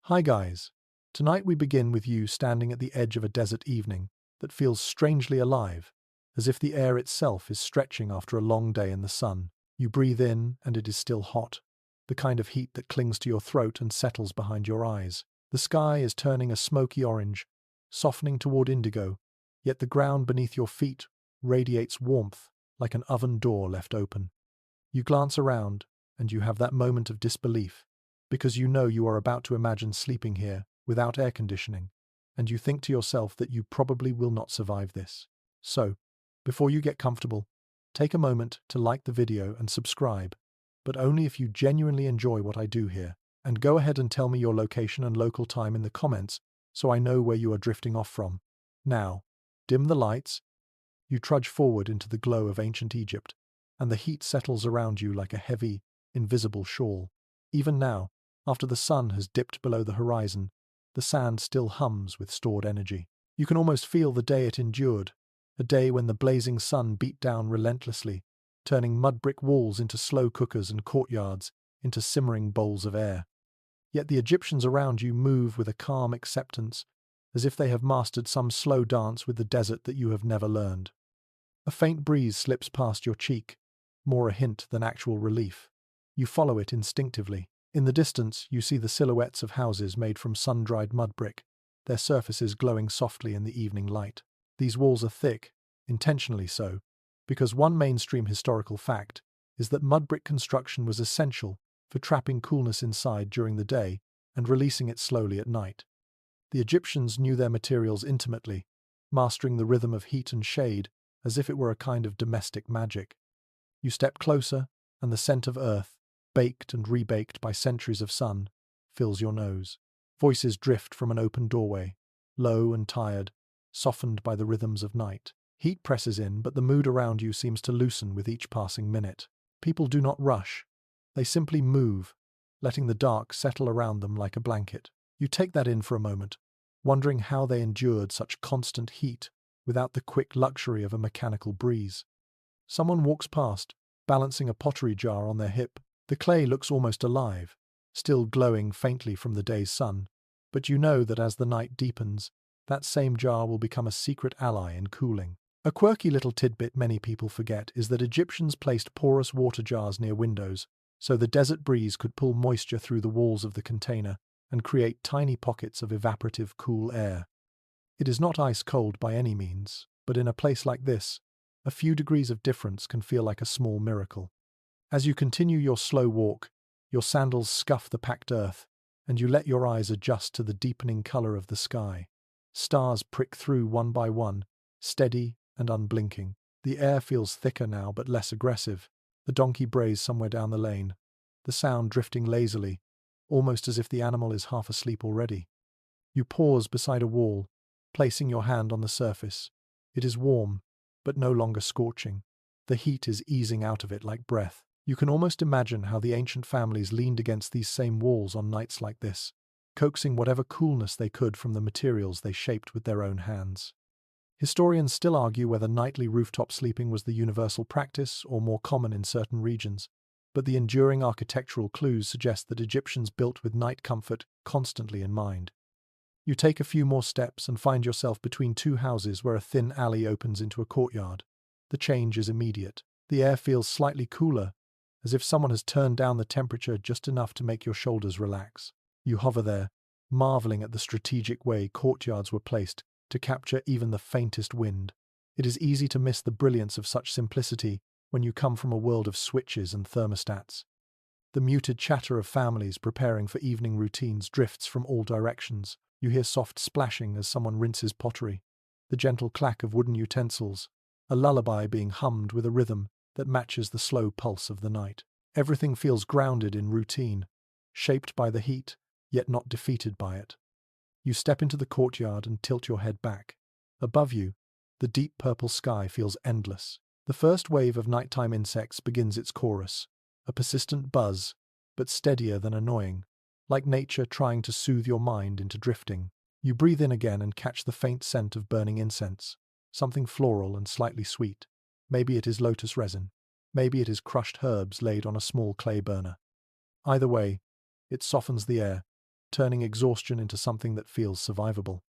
Hi guys. Tonight we begin with you standing at the edge of a desert evening that feels strangely alive, as if the air itself is stretching after a long day in the sun. You breathe in and it is still hot, the kind of heat that clings to your throat and settles behind your eyes. The sky is turning a smoky orange, softening toward indigo, yet the ground beneath your feet radiates warmth like an oven door left open. You glance around and you have that moment of disbelief, because you know you are about to imagine sleeping here without air conditioning, and you think to yourself that you probably will not survive this. So, before you get comfortable, take a moment to like the video and subscribe, but only if you genuinely enjoy what I do here, and go ahead and tell me your location and local time in the comments so I know where you are drifting off from. Now, dim the lights. You trudge forward into the glow of ancient Egypt, and the heat settles around you like a heavy, invisible shawl. Even now, after the sun has dipped below the horizon, the sand still hums with stored energy. You can almost feel the day it endured, a day when the blazing sun beat down relentlessly, turning mud-brick walls into slow cookers and courtyards into simmering bowls of air. Yet the Egyptians around you move with a calm acceptance, as if they have mastered some slow dance with the desert that you have never learned. A faint breeze slips past your cheek, more a hint than actual relief. You follow it instinctively. In the distance, you see the silhouettes of houses made from sun-dried mud brick, their surfaces glowing softly in the evening light. These walls are thick, intentionally so, because one mainstream historical fact is that mud brick construction was essential for trapping coolness inside during the day and releasing it slowly at night. The Egyptians knew their materials intimately, mastering the rhythm of heat and shade as if it were a kind of domestic magic. You step closer, and the scent of earth, baked and rebaked by centuries of sun, fills your nose. Voices drift from an open doorway, low and tired, softened by the rhythms of night. Heat presses in, but the mood around you seems to loosen with each passing minute. People do not rush. They simply move, letting the dark settle around them like a blanket. You take that in for a moment, wondering how they endured such constant heat without the quick luxury of a mechanical breeze. Someone walks past, balancing a pottery jar on their hip. The clay looks almost alive, still glowing faintly from the day's sun, but you know that as the night deepens, that same jar will become a secret ally in cooling. A quirky little tidbit many people forget is that Egyptians placed porous water jars near windows, so the desert breeze could pull moisture through the walls of the container and create tiny pockets of evaporative cool air. It is not ice cold by any means, but in a place like this, a few degrees of difference can feel like a small miracle. As you continue your slow walk, your sandals scuff the packed earth, and you let your eyes adjust to the deepening color of the sky. Stars prick through one by one, steady and unblinking. The air feels thicker now but less aggressive. The donkey brays somewhere down the lane, the sound drifting lazily, almost as if the animal is half asleep already. You pause beside a wall, placing your hand on the surface. It is warm, but no longer scorching. The heat is easing out of it like breath. You can almost imagine how the ancient families leaned against these same walls on nights like this, coaxing whatever coolness they could from the materials they shaped with their own hands. Historians still argue whether nightly rooftop sleeping was the universal practice or more common in certain regions, but the enduring architectural clues suggest that Egyptians built with night comfort constantly in mind. You take a few more steps and find yourself between two houses where a thin alley opens into a courtyard. The change is immediate. The air feels slightly cooler, as if someone has turned down the temperature just enough to make your shoulders relax. You hover there, marveling at the strategic way courtyards were placed to capture even the faintest wind. It is easy to miss the brilliance of such simplicity when you come from a world of switches and thermostats. The muted chatter of families preparing for evening routines drifts from all directions. You hear soft splashing as someone rinses pottery, the gentle clack of wooden utensils, a lullaby being hummed with a rhythm that matches the slow pulse of the night. Everything feels grounded in routine, shaped by the heat, yet not defeated by it. You step into the courtyard and tilt your head back. Above you, the deep purple sky feels endless. The first wave of nighttime insects begins its chorus, a persistent buzz, but steadier than annoying, like nature trying to soothe your mind into drifting. You breathe in again and catch the faint scent of burning incense, something floral and slightly sweet. Maybe it is lotus resin. Maybe it is crushed herbs laid on a small clay burner. Either way, it softens the air, turning exhaustion into something that feels survivable.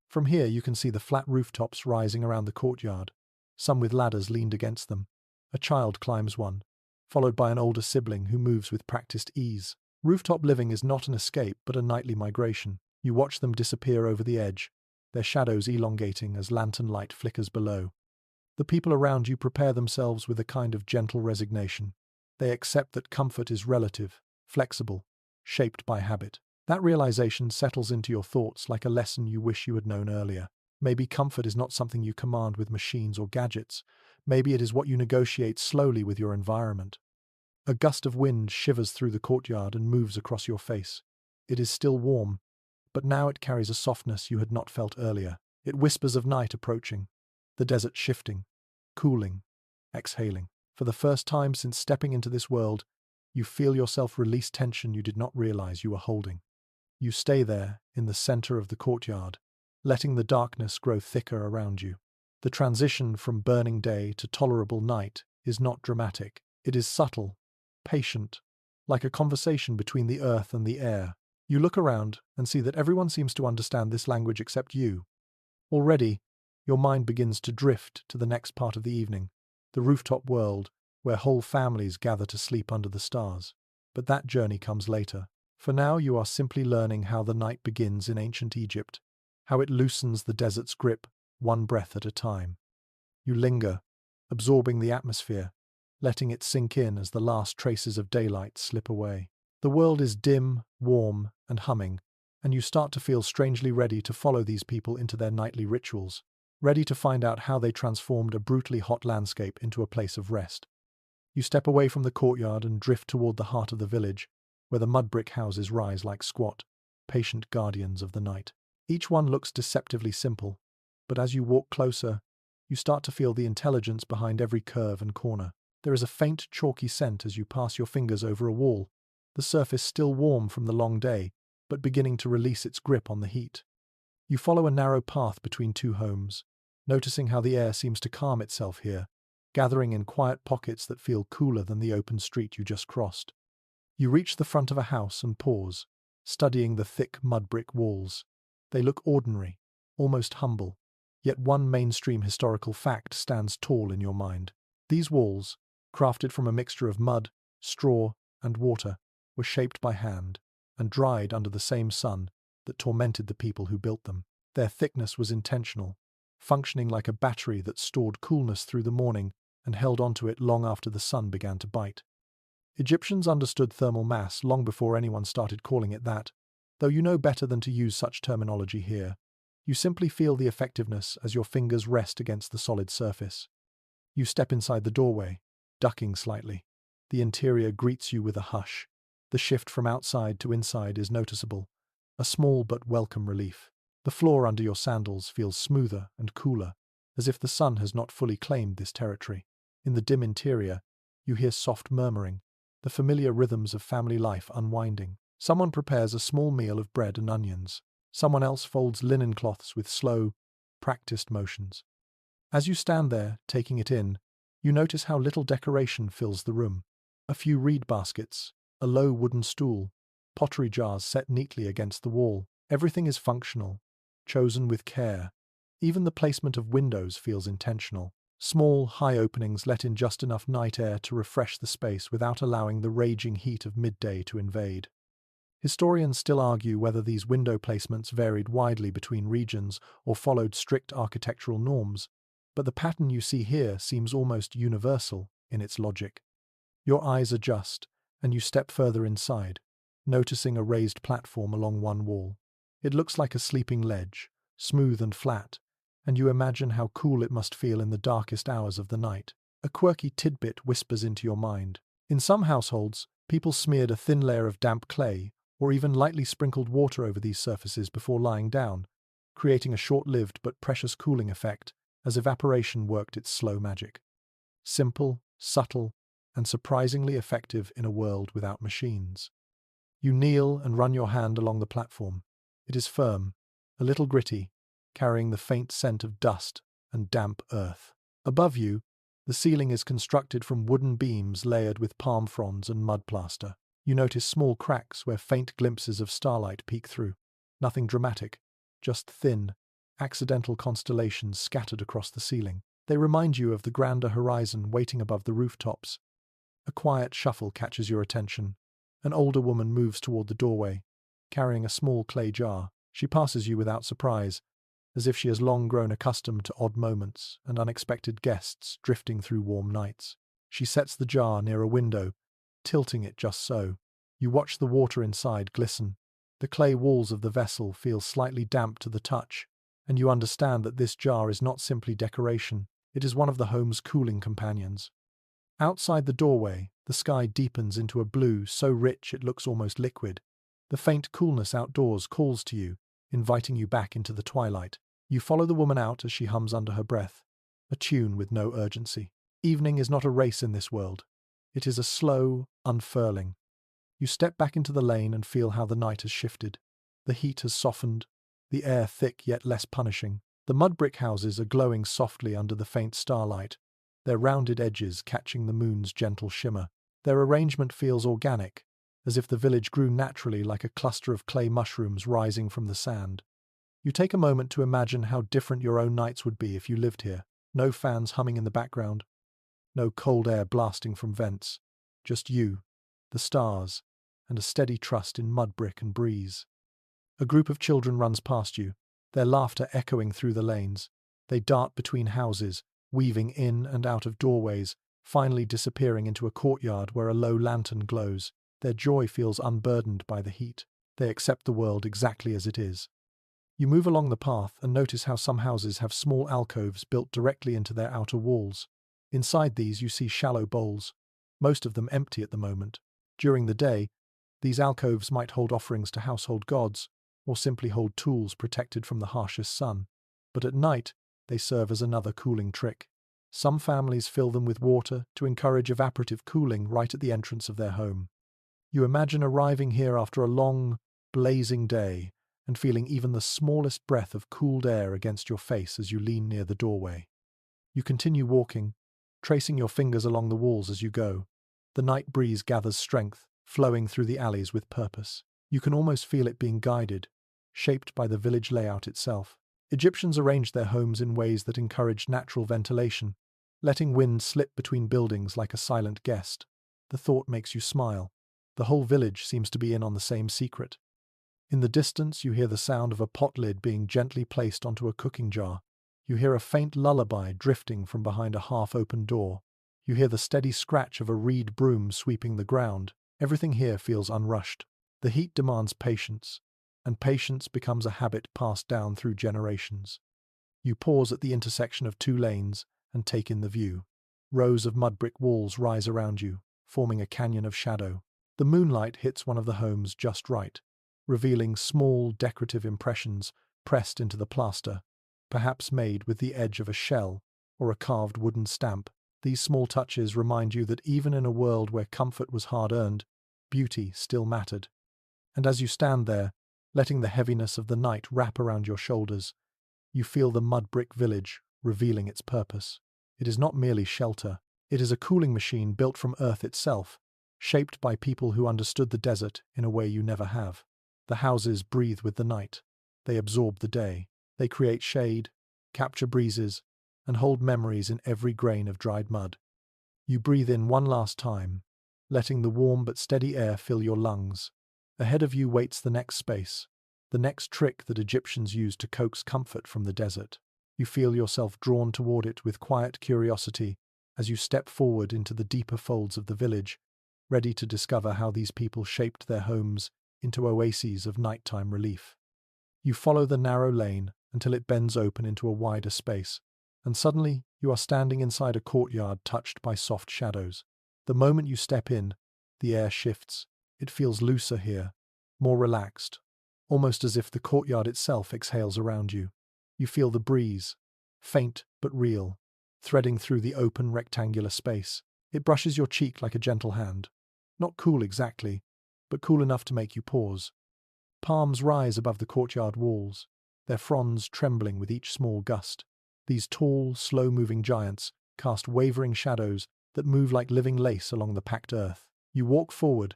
From here you can see the flat rooftops rising around the courtyard, some with ladders leaned against them. A child climbs one, followed by an older sibling who moves with practiced ease. Rooftop living is not an escape but a nightly migration. You watch them disappear over the edge, their shadows elongating as lantern light flickers below. The people around you prepare themselves with a kind of gentle resignation. They accept that comfort is relative, flexible, shaped by habit. That realization settles into your thoughts like a lesson you wish you had known earlier. Maybe comfort is not something you command with machines or gadgets. Maybe it is what you negotiate slowly with your environment. A gust of wind shivers through the courtyard and moves across your face. It is still warm, but now it carries a softness you had not felt earlier. It whispers of night approaching, the desert shifting, cooling, exhaling. For the first time since stepping into this world, you feel yourself release tension you did not realize you were holding. You stay there, in the center of the courtyard, letting the darkness grow thicker around you. The transition from burning day to tolerable night is not dramatic. It is subtle, patient, like a conversation between the earth and the air. You look around and see that everyone seems to understand this language except you. Already, your mind begins to drift to the next part of the evening, the rooftop world, where whole families gather to sleep under the stars. But that journey comes later. For now you are simply learning how the night begins in ancient Egypt, how it loosens the desert's grip, one breath at a time. You linger, absorbing the atmosphere, letting it sink in as the last traces of daylight slip away. The world is dim, warm, and humming, and you start to feel strangely ready to follow these people into their nightly rituals, ready to find out how they transformed a brutally hot landscape into a place of rest. You step away from the courtyard and drift toward the heart of the village, where the mud-brick houses rise like squat, patient guardians of the night. Each one looks deceptively simple, but as you walk closer, you start to feel the intelligence behind every curve and corner. There is a faint, chalky scent as you pass your fingers over a wall, the surface still warm from the long day, but beginning to release its grip on the heat. You follow a narrow path between two homes, noticing how the air seems to calm itself here, gathering in quiet pockets that feel cooler than the open street you just crossed. You reach the front of a house and pause, studying the thick mud-brick walls. They look ordinary, almost humble, yet one mainstream historical fact stands tall in your mind. These walls, crafted from a mixture of mud, straw, and water, were shaped by hand and dried under the same sun that tormented the people who built them. Their thickness was intentional, functioning like a battery that stored coolness through the morning and held onto it long after the sun began to bite. Egyptians understood thermal mass long before anyone started calling it that, though you know better than to use such terminology here. You simply feel the effectiveness as your fingers rest against the solid surface. You step inside the doorway, ducking slightly. The interior greets you with a hush. The shift from outside to inside is noticeable, a small but welcome relief. The floor under your sandals feels smoother and cooler, as if the sun has not fully claimed this territory. In the dim interior, you hear soft murmuring, the familiar rhythms of family life unwinding. Someone prepares a small meal of bread and onions. Someone else folds linen cloths with slow, practiced motions. As you stand there, taking it in, you notice how little decoration fills the room. A few reed baskets, a low wooden stool, pottery jars set neatly against the wall. Everything is functional, chosen with care. Even the placement of windows feels intentional. Small, high openings let in just enough night air to refresh the space without allowing the raging heat of midday to invade. Historians still argue whether these window placements varied widely between regions or followed strict architectural norms, but the pattern you see here seems almost universal in its logic. Your eyes adjust, and you step further inside, noticing a raised platform along one wall. It looks like a sleeping ledge, smooth and flat, and you imagine how cool it must feel in the darkest hours of the night. A quirky tidbit whispers into your mind. In some households, people smeared a thin layer of damp clay or even lightly sprinkled water over these surfaces before lying down, creating a short-lived but precious cooling effect as evaporation worked its slow magic. Simple, subtle, and surprisingly effective in a world without machines. You kneel and run your hand along the platform. It is firm, a little gritty, carrying the faint scent of dust and damp earth. Above you, the ceiling is constructed from wooden beams layered with palm fronds and mud plaster. You notice small cracks where faint glimpses of starlight peek through. Nothing dramatic, just thin, accidental constellations scattered across the ceiling. They remind you of the grander horizon waiting above the rooftops. A quiet shuffle catches your attention. An older woman moves toward the doorway, carrying a small clay jar. She passes you without surprise, as if she has long grown accustomed to odd moments and unexpected guests drifting through warm nights. She sets the jar near a window, tilting it just so. You watch the water inside glisten. The clay walls of the vessel feel slightly damp to the touch, and you understand that this jar is not simply decoration, it is one of the home's cooling companions. Outside the doorway, the sky deepens into a blue so rich it looks almost liquid. The faint coolness outdoors calls to you, inviting you back into the twilight. You follow the woman out as she hums under her breath, a tune with no urgency. Evening is not a race in this world. It is a slow unfurling. You step back into the lane and feel how the night has shifted. The heat has softened, the air thick yet less punishing. The mud-brick houses are glowing softly under the faint starlight, their rounded edges catching the moon's gentle shimmer. Their arrangement feels organic, as if the village grew naturally like a cluster of clay mushrooms rising from the sand. You take a moment to imagine how different your own nights would be if you lived here. No fans humming in the background, no cold air blasting from vents, just you, the stars, and a steady trust in mud-brick and breeze. A group of children runs past you, their laughter echoing through the lanes. They dart between houses, weaving in and out of doorways, finally disappearing into a courtyard where a low lantern glows. Their joy feels unburdened by the heat. They accept the world exactly as it is. You move along the path and notice how some houses have small alcoves built directly into their outer walls. Inside these you see shallow bowls, most of them empty at the moment. During the day, these alcoves might hold offerings to household gods, or simply hold tools protected from the harshest sun. But at night, they serve as another cooling trick. Some families fill them with water to encourage evaporative cooling right at the entrance of their home. You imagine arriving here after a long, blazing day and feeling even the smallest breath of cooled air against your face as you lean near the doorway. You continue walking, tracing your fingers along the walls as you go. The night breeze gathers strength, flowing through the alleys with purpose. You can almost feel it being guided, shaped by the village layout itself. Egyptians arranged their homes in ways that encouraged natural ventilation, letting wind slip between buildings like a silent guest. The thought makes you smile. The whole village seems to be in on the same secret. In the distance, you hear the sound of a pot lid being gently placed onto a cooking jar. You hear a faint lullaby drifting from behind a half-open door. You hear the steady scratch of a reed broom sweeping the ground. Everything here feels unrushed. The heat demands patience, and patience becomes a habit passed down through generations. You pause at the intersection of two lanes and take in the view. Rows of mud-brick walls rise around you, forming a canyon of shadow. The moonlight hits one of the homes just right, revealing small decorative impressions pressed into the plaster, perhaps made with the edge of a shell or a carved wooden stamp. These small touches remind you that even in a world where comfort was hard-earned, beauty still mattered. And as you stand there, letting the heaviness of the night wrap around your shoulders, you feel the mud-brick village revealing its purpose. It is not merely shelter. It is a cooling machine built from earth itself, shaped by people who understood the desert in a way you never have. The houses breathe with the night. They absorb the day. They create shade, capture breezes, and hold memories in every grain of dried mud. You breathe in one last time, letting the warm but steady air fill your lungs. Ahead of you waits the next space, the next trick that Egyptians used to coax comfort from the desert. You feel yourself drawn toward it with quiet curiosity as you step forward into the deeper folds of the village, ready to discover how these people shaped their homes into oases of nighttime relief. You follow the narrow lane until it bends open into a wider space, and suddenly you are standing inside a courtyard touched by soft shadows. The moment you step in, the air shifts. It feels looser here, more relaxed, almost as if the courtyard itself exhales around you. You feel the breeze, faint but real, threading through the open rectangular space. It brushes your cheek like a gentle hand. Not cool exactly, but cool enough to make you pause. Palms rise above the courtyard walls, their fronds trembling with each small gust. These tall, slow-moving giants cast wavering shadows that move like living lace along the packed earth. You walk forward,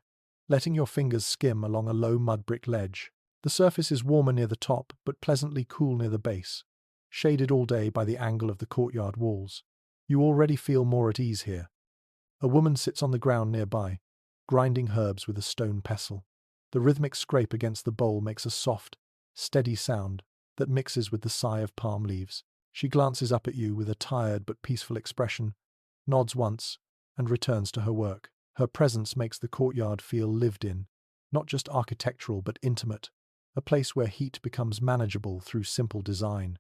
letting your fingers skim along a low mud-brick ledge. The surface is warmer near the top, but pleasantly cool near the base, shaded all day by the angle of the courtyard walls. You already feel more at ease here. A woman sits on the ground nearby, grinding herbs with a stone pestle. The rhythmic scrape against the bowl makes a soft, steady sound that mixes with the sigh of palm leaves. She glances up at you with a tired but peaceful expression, nods once, and returns to her work. Her presence makes the courtyard feel lived in, not just architectural but intimate, a place where heat becomes manageable through simple design.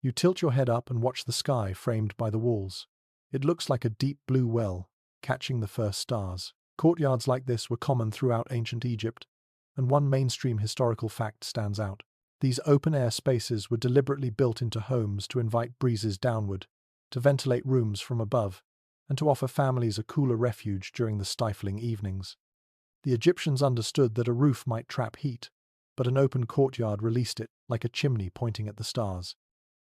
You tilt your head up and watch the sky framed by the walls. It looks like a deep blue well, catching the first stars. Courtyards like this were common throughout ancient Egypt, and one mainstream historical fact stands out. These open-air spaces were deliberately built into homes to invite breezes downward, to ventilate rooms from above, and to offer families a cooler refuge during the stifling evenings. The Egyptians understood that a roof might trap heat, but an open courtyard released it, like a chimney pointing at the stars.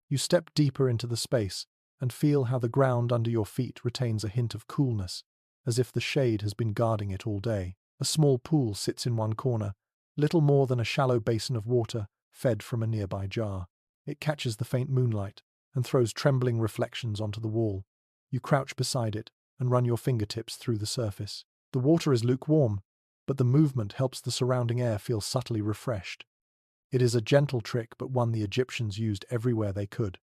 You step deeper into the space and feel how the ground under your feet retains a hint of coolness, as if the shade has been guarding it all day. A small pool sits in one corner, little more than a shallow basin of water fed from a nearby jar. It catches the faint moonlight and throws trembling reflections onto the wall. You crouch beside it and run your fingertips through the surface. The water is lukewarm, but the movement helps the surrounding air feel subtly refreshed. It is a gentle trick, but one the Egyptians used everywhere they could.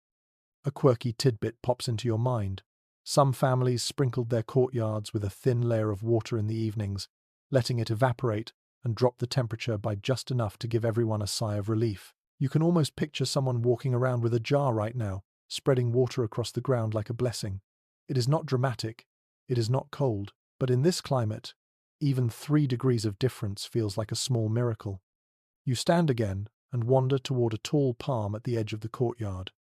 A quirky tidbit pops into your mind. Some families sprinkled their courtyards with a thin layer of water in the evenings, letting it evaporate and drop the temperature by just enough to give everyone a sigh of relief. You can almost picture someone walking around with a jar right now, spreading water across the ground like a blessing. It is not dramatic, it is not cold, but in this climate, even 3 degrees of difference feels like a small miracle. You stand again and wander toward a tall palm at the edge of the courtyard.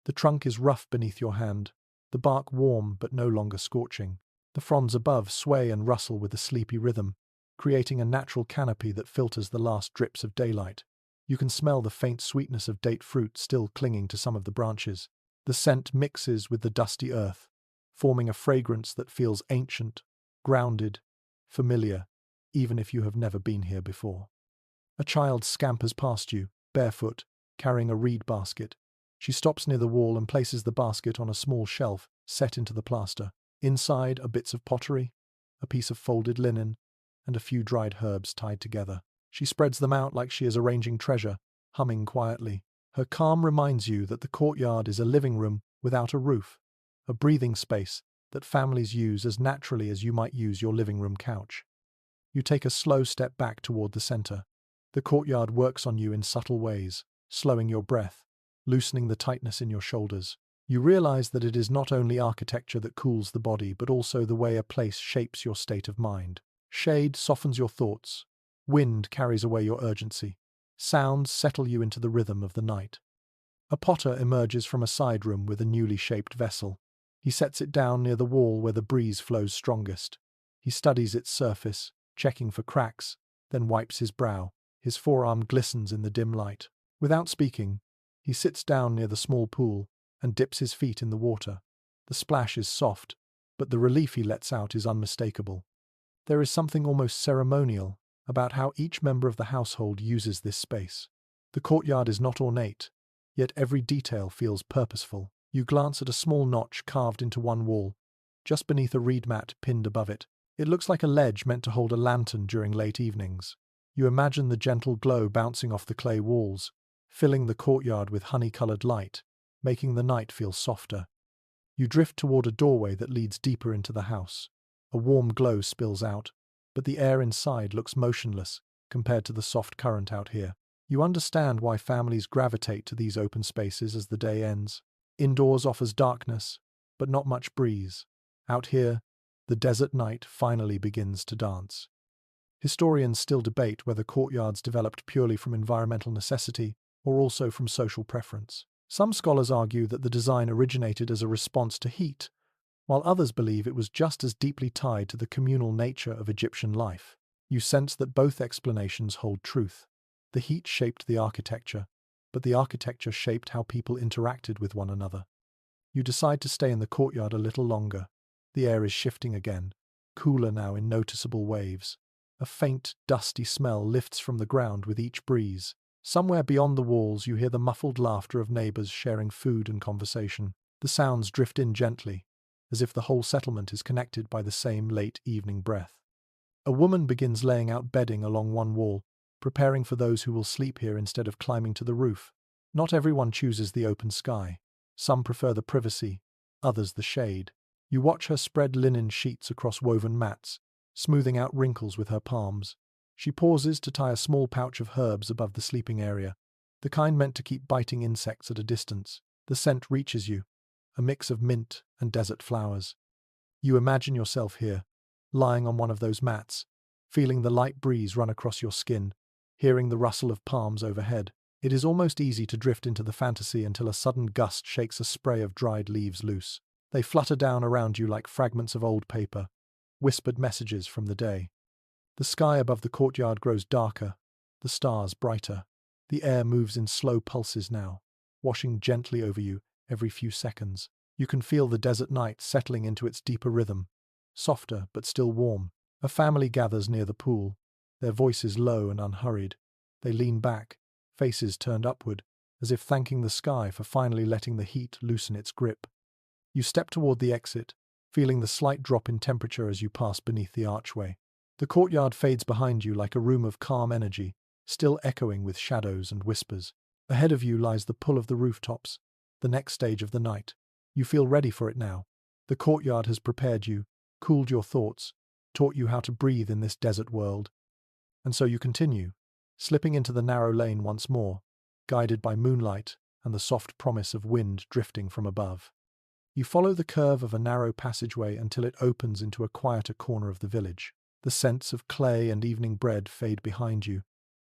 The trunk is rough beneath your hand, the bark warm but no longer scorching. The fronds above sway and rustle with a sleepy rhythm, creating a natural canopy that filters the last drips of daylight. You can smell the faint sweetness of date fruit still clinging to some of the branches. The scent mixes with the dusty earth, forming a fragrance that feels ancient, grounded, familiar, even if you have never been here before. A child scampers past you, barefoot, carrying a reed basket. She stops near the wall and places the basket on a small shelf set into the plaster. Inside are bits of pottery, a piece of folded linen, and a few dried herbs tied together. She spreads them out like she is arranging treasure, humming quietly. Her calm reminds you that the courtyard is a living room without a roof, a breathing space that families use as naturally as you might use your living room couch. You take a slow step back toward the center. The courtyard works on you in subtle ways, slowing your breath, loosening the tightness in your shoulders. You realize that it is not only architecture that cools the body, but also the way a place shapes your state of mind. Shade softens your thoughts. Wind carries away your urgency. Sounds settle you into the rhythm of the night. A potter emerges from a side room with a newly shaped vessel. He sets it down near the wall where the breeze flows strongest. He studies its surface, checking for cracks, then wipes his brow. His forearm glistens in the dim light. Without speaking, he sits down near the small pool and dips his feet in the water. The splash is soft, but the relief he lets out is unmistakable. There is something almost ceremonial about how each member of the household uses this space. The courtyard is not ornate, yet every detail feels purposeful. You glance at a small notch carved into one wall, just beneath a reed mat pinned above it. It looks like a ledge meant to hold a lantern during late evenings. You imagine the gentle glow bouncing off the clay walls, filling the courtyard with honey-colored light, making the night feel softer. You drift toward a doorway that leads deeper into the house. A warm glow spills out, but the air inside looks motionless compared to the soft current out here. You understand why families gravitate to these open spaces as the day ends. Indoors offers darkness, but not much breeze. Out here, the desert night finally begins to dance. Historians still debate whether courtyards developed purely from environmental necessity or also from social preference. Some scholars argue that the design originated as a response to heat, while others believe it was just as deeply tied to the communal nature of Egyptian life. You sense that both explanations hold truth. The heat shaped the architecture, but the architecture shaped how people interacted with one another. You decide to stay in the courtyard a little longer. The air is shifting again, cooler now in noticeable waves. A faint, dusty smell lifts from the ground with each breeze. Somewhere beyond the walls you hear the muffled laughter of neighbors sharing food and conversation. The sounds drift in gently, as if the whole settlement is connected by the same late evening breath. A woman begins laying out bedding along one wall, preparing for those who will sleep here instead of climbing to the roof. Not everyone chooses the open sky. Some prefer the privacy, others the shade. You watch her spread linen sheets across woven mats, smoothing out wrinkles with her palms. She pauses to tie a small pouch of herbs above the sleeping area, the kind meant to keep biting insects at a distance. The scent reaches you, a mix of mint and desert flowers. You imagine yourself here, lying on one of those mats, feeling the light breeze run across your skin, hearing the rustle of palms overhead. It is almost easy to drift into the fantasy until a sudden gust shakes a spray of dried leaves loose. They flutter down around you like fragments of old paper, whispered messages from the day. The sky above the courtyard grows darker, the stars brighter. The air moves in slow pulses now, washing gently over you every few seconds. You can feel the desert night settling into its deeper rhythm, softer but still warm. A family gathers near the pool, their voices low and unhurried. They lean back, faces turned upward, as if thanking the sky for finally letting the heat loosen its grip. You step toward the exit, feeling the slight drop in temperature as you pass beneath the archway. The courtyard fades behind you like a room of calm energy, still echoing with shadows and whispers. Ahead of you lies the pull of the rooftops, the next stage of the night. You feel ready for it now. The courtyard has prepared you, cooled your thoughts, taught you how to breathe in this desert world. And so you continue, slipping into the narrow lane once more, guided by moonlight and the soft promise of wind drifting from above. You follow the curve of a narrow passageway until it opens into a quieter corner of the village. The scents of clay and evening bread fade behind you,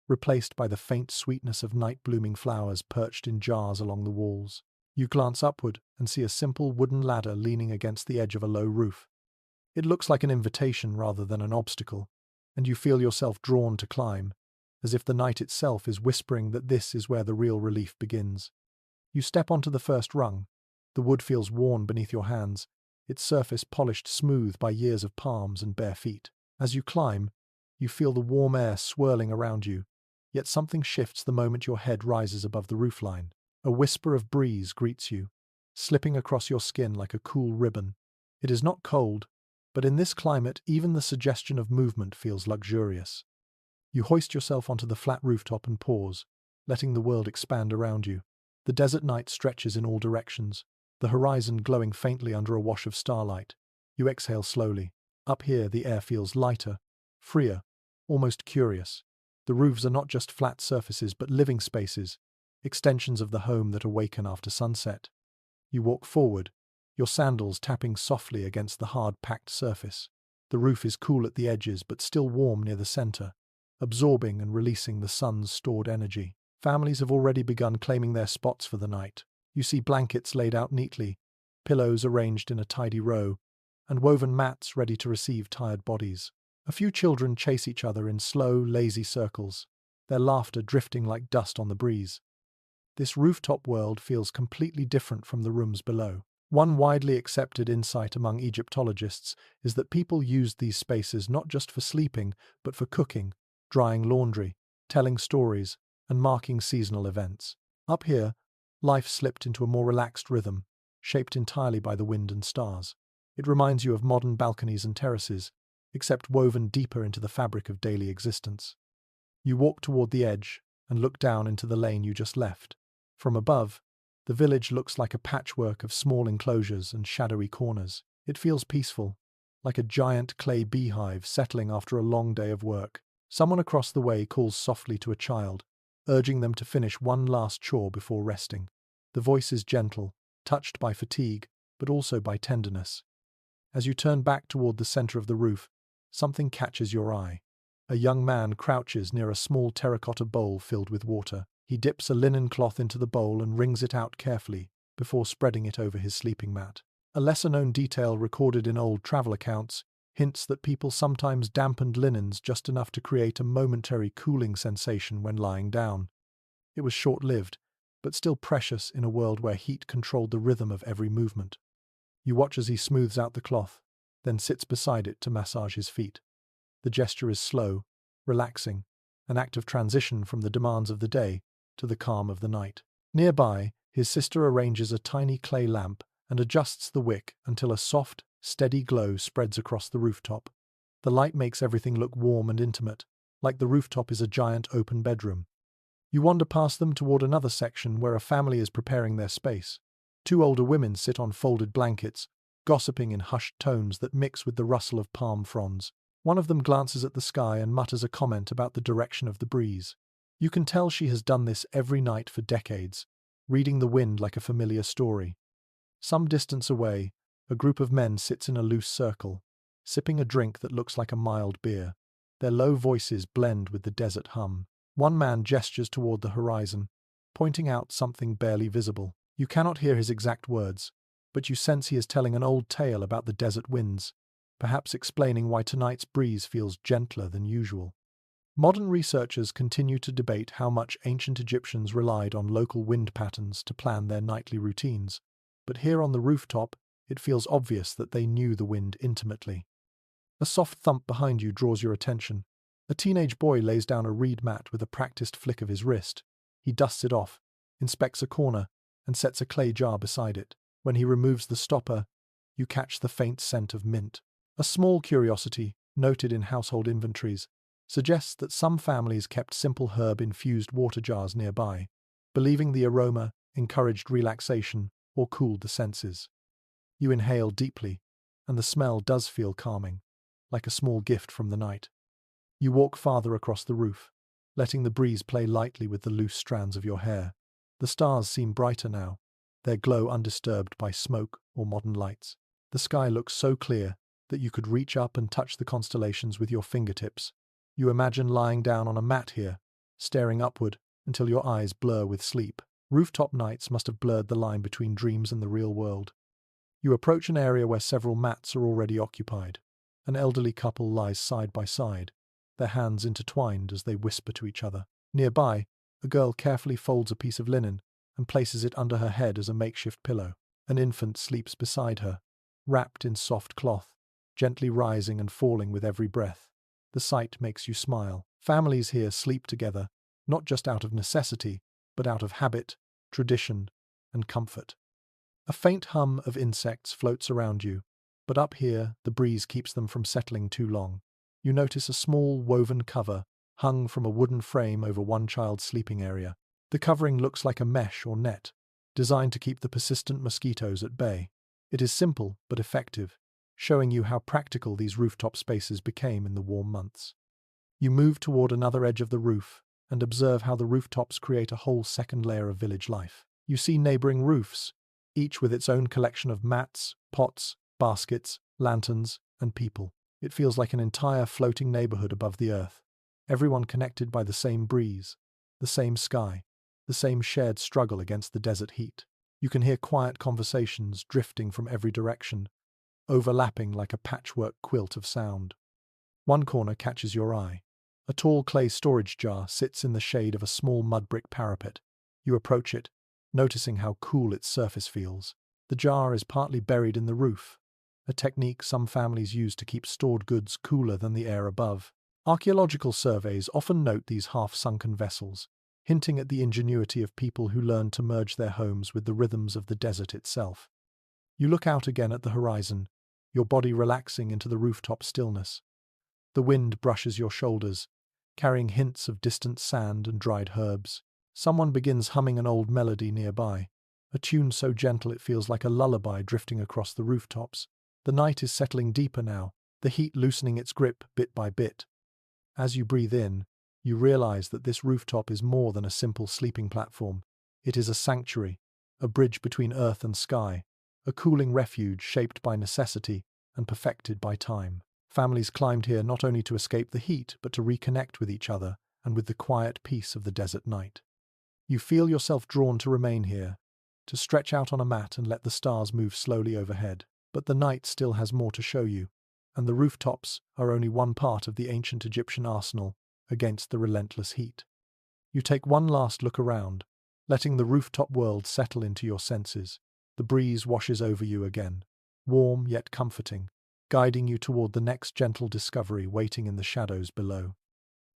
replaced by the faint sweetness of night-blooming flowers perched in jars along the walls. You glance upward and see a simple wooden ladder leaning against the edge of a low roof. It looks like an invitation rather than an obstacle, and you feel yourself drawn to climb, as if the night itself is whispering that this is where the real relief begins. You step onto the first rung. The wood feels worn beneath your hands, its surface polished smooth by years of palms and bare feet. As you climb, you feel the warm air swirling around you, yet something shifts the moment your head rises above the roofline. A whisper of breeze greets you, slipping across your skin like a cool ribbon. It is not cold, but in this climate even the suggestion of movement feels luxurious. You hoist yourself onto the flat rooftop and pause, letting the world expand around you. The desert night stretches in all directions, the horizon glowing faintly under a wash of starlight. You exhale slowly. Up here the air feels lighter, freer, almost curious. The roofs are not just flat surfaces but living spaces, extensions of the home that awaken after sunset. You walk forward, your sandals tapping softly against the hard packed surface. The roof is cool at the edges but still warm near the center, absorbing and releasing the sun's stored energy. Families have already begun claiming their spots for the night. You see blankets laid out neatly, pillows arranged in a tidy row, and woven mats ready to receive tired bodies. A few children chase each other in slow, lazy circles, their laughter drifting like dust on the breeze. This rooftop world feels completely different from the rooms below. One widely accepted insight among Egyptologists is that people used these spaces not just for sleeping, but for cooking, drying laundry, telling stories, and marking seasonal events. Up here, life slipped into a more relaxed rhythm, shaped entirely by the wind and stars. It reminds you of modern balconies and terraces, except woven deeper into the fabric of daily existence. You walk toward the edge and look down into the lane you just left. From above, the village looks like a patchwork of small enclosures and shadowy corners. It feels peaceful, like a giant clay beehive settling after a long day of work. Someone across the way calls softly to a child, urging them to finish one last chore before resting. The voice is gentle, touched by fatigue, but also by tenderness. As you turn back toward the center of the roof, something catches your eye. A young man crouches near a small terracotta bowl filled with water. He dips a linen cloth into the bowl and wrings it out carefully, before spreading it over his sleeping mat. A lesser-known detail recorded in old travel accounts hints that people sometimes dampened linens just enough to create a momentary cooling sensation when lying down. It was short-lived, but still precious in a world where heat controlled the rhythm of every movement. You watch as he smooths out the cloth, then sits beside it to massage his feet. The gesture is slow, relaxing, an act of transition from the demands of the day to the calm of the night. Nearby, his sister arranges a tiny clay lamp and adjusts the wick until a soft, steady glow spreads across the rooftop. The light makes everything look warm and intimate, like the rooftop is a giant open bedroom. You wander past them toward another section where a family is preparing their space. Two older women sit on folded blankets, gossiping in hushed tones that mix with the rustle of palm fronds. One of them glances at the sky and mutters a comment about the direction of the breeze. You can tell she has done this every night for decades, reading the wind like a familiar story. Some distance away, a group of men sits in a loose circle, sipping a drink that looks like a mild beer. Their low voices blend with the desert hum. One man gestures toward the horizon, pointing out something barely visible. You cannot hear his exact words, but you sense he is telling an old tale about the desert winds, perhaps explaining why tonight's breeze feels gentler than usual. Modern researchers continue to debate how much ancient Egyptians relied on local wind patterns to plan their nightly routines, but here on the rooftop, it feels obvious that they knew the wind intimately. A soft thump behind you draws your attention. A teenage boy lays down a reed mat with a practiced flick of his wrist. He dusts it off, inspects a corner, and sets a clay jar beside it. When he removes the stopper, you catch the faint scent of mint. A small curiosity, noted in household inventories, suggests that some families kept simple herb-infused water jars nearby, believing the aroma encouraged relaxation or cooled the senses. You inhale deeply, and the smell does feel calming, like a small gift from the night. You walk farther across the roof, letting the breeze play lightly with the loose strands of your hair. The stars seem brighter now, their glow undisturbed by smoke or modern lights. The sky looks so clear that you could reach up and touch the constellations with your fingertips. You imagine lying down on a mat here, staring upward until your eyes blur with sleep. Rooftop nights must have blurred the line between dreams and the real world. You approach an area where several mats are already occupied. An elderly couple lies side by side, their hands intertwined as they whisper to each other. Nearby, a girl carefully folds a piece of linen and places it under her head as a makeshift pillow. An infant sleeps beside her, wrapped in soft cloth, gently rising and falling with every breath. The sight makes you smile. Families here sleep together, not just out of necessity, but out of habit, tradition, and comfort. A faint hum of insects floats around you, but up here the breeze keeps them from settling too long. You notice a small woven cover hung from a wooden frame over one child's sleeping area. The covering looks like a mesh or net, designed to keep the persistent mosquitoes at bay. It is simple but effective, showing you how practical these rooftop spaces became in the warm months. You move toward another edge of the roof and observe how the rooftops create a whole second layer of village life. You see neighboring roofs, each with its own collection of mats, pots, baskets, lanterns, and people. It feels like an entire floating neighborhood above the earth, everyone connected by the same breeze, the same sky, the same shared struggle against the desert heat. You can hear quiet conversations drifting from every direction, overlapping like a patchwork quilt of sound. One corner catches your eye. A tall clay storage jar sits in the shade of a small mudbrick parapet. You approach it, noticing how cool its surface feels. The jar is partly buried in the roof, a technique some families use to keep stored goods cooler than the air above. Archaeological surveys often note these half-sunken vessels, hinting at the ingenuity of people who learned to merge their homes with the rhythms of the desert itself. You look out again at the horizon, your body relaxing into the rooftop stillness. The wind brushes your shoulders, carrying hints of distant sand and dried herbs. Someone begins humming an old melody nearby, a tune so gentle it feels like a lullaby drifting across the rooftops. The night is settling deeper now, the heat loosening its grip bit by bit. As you breathe in, you realize that this rooftop is more than a simple sleeping platform. It is a sanctuary, a bridge between earth and sky, a cooling refuge shaped by necessity and perfected by time. Families climbed here not only to escape the heat, but to reconnect with each other and with the quiet peace of the desert night. You feel yourself drawn to remain here, to stretch out on a mat and let the stars move slowly overhead. But the night still has more to show you, and the rooftops are only one part of the ancient Egyptian arsenal against the relentless heat. You take one last look around, letting the rooftop world settle into your senses. The breeze washes over you again, warm yet comforting, guiding you toward the next gentle discovery waiting in the shadows below.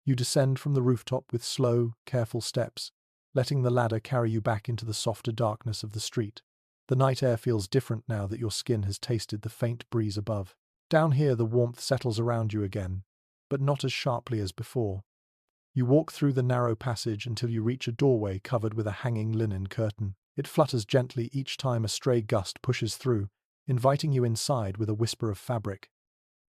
You descend from the rooftop with slow, careful steps, letting the ladder carry you back into the softer darkness of the street. The night air feels different now that your skin has tasted the faint breeze above. Down here, the warmth settles around you again, but not as sharply as before. You walk through the narrow passage until you reach a doorway covered with a hanging linen curtain. It flutters gently each time a stray gust pushes through, inviting you inside with a whisper of fabric.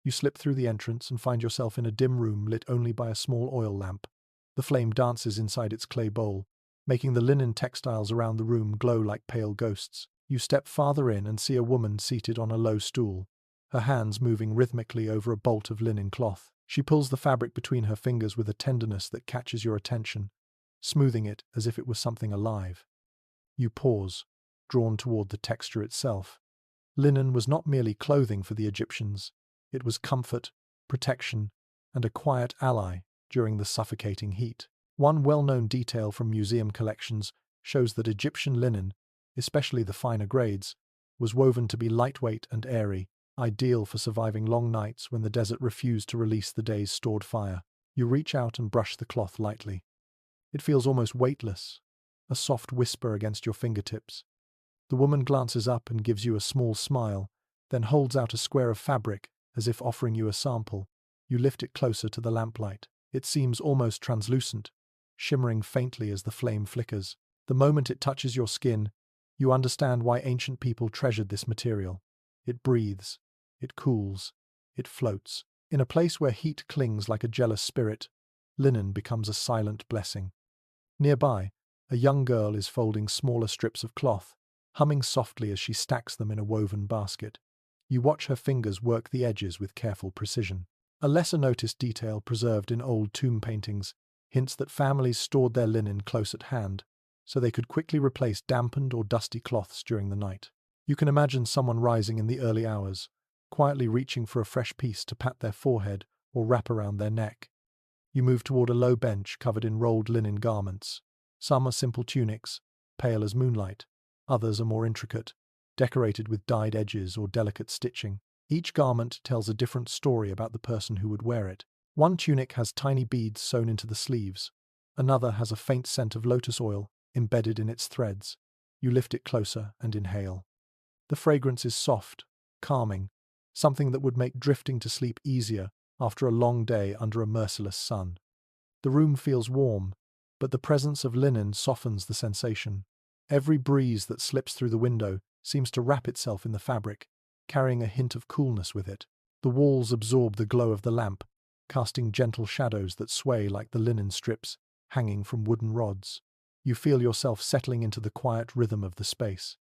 You slip through the entrance and find yourself in a dim room lit only by a small oil lamp. The flame dances inside its clay bowl, making the linen textiles around the room glow like pale ghosts. You step farther in and see a woman seated on a low stool, her hands moving rhythmically over a bolt of linen cloth. She pulls the fabric between her fingers with a tenderness that catches your attention, smoothing it as if it was something alive. You pause, drawn toward the texture itself. Linen was not merely clothing for the Egyptians. It was comfort, protection, and a quiet ally during the suffocating heat. One well-known detail from museum collections shows that Egyptian linen, especially the finer grades, was woven to be lightweight and airy, ideal for surviving long nights when the desert refused to release the day's stored fire. You reach out and brush the cloth lightly. It feels almost weightless, a soft whisper against your fingertips. The woman glances up and gives you a small smile, then holds out a square of fabric as if offering you a sample. You lift it closer to the lamplight. It seems almost translucent, shimmering faintly as the flame flickers. The moment it touches your skin, you understand why ancient people treasured this material. It breathes, it cools, it floats. In a place where heat clings like a jealous spirit, linen becomes a silent blessing. Nearby, a young girl is folding smaller strips of cloth, humming softly as she stacks them in a woven basket. You watch her fingers work the edges with careful precision. A lesser-noticed detail preserved in old tomb paintings hints that families stored their linen close at hand, so they could quickly replace dampened or dusty cloths during the night. You can imagine someone rising in the early hours, quietly reaching for a fresh piece to pat their forehead or wrap around their neck. You move toward a low bench covered in rolled linen garments. Some are simple tunics, pale as moonlight. Others are more intricate, decorated with dyed edges or delicate stitching. Each garment tells a different story about the person who would wear it. One tunic has tiny beads sewn into the sleeves. Another has a faint scent of lotus oil embedded in its threads. You lift it closer and inhale. The fragrance is soft, calming, something that would make drifting to sleep easier after a long day under a merciless sun. The room feels warm, but the presence of linen softens the sensation. Every breeze that slips through the window seems to wrap itself in the fabric, carrying a hint of coolness with it. The walls absorb the glow of the lamp, casting gentle shadows that sway like the linen strips hanging from wooden rods. You feel yourself settling into the quiet rhythm of the space.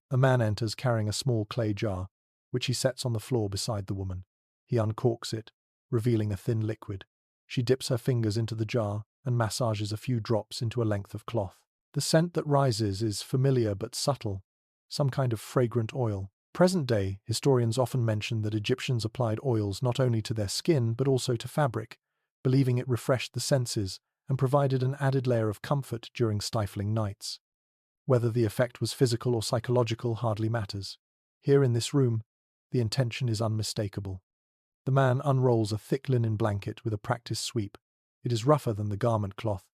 A man enters carrying a small clay jar, which he sets on the floor beside the woman. He uncorks it, revealing a thin liquid. She dips her fingers into the jar and massages a few drops into a length of cloth. The scent that rises is familiar but subtle, some kind of fragrant oil. Present-day historians often mention that Egyptians applied oils not only to their skin but also to fabric, believing it refreshed the senses and provided an added layer of comfort during stifling nights. Whether the effect was physical or psychological hardly matters. Here in this room, the intention is unmistakable. The man unrolls a thick linen blanket with a practiced sweep. It is rougher than the garment cloth,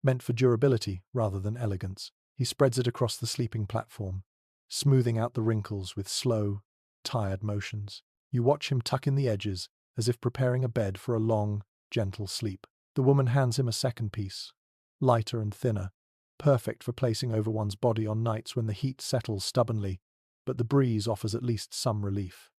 meant for durability rather than elegance. He spreads it across the sleeping platform, smoothing out the wrinkles with slow, tired motions. You watch him tuck in the edges, as if preparing a bed for a long, gentle sleep. The woman hands him a second piece, lighter and thinner, perfect for placing over one's body on nights when the heat settles stubbornly, but the breeze offers at least some relief.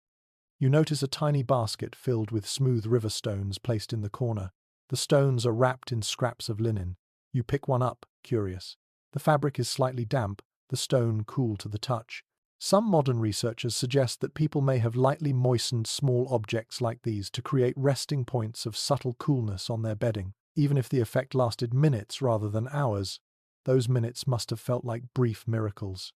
You notice a tiny basket filled with smooth river stones placed in the corner. The stones are wrapped in scraps of linen. You pick one up, curious. The fabric is slightly damp, the stone cool to the touch. Some modern researchers suggest that people may have lightly moistened small objects like these to create resting points of subtle coolness on their bedding. Even if the effect lasted minutes rather than hours, those minutes must have felt like brief miracles.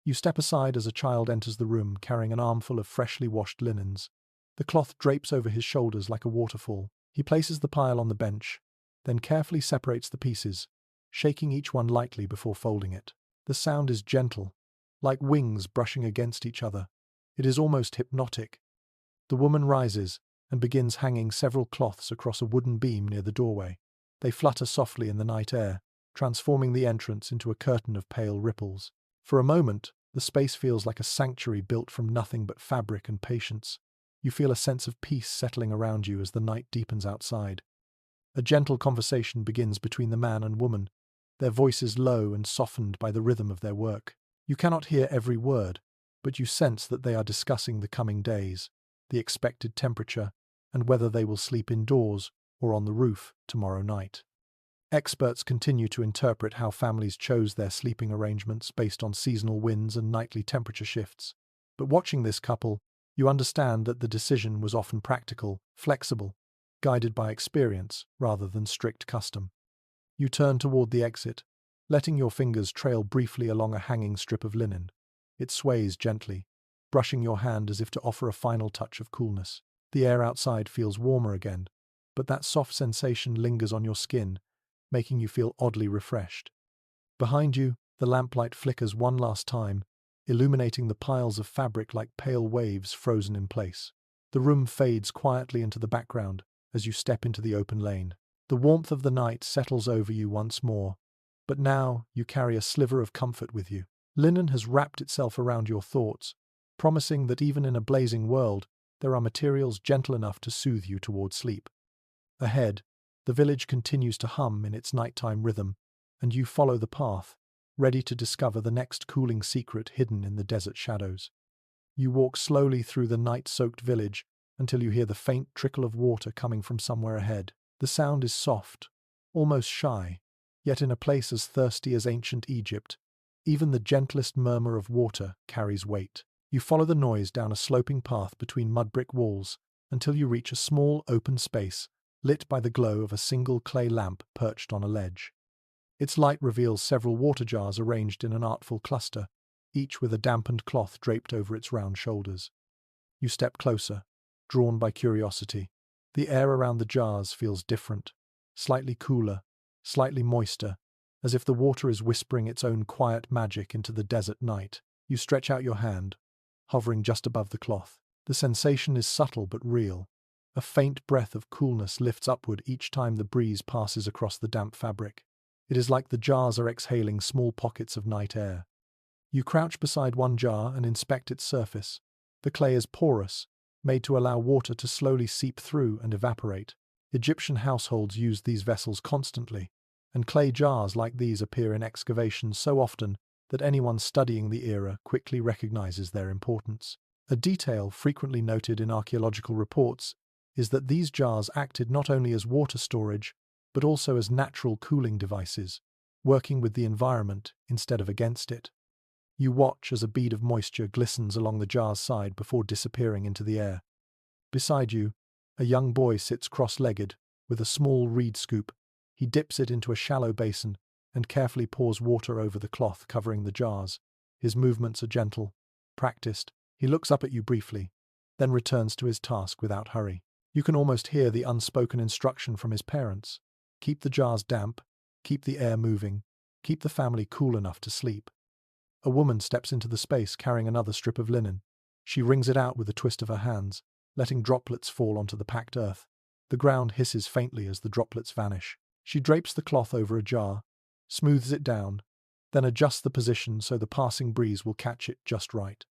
You step aside as a child enters the room carrying an armful of freshly washed linens. The cloth drapes over his shoulders like a waterfall. He places the pile on the bench, then carefully separates the pieces, shaking each one lightly before folding it. The sound is gentle, like wings brushing against each other. It is almost hypnotic, The woman rises and begins hanging several cloths across a wooden beam near the doorway. They flutter softly in the night air, transforming the entrance into a curtain of pale ripples. For a moment, the space feels like a sanctuary built from nothing but fabric and patience. You feel a sense of peace settling around you as the night deepens outside. A gentle conversation begins between the man and woman, their voices low and softened by the rhythm of their work. You cannot hear every word, but you sense that they are discussing the coming days, the expected temperature, and whether they will sleep indoors or on the roof tomorrow night. Experts continue to interpret how families chose their sleeping arrangements based on seasonal winds and nightly temperature shifts. But watching this couple, you understand that the decision was often practical, flexible, guided by experience rather than strict custom. You turn toward the exit, letting your fingers trail briefly along a hanging strip of linen. It sways gently, brushing your hand as if to offer a final touch of coolness. The air outside feels warmer again, but that soft sensation lingers on your skin, making you feel oddly refreshed. Behind you, the lamplight flickers one last time, illuminating the piles of fabric like pale waves frozen in place. The room fades quietly into the background as you step into the open lane. The warmth of the night settles over you once more, but now you carry a sliver of comfort with you. Linen has wrapped itself around your thoughts, promising that even in a blazing world, there are materials gentle enough to soothe you toward sleep. Ahead, the village continues to hum in its nighttime rhythm, and you follow the path, ready to discover the next cooling secret hidden in the desert shadows. You walk slowly through the night-soaked village until you hear the faint trickle of water coming from somewhere ahead. The sound is soft, almost shy, yet in a place as thirsty as ancient Egypt, even the gentlest murmur of water carries weight. You follow the noise down a sloping path between mud-brick walls until you reach a small open space lit by the glow of a single clay lamp perched on a ledge. Its light reveals several water jars arranged in an artful cluster, each with a dampened cloth draped over its round shoulders. You step closer, drawn by curiosity. The air around the jars feels different, slightly cooler, slightly moister, as if the water is whispering its own quiet magic into the desert night. You stretch out your hand, hovering just above the cloth. The sensation is subtle but real. A faint breath of coolness lifts upward each time the breeze passes across the damp fabric. It is like the jars are exhaling small pockets of night air. You crouch beside one jar and inspect its surface. The clay is porous, made to allow water to slowly seep through and evaporate. Egyptian households use these vessels constantly, and clay jars like these appear in excavations so often that anyone studying the era quickly recognizes their importance. A detail frequently noted in archaeological reports is that these jars acted not only as water storage, but also as natural cooling devices, working with the environment instead of against it. You watch as a bead of moisture glistens along the jar's side before disappearing into the air. Beside you, a young boy sits cross-legged with a small reed scoop. He dips it into a shallow basin and carefully pours water over the cloth covering the jars. His movements are gentle, practiced. He looks up at you briefly, then returns to his task without hurry. You can almost hear the unspoken instruction from his parents. Keep the jars damp, keep the air moving, keep the family cool enough to sleep. A woman steps into the space carrying another strip of linen. She wrings it out with a twist of her hands, letting droplets fall onto the packed earth. The ground hisses faintly as the droplets vanish. She drapes the cloth over a jar, smooths it down, then adjusts the position so the passing breeze will catch it just right.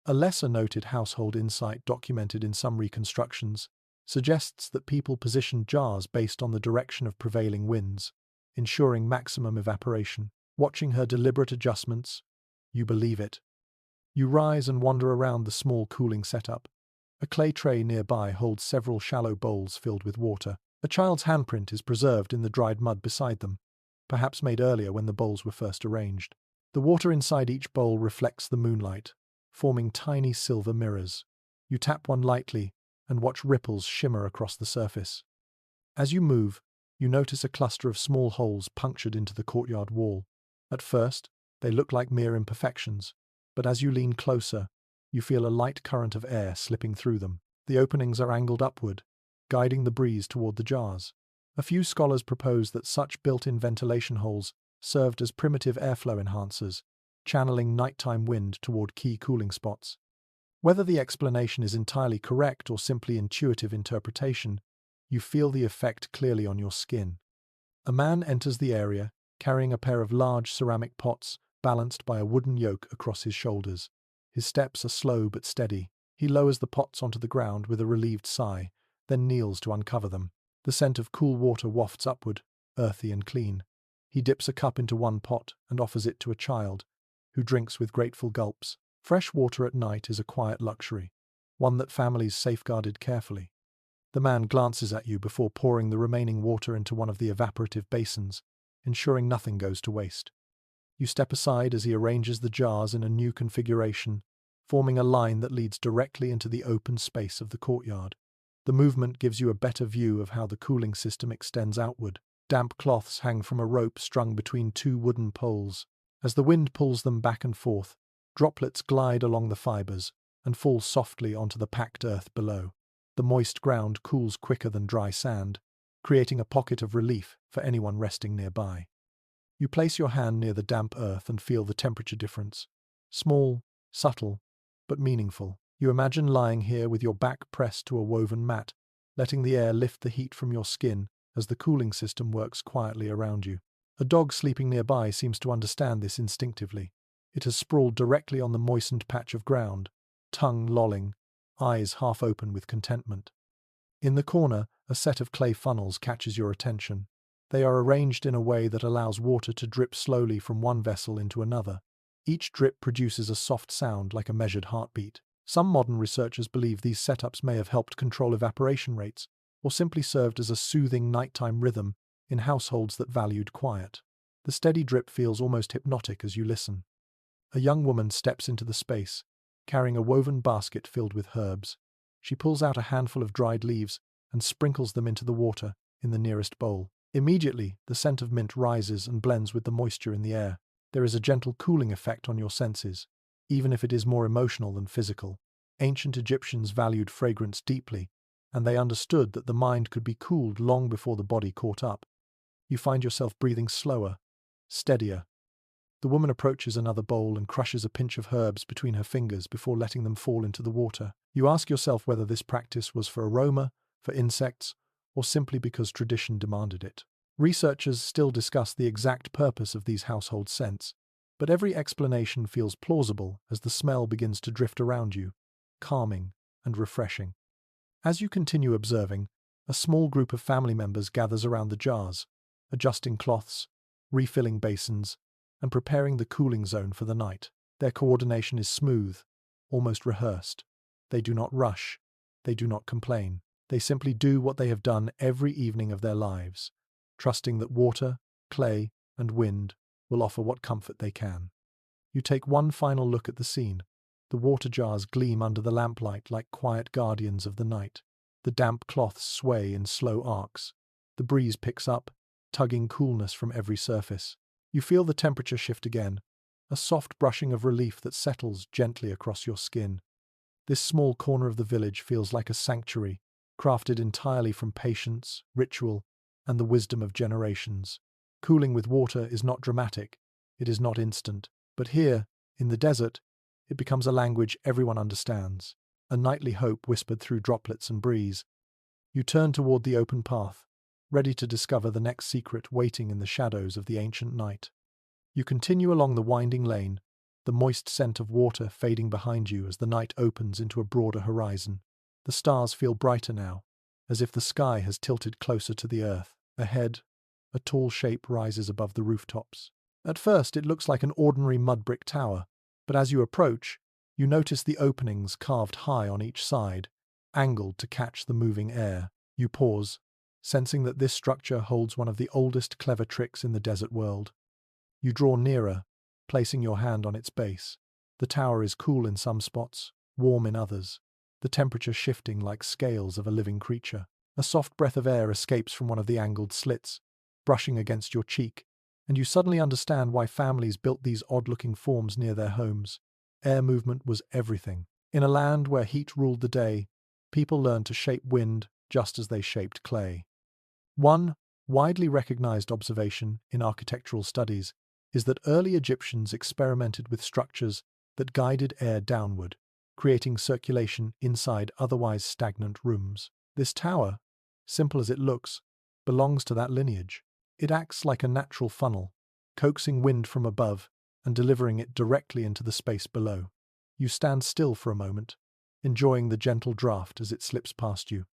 A lesser-noted household insight documented in some reconstructions suggests that people positioned jars based on the direction of prevailing winds, ensuring maximum evaporation. Watching her deliberate adjustments, you believe it. You rise and wander around the small cooling setup. A clay tray nearby holds several shallow bowls filled with water. A child's handprint is preserved in the dried mud beside them, perhaps made earlier when the bowls were first arranged. The water inside each bowl reflects the moonlight, forming tiny silver mirrors. You tap one lightly and watch ripples shimmer across the surface. As you move, you notice a cluster of small holes punctured into the courtyard wall. At first, they look like mere imperfections, but as you lean closer, you feel a light current of air slipping through them. The openings are angled upward, guiding the breeze toward the jars. A few scholars propose that such built-in ventilation holes served as primitive airflow enhancers, channeling nighttime wind toward key cooling spots. Whether the explanation is entirely correct or simply intuitive interpretation, you feel the effect clearly on your skin. A man enters the area, carrying a pair of large ceramic pots balanced by a wooden yoke across his shoulders. His steps are slow but steady. He lowers the pots onto the ground with a relieved sigh, then kneels to uncover them. The scent of cool water wafts upward, earthy and clean. He dips a cup into one pot and offers it to a child, who drinks with grateful gulps. Fresh water at night is a quiet luxury, one that families safeguarded carefully. The man glances at you before pouring the remaining water into one of the evaporative basins, ensuring nothing goes to waste. You step aside as he arranges the jars in a new configuration, forming a line that leads directly into the open space of the courtyard. The movement gives you a better view of how the cooling system extends outward. Damp cloths hang from a rope strung between two wooden poles. As the wind pulls them back and forth, droplets glide along the fibers and fall softly onto the packed earth below. The moist ground cools quicker than dry sand, creating a pocket of relief for anyone resting nearby. You place your hand near the damp earth and feel the temperature difference. Small, subtle, but meaningful. You imagine lying here with your back pressed to a woven mat, letting the air lift the heat from your skin as the cooling system works quietly around you. A dog sleeping nearby seems to understand this instinctively. It has sprawled directly on the moistened patch of ground, tongue lolling, eyes half open with contentment. In the corner, a set of clay funnels catches your attention. They are arranged in a way that allows water to drip slowly from one vessel into another. Each drip produces a soft sound like a measured heartbeat. Some modern researchers believe these setups may have helped control evaporation rates, or simply served as a soothing nighttime rhythm in households that valued quiet. The steady drip feels almost hypnotic as you listen. A young woman steps into the space, carrying a woven basket filled with herbs. She pulls out a handful of dried leaves and sprinkles them into the water in the nearest bowl. Immediately, the scent of mint rises and blends with the moisture in the air. There is a gentle cooling effect on your senses, even if it is more emotional than physical. Ancient Egyptians valued fragrance deeply, and they understood that the mind could be cooled long before the body caught up. You find yourself breathing slower, steadier. The woman approaches another bowl and crushes a pinch of herbs between her fingers before letting them fall into the water. You ask yourself whether this practice was for aroma, for insects, or simply because tradition demanded it. Researchers still discuss the exact purpose of these household scents, but every explanation feels plausible as the smell begins to drift around you, calming and refreshing. As you continue observing, a small group of family members gathers around the jars, adjusting cloths, refilling basins, and preparing the cooling zone for the night. Their coordination is smooth, almost rehearsed. They do not rush. They do not complain. They simply do what they have done every evening of their lives, trusting that water, clay, and wind will offer what comfort they can. You take one final look at the scene. The water jars gleam under the lamplight like quiet guardians of the night. The damp cloths sway in slow arcs. The breeze picks up, tugging coolness from every surface. You feel the temperature shift again, a soft brushing of relief that settles gently across your skin. This small corner of the village feels like a sanctuary, crafted entirely from patience, ritual, and the wisdom of generations. Cooling with water is not dramatic, it is not instant, but here, in the desert, it becomes a language everyone understands, a nightly hope whispered through droplets and breeze. You turn toward the open path, ready to discover the next secret waiting in the shadows of the ancient night. You continue along the winding lane, the moist scent of water fading behind you as the night opens into a broader horizon. The stars feel brighter now, as if the sky has tilted closer to the earth. Ahead, a tall shape rises above the rooftops. At first, it looks like an ordinary mud-brick tower, but as you approach, you notice the openings carved high on each side, angled to catch the moving air. You pause, sensing that this structure holds one of the oldest clever tricks in the desert world. You draw nearer, placing your hand on its base. The tower is cool in some spots, warm in others, the temperature shifting like scales of a living creature. A soft breath of air escapes from one of the angled slits, brushing against your cheek, and you suddenly understand why families built these odd-looking forms near their homes. Air movement was everything. In a land where heat ruled the day, people learned to shape wind just as they shaped clay. One widely recognized observation in architectural studies is that early Egyptians experimented with structures that guided air downward, creating circulation inside otherwise stagnant rooms. This tower, simple as it looks, belongs to that lineage. It acts like a natural funnel, coaxing wind from above and delivering it directly into the space below. You stand still for a moment, enjoying the gentle draft as it slips past you.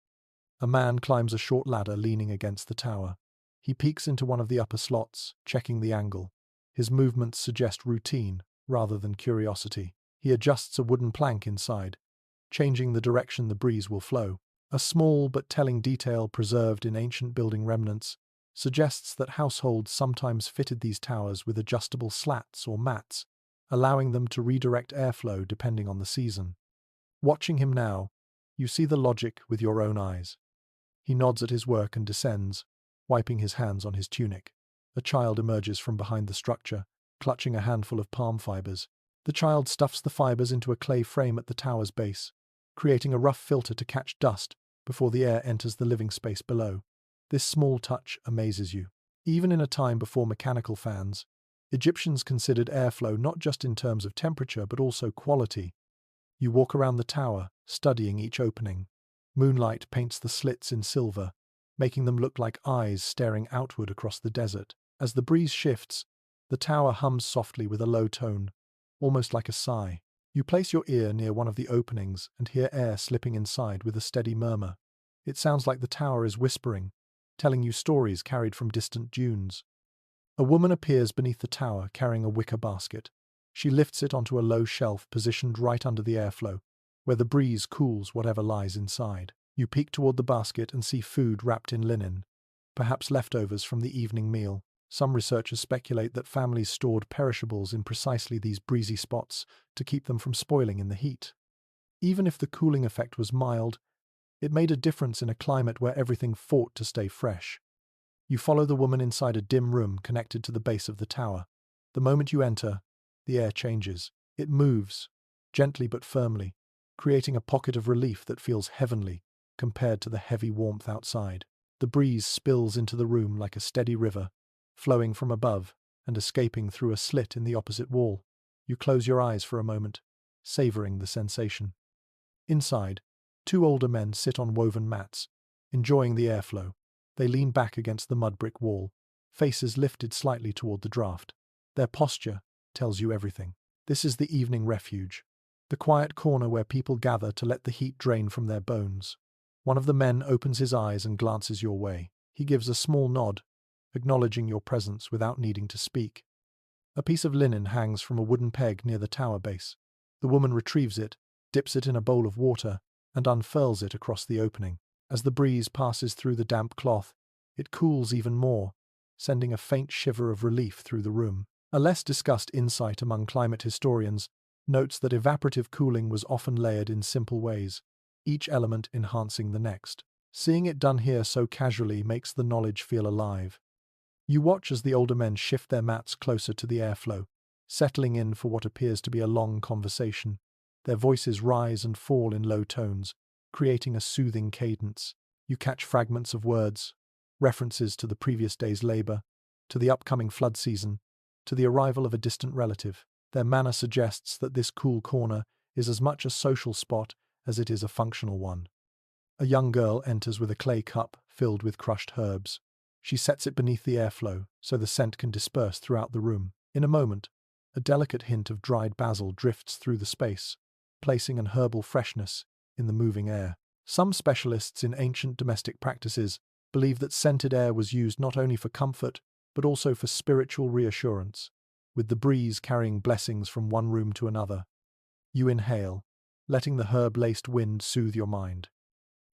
A man climbs a short ladder leaning against the tower. He peeks into one of the upper slots, checking the angle. His movements suggest routine rather than curiosity. He adjusts a wooden plank inside, changing the direction the breeze will flow. A small but telling detail preserved in ancient building remnants suggests that households sometimes fitted these towers with adjustable slats or mats, allowing them to redirect airflow depending on the season. Watching him now, you see the logic with your own eyes. He nods at his work and descends, wiping his hands on his tunic. A child emerges from behind the structure, clutching a handful of palm fibers. The child stuffs the fibers into a clay frame at the tower's base, creating a rough filter to catch dust before the air enters the living space below. This small touch amazes you. Even in a time before mechanical fans, Egyptians considered airflow not just in terms of temperature but also quality. You walk around the tower, studying each opening. Moonlight paints the slits in silver, making them look like eyes staring outward across the desert. As the breeze shifts, the tower hums softly with a low tone, almost like a sigh. You place your ear near one of the openings and hear air slipping inside with a steady murmur. It sounds like the tower is whispering, telling you stories carried from distant dunes. A woman appears beneath the tower carrying a wicker basket. She lifts it onto a low shelf positioned right under the airflow, where the breeze cools whatever lies inside. You peek toward the basket and see food wrapped in linen, perhaps leftovers from the evening meal. Some researchers speculate that families stored perishables in precisely these breezy spots to keep them from spoiling in the heat. Even if the cooling effect was mild, it made a difference in a climate where everything fought to stay fresh. You follow the woman inside a dim room connected to the base of the tower. The moment you enter, the air changes. It moves, gently but firmly, creating a pocket of relief that feels heavenly compared to the heavy warmth outside. The breeze spills into the room like a steady river, flowing from above and escaping through a slit in the opposite wall. You close your eyes for a moment, savoring the sensation. Inside, two older men sit on woven mats, enjoying the airflow. They lean back against the mud-brick wall, faces lifted slightly toward the draft. Their posture tells you everything. This is the evening refuge, the quiet corner where people gather to let the heat drain from their bones. One of the men opens his eyes and glances your way. He gives a small nod, acknowledging your presence without needing to speak. A piece of linen hangs from a wooden peg near the tower base. The woman retrieves it, dips it in a bowl of water, and unfurls it across the opening. As the breeze passes through the damp cloth, it cools even more, sending a faint shiver of relief through the room. A less discussed insight among climate historians notes that evaporative cooling was often layered in simple ways, each element enhancing the next. Seeing it done here so casually makes the knowledge feel alive. You watch as the older men shift their mats closer to the airflow, settling in for what appears to be a long conversation. Their voices rise and fall in low tones, creating a soothing cadence. You catch fragments of words, references to the previous day's labor, to the upcoming flood season, to the arrival of a distant relative. Their manner suggests that this cool corner is as much a social spot as it is a functional one. A young girl enters with a clay cup filled with crushed herbs. She sets it beneath the airflow so the scent can disperse throughout the room. In a moment, a delicate hint of dried basil drifts through the space, placing an herbal freshness in the moving air. Some specialists in ancient domestic practices believe that scented air was used not only for comfort, but also for spiritual reassurance, with the breeze carrying blessings from one room to another. You inhale, letting the herb-laced wind soothe your mind.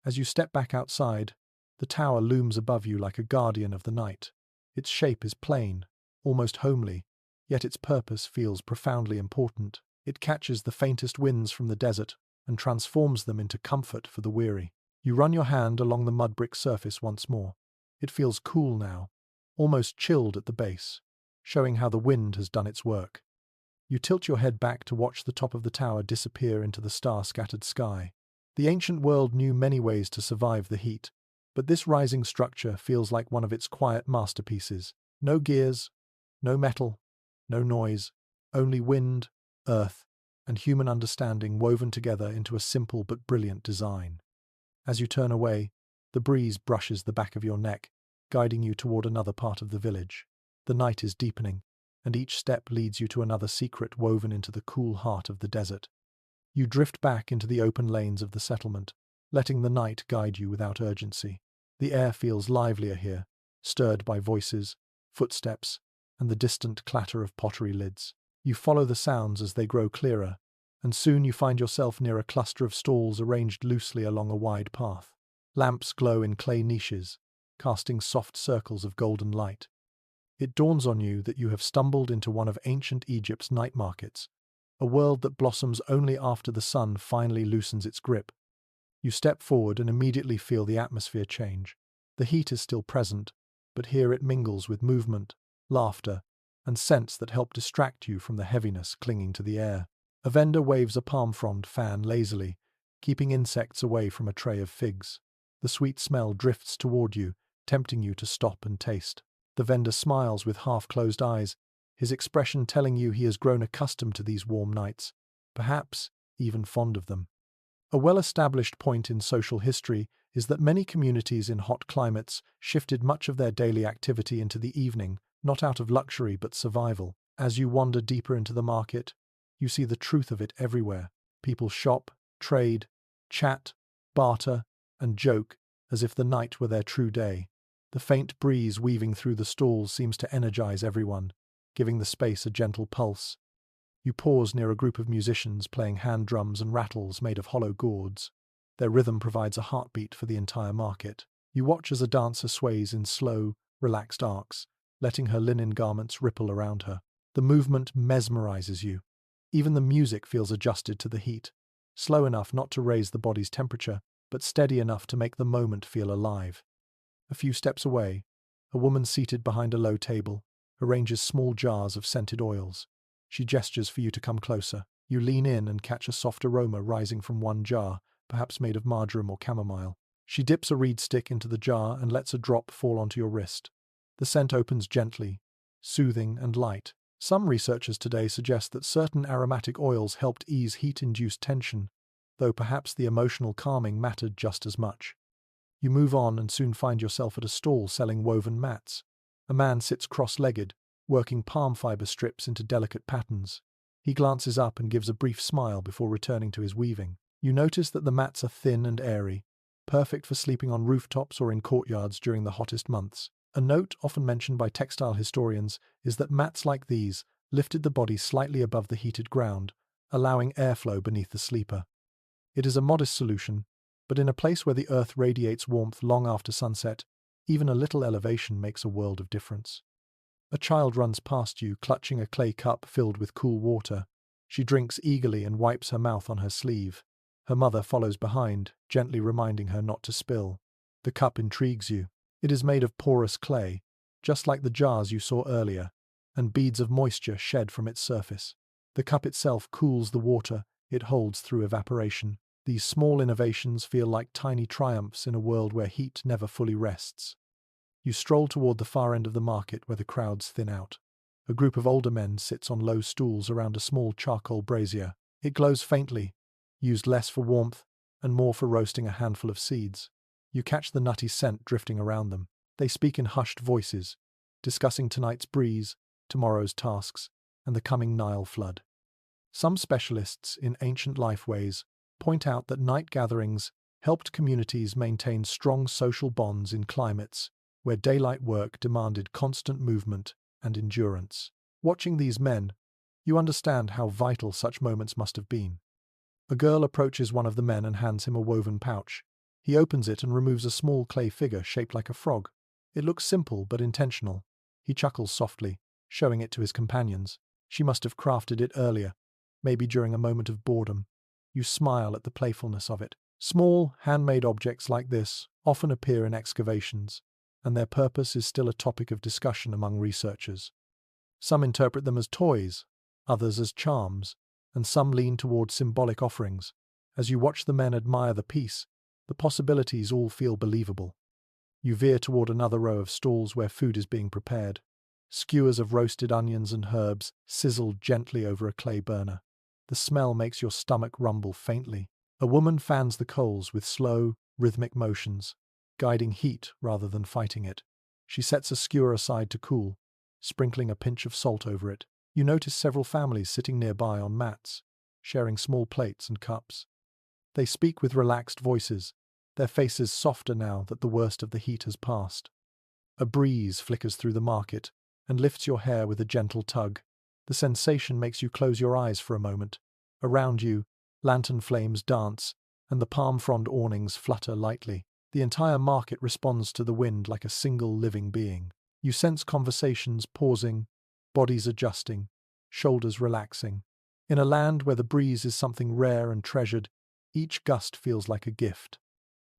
As you step back outside, the tower looms above you like a guardian of the night. Its shape is plain, almost homely, yet its purpose feels profoundly important. It catches the faintest winds from the desert and transforms them into comfort for the weary. You run your hand along the mud-brick surface once more. It feels cool now, almost chilled at the base, showing how the wind has done its work. You tilt your head back to watch the top of the tower disappear into the star-scattered sky. The ancient world knew many ways to survive the heat, but this rising structure feels like one of its quiet masterpieces. No gears, no metal, no noise, only wind, earth, and human understanding woven together into a simple but brilliant design. As you turn away, the breeze brushes the back of your neck, guiding you toward another part of the village. The night is deepening, and each step leads you to another secret woven into the cool heart of the desert. You drift back into the open lanes of the settlement, letting the night guide you without urgency. The air feels livelier here, stirred by voices, footsteps, and the distant clatter of pottery lids. You follow the sounds as they grow clearer, and soon you find yourself near a cluster of stalls arranged loosely along a wide path. Lamps glow in clay niches, casting soft circles of golden light. It dawns on you that you have stumbled into one of ancient Egypt's night markets, a world that blossoms only after the sun finally loosens its grip. You step forward and immediately feel the atmosphere change. The heat is still present, but here it mingles with movement, laughter, and scents that help distract you from the heaviness clinging to the air. A vendor waves a palm-frond fan lazily, keeping insects away from a tray of figs. The sweet smell drifts toward you, tempting you to stop and taste. The vendor smiles with half-closed eyes, his expression telling you he has grown accustomed to these warm nights, perhaps even fond of them. A well-established point in social history is that many communities in hot climates shifted much of their daily activity into the evening, not out of luxury but survival. As you wander deeper into the market, you see the truth of it everywhere. People shop, trade, chat, barter, and joke as if the night were their true day. The faint breeze weaving through the stalls seems to energize everyone, giving the space a gentle pulse. You pause near a group of musicians playing hand drums and rattles made of hollow gourds. Their rhythm provides a heartbeat for the entire market. You watch as a dancer sways in slow, relaxed arcs, letting her linen garments ripple around her. The movement mesmerizes you. Even the music feels adjusted to the heat, slow enough not to raise the body's temperature, but steady enough to make the moment feel alive. A few steps away, a woman seated behind a low table arranges small jars of scented oils. She gestures for you to come closer. You lean in and catch a soft aroma rising from one jar, perhaps made of marjoram or chamomile. She dips a reed stick into the jar and lets a drop fall onto your wrist. The scent opens gently, soothing and light. Some researchers today suggest that certain aromatic oils helped ease heat-induced tension, though perhaps the emotional calming mattered just as much. You move on and soon find yourself at a stall selling woven mats. A man sits cross-legged, working palm fiber strips into delicate patterns. He glances up and gives a brief smile before returning to his weaving. You notice that the mats are thin and airy, perfect for sleeping on rooftops or in courtyards during the hottest months. A note often mentioned by textile historians is that mats like these lifted the body slightly above the heated ground, allowing airflow beneath the sleeper. It is a modest solution, but in a place where the earth radiates warmth long after sunset, even a little elevation makes a world of difference. A child runs past you, clutching a clay cup filled with cool water. She drinks eagerly and wipes her mouth on her sleeve. Her mother follows behind, gently reminding her not to spill. The cup intrigues you. It is made of porous clay, just like the jars you saw earlier, and beads of moisture shed from its surface. The cup itself cools the water it holds through evaporation. These small innovations feel like tiny triumphs in a world where heat never fully rests. You stroll toward the far end of the market where the crowds thin out. A group of older men sits on low stools around a small charcoal brazier. It glows faintly, used less for warmth and more for roasting a handful of seeds. You catch the nutty scent drifting around them. They speak in hushed voices, discussing tonight's breeze, tomorrow's tasks, and the coming Nile flood. Some specialists in ancient lifeways point out that night gatherings helped communities maintain strong social bonds in climates where daylight work demanded constant movement and endurance. Watching these men, you understand how vital such moments must have been. A girl approaches one of the men and hands him a woven pouch. He opens it and removes a small clay figure shaped like a frog. It looks simple but intentional. He chuckles softly, showing it to his companions. She must have crafted it earlier, maybe during a moment of boredom. You smile at the playfulness of it. Small, handmade objects like this often appear in excavations, and their purpose is still a topic of discussion among researchers. Some interpret them as toys, others as charms, and some lean toward symbolic offerings. As you watch the men admire the piece, the possibilities all feel believable. You veer toward another row of stalls where food is being prepared. Skewers of roasted onions and herbs sizzle gently over a clay burner. The The smell makes your stomach rumble faintly. A woman fans the coals with slow, rhythmic motions, guiding heat rather than fighting it. She sets a skewer aside to cool, sprinkling a pinch of salt over it. You notice several families sitting nearby on mats, sharing small plates and cups. They speak with relaxed voices, their faces softer now that the worst of the heat has passed. A breeze flickers through the market and lifts your hair with a gentle tug. The sensation makes you close your eyes for a moment. Around you, lantern flames dance, and the palm frond awnings flutter lightly. The entire market responds to the wind like a single living being. You sense conversations pausing, bodies adjusting, shoulders relaxing. In a land where the breeze is something rare and treasured, each gust feels like a gift.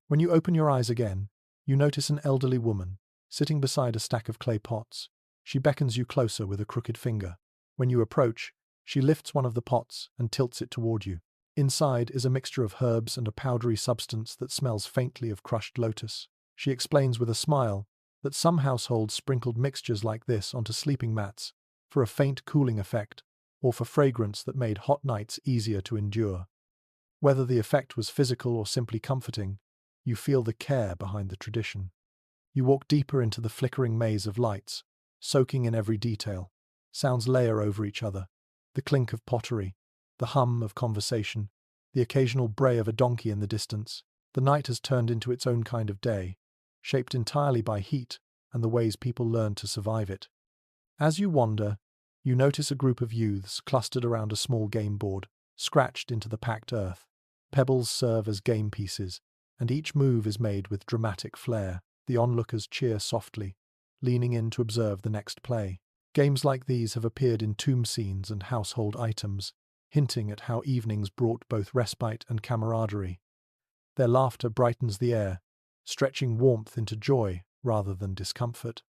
When you open your eyes again, you notice an elderly woman, sitting beside a stack of clay pots. She beckons you closer with a crooked finger. When you approach, she lifts one of the pots and tilts it toward you. Inside is a mixture of herbs and a powdery substance that smells faintly of crushed lotus. She explains with a smile that some households sprinkled mixtures like this onto sleeping mats for a faint cooling effect or for fragrance that made hot nights easier to endure. Whether the effect was physical or simply comforting, you feel the care behind the tradition. You walk deeper into the flickering maze of lights, soaking in every detail. Sounds layer over each other. The clink of pottery, the hum of conversation, the occasional bray of a donkey in the distance. The night has turned into its own kind of day, shaped entirely by heat and the ways people learn to survive it. As you wander, you notice a group of youths clustered around a small game board, scratched into the packed earth. Pebbles serve as game pieces, and each move is made with dramatic flair. The onlookers cheer softly, leaning in to observe the next play. Games like these have appeared in tomb scenes and household items, hinting at how evenings brought both respite and camaraderie. Their laughter brightens the air, stretching warmth into joy rather than discomfort.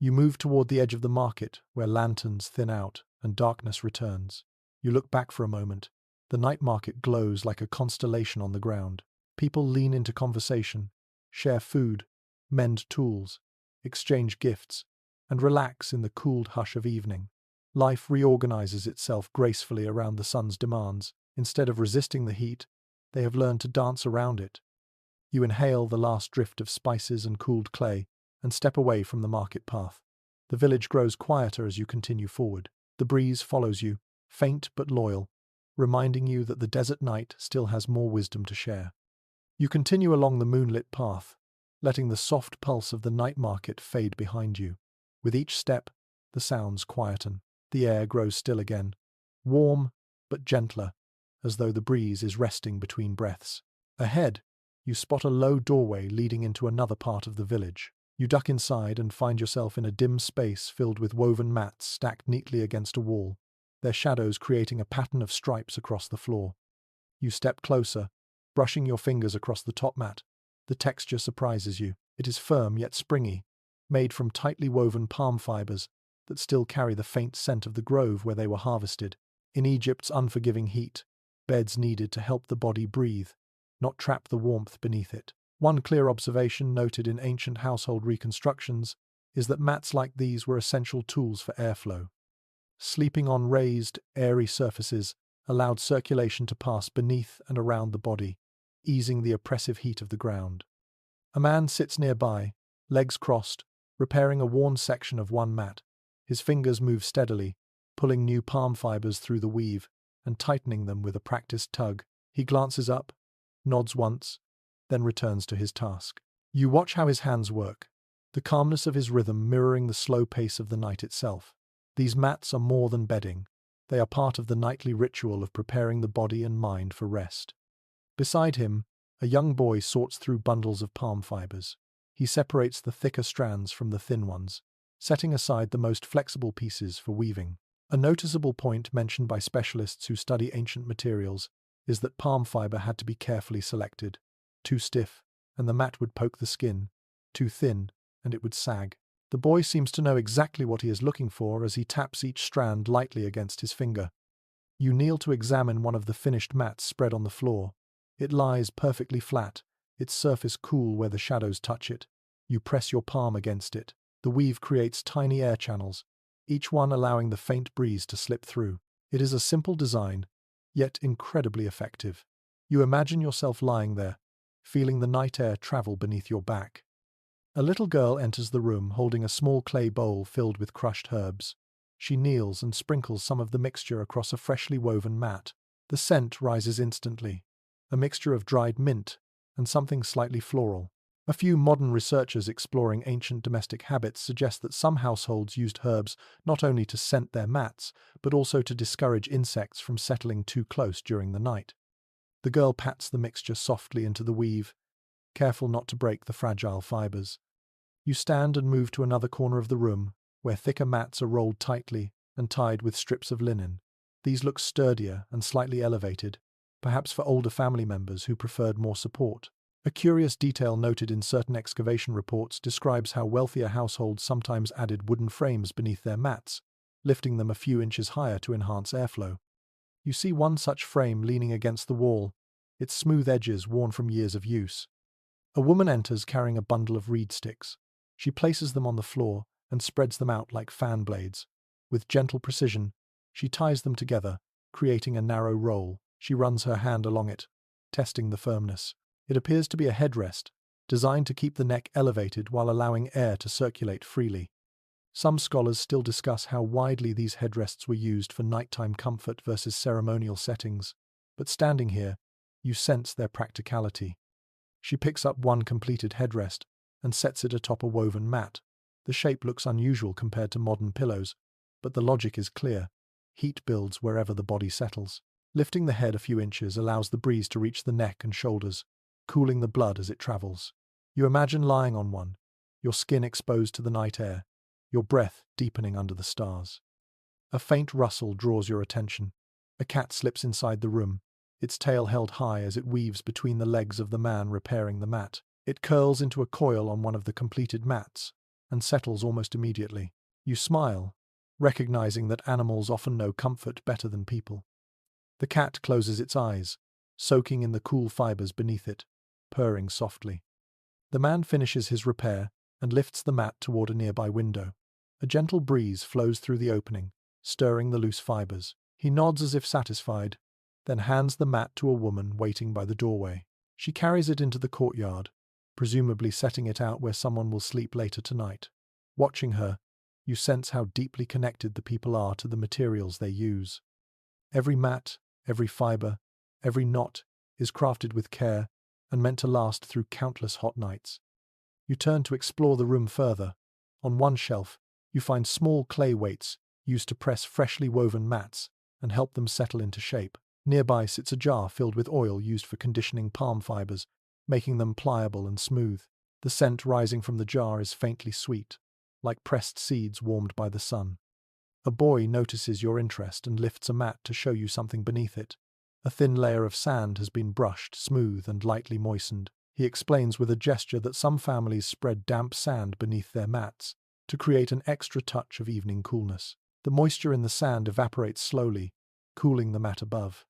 You move toward the edge of the market, where lanterns thin out and darkness returns. You look back for a moment. The night market glows like a constellation on the ground. People lean into conversation, share food, mend tools, exchange gifts, and relax in the cooled hush of evening. Life reorganizes itself gracefully around the sun's demands. Instead of resisting the heat, they have learned to dance around it. You inhale the last drift of spices and cooled clay and step away from the market path. The village grows quieter as you continue forward. The breeze follows you, faint but loyal, reminding you that the desert night still has more wisdom to share. You continue along the moonlit path, letting the soft pulse of the night market fade behind you. With each step, the sounds quieten. The air grows still again, warm but gentler, as though the breeze is resting between breaths. Ahead, you spot a low doorway leading into another part of the village. You duck inside and find yourself in a dim space filled with woven mats stacked neatly against a wall, their shadows creating a pattern of stripes across the floor. You step closer, brushing your fingers across the top mat. The texture surprises you. It is firm yet springy, made from tightly woven palm fibers that still carry the faint scent of the grove where they were harvested. In Egypt's unforgiving heat, beds needed to help the body breathe, not trap the warmth beneath it. One clear observation noted in ancient household reconstructions is that mats like these were essential tools for airflow. Sleeping on raised, airy surfaces allowed circulation to pass beneath and around the body, easing the oppressive heat of the ground. A man sits nearby, legs crossed, repairing a worn section of one mat. His fingers move steadily, pulling new palm fibers through the weave and tightening them with a practiced tug. He glances up, nods once, then returns to his task. You watch how his hands work, the calmness of his rhythm mirroring the slow pace of the night itself. These mats are more than bedding. They are part of the nightly ritual of preparing the body and mind for rest. Beside him, a young boy sorts through bundles of palm fibers. He separates the thicker strands from the thin ones, setting aside the most flexible pieces for weaving. A noticeable point mentioned by specialists who study ancient materials is that palm fiber had to be carefully selected. Too stiff, and the mat would poke the skin. Too thin, and it would sag. The boy seems to know exactly what he is looking for as he taps each strand lightly against his finger. You kneel to examine one of the finished mats spread on the floor. It lies perfectly flat, its surface cool where the shadows touch it. You press your palm against it. The weave creates tiny air channels, each one allowing the faint breeze to slip through. It is a simple design, yet incredibly effective. You imagine yourself lying there, feeling the night air travel beneath your back. A little girl enters the room holding a small clay bowl filled with crushed herbs. She kneels and sprinkles some of the mixture across a freshly woven mat. The scent rises instantly, a mixture of dried mint and something slightly floral. A few modern researchers exploring ancient domestic habits suggest that some households used herbs not only to scent their mats, but also to discourage insects from settling too close during the night. The girl pats the mixture softly into the weave, careful not to break the fragile fibers. You stand and move to another corner of the room, where thicker mats are rolled tightly and tied with strips of linen. These look sturdier and slightly elevated, perhaps for older family members who preferred more support. A curious detail noted in certain excavation reports describes how wealthier households sometimes added wooden frames beneath their mats, lifting them a few inches higher to enhance airflow. You see one such frame leaning against the wall, its smooth edges worn from years of use. A woman enters carrying a bundle of reed sticks. She places them on the floor and spreads them out like fan blades. With gentle precision, she ties them together, creating a narrow roll. She runs her hand along it, testing the firmness. It appears to be a headrest, designed to keep the neck elevated while allowing air to circulate freely. Some scholars still discuss how widely these headrests were used for nighttime comfort versus ceremonial settings, but standing here, you sense their practicality. She picks up one completed headrest and sets it atop a woven mat. The shape looks unusual compared to modern pillows, but the logic is clear. Heat builds wherever the body settles. Lifting the head a few inches allows the breeze to reach the neck and shoulders, cooling the blood as it travels. You imagine lying on one, your skin exposed to the night air, your breath deepening under the stars. A faint rustle draws your attention. A cat slips inside the room, its tail held high as it weaves between the legs of the man repairing the mat. It curls into a coil on one of the completed mats and settles almost immediately. You smile, recognizing that animals often know comfort better than people. The cat closes its eyes, soaking in the cool fibers beneath it, purring softly. The man finishes his repair and lifts the mat toward a nearby window. A gentle breeze flows through the opening, stirring the loose fibers. He nods as if satisfied, then hands the mat to a woman waiting by the doorway. She carries it into the courtyard, presumably setting it out where someone will sleep later tonight. Watching her, you sense how deeply connected the people are to the materials they use. Every mat, every fiber, every knot is crafted with care and meant to last through countless hot nights. You turn to explore the room further. On one shelf, you find small clay weights used to press freshly woven mats and help them settle into shape. Nearby sits a jar filled with oil used for conditioning palm fibers, making them pliable and smooth. The scent rising from the jar is faintly sweet, like pressed seeds warmed by the sun. A boy notices your interest and lifts a mat to show you something beneath it. A thin layer of sand has been brushed, smooth and lightly moistened. He explains with a gesture that some families spread damp sand beneath their mats to create an extra touch of evening coolness. The moisture in the sand evaporates slowly, cooling the mat above.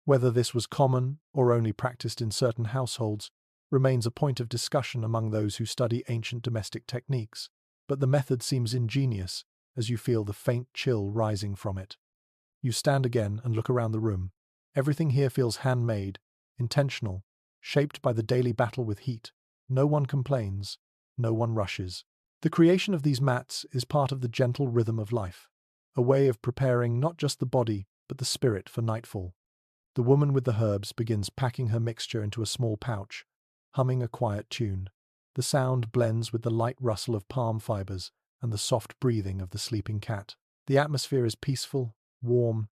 Whether this was common or only practiced in certain households remains a point of discussion among those who study ancient domestic techniques, but the method seems ingenious as you feel the faint chill rising from it. You stand again and look around the room. Everything here feels handmade, intentional, shaped by the daily battle with heat. No one complains, no one rushes. The creation of these mats is part of the gentle rhythm of life, a way of preparing not just the body but the spirit for nightfall. The woman with the herbs begins packing her mixture into a small pouch, humming a quiet tune. The sound blends with the light rustle of palm fibers and the soft breathing of the sleeping cat. The atmosphere is peaceful, warm,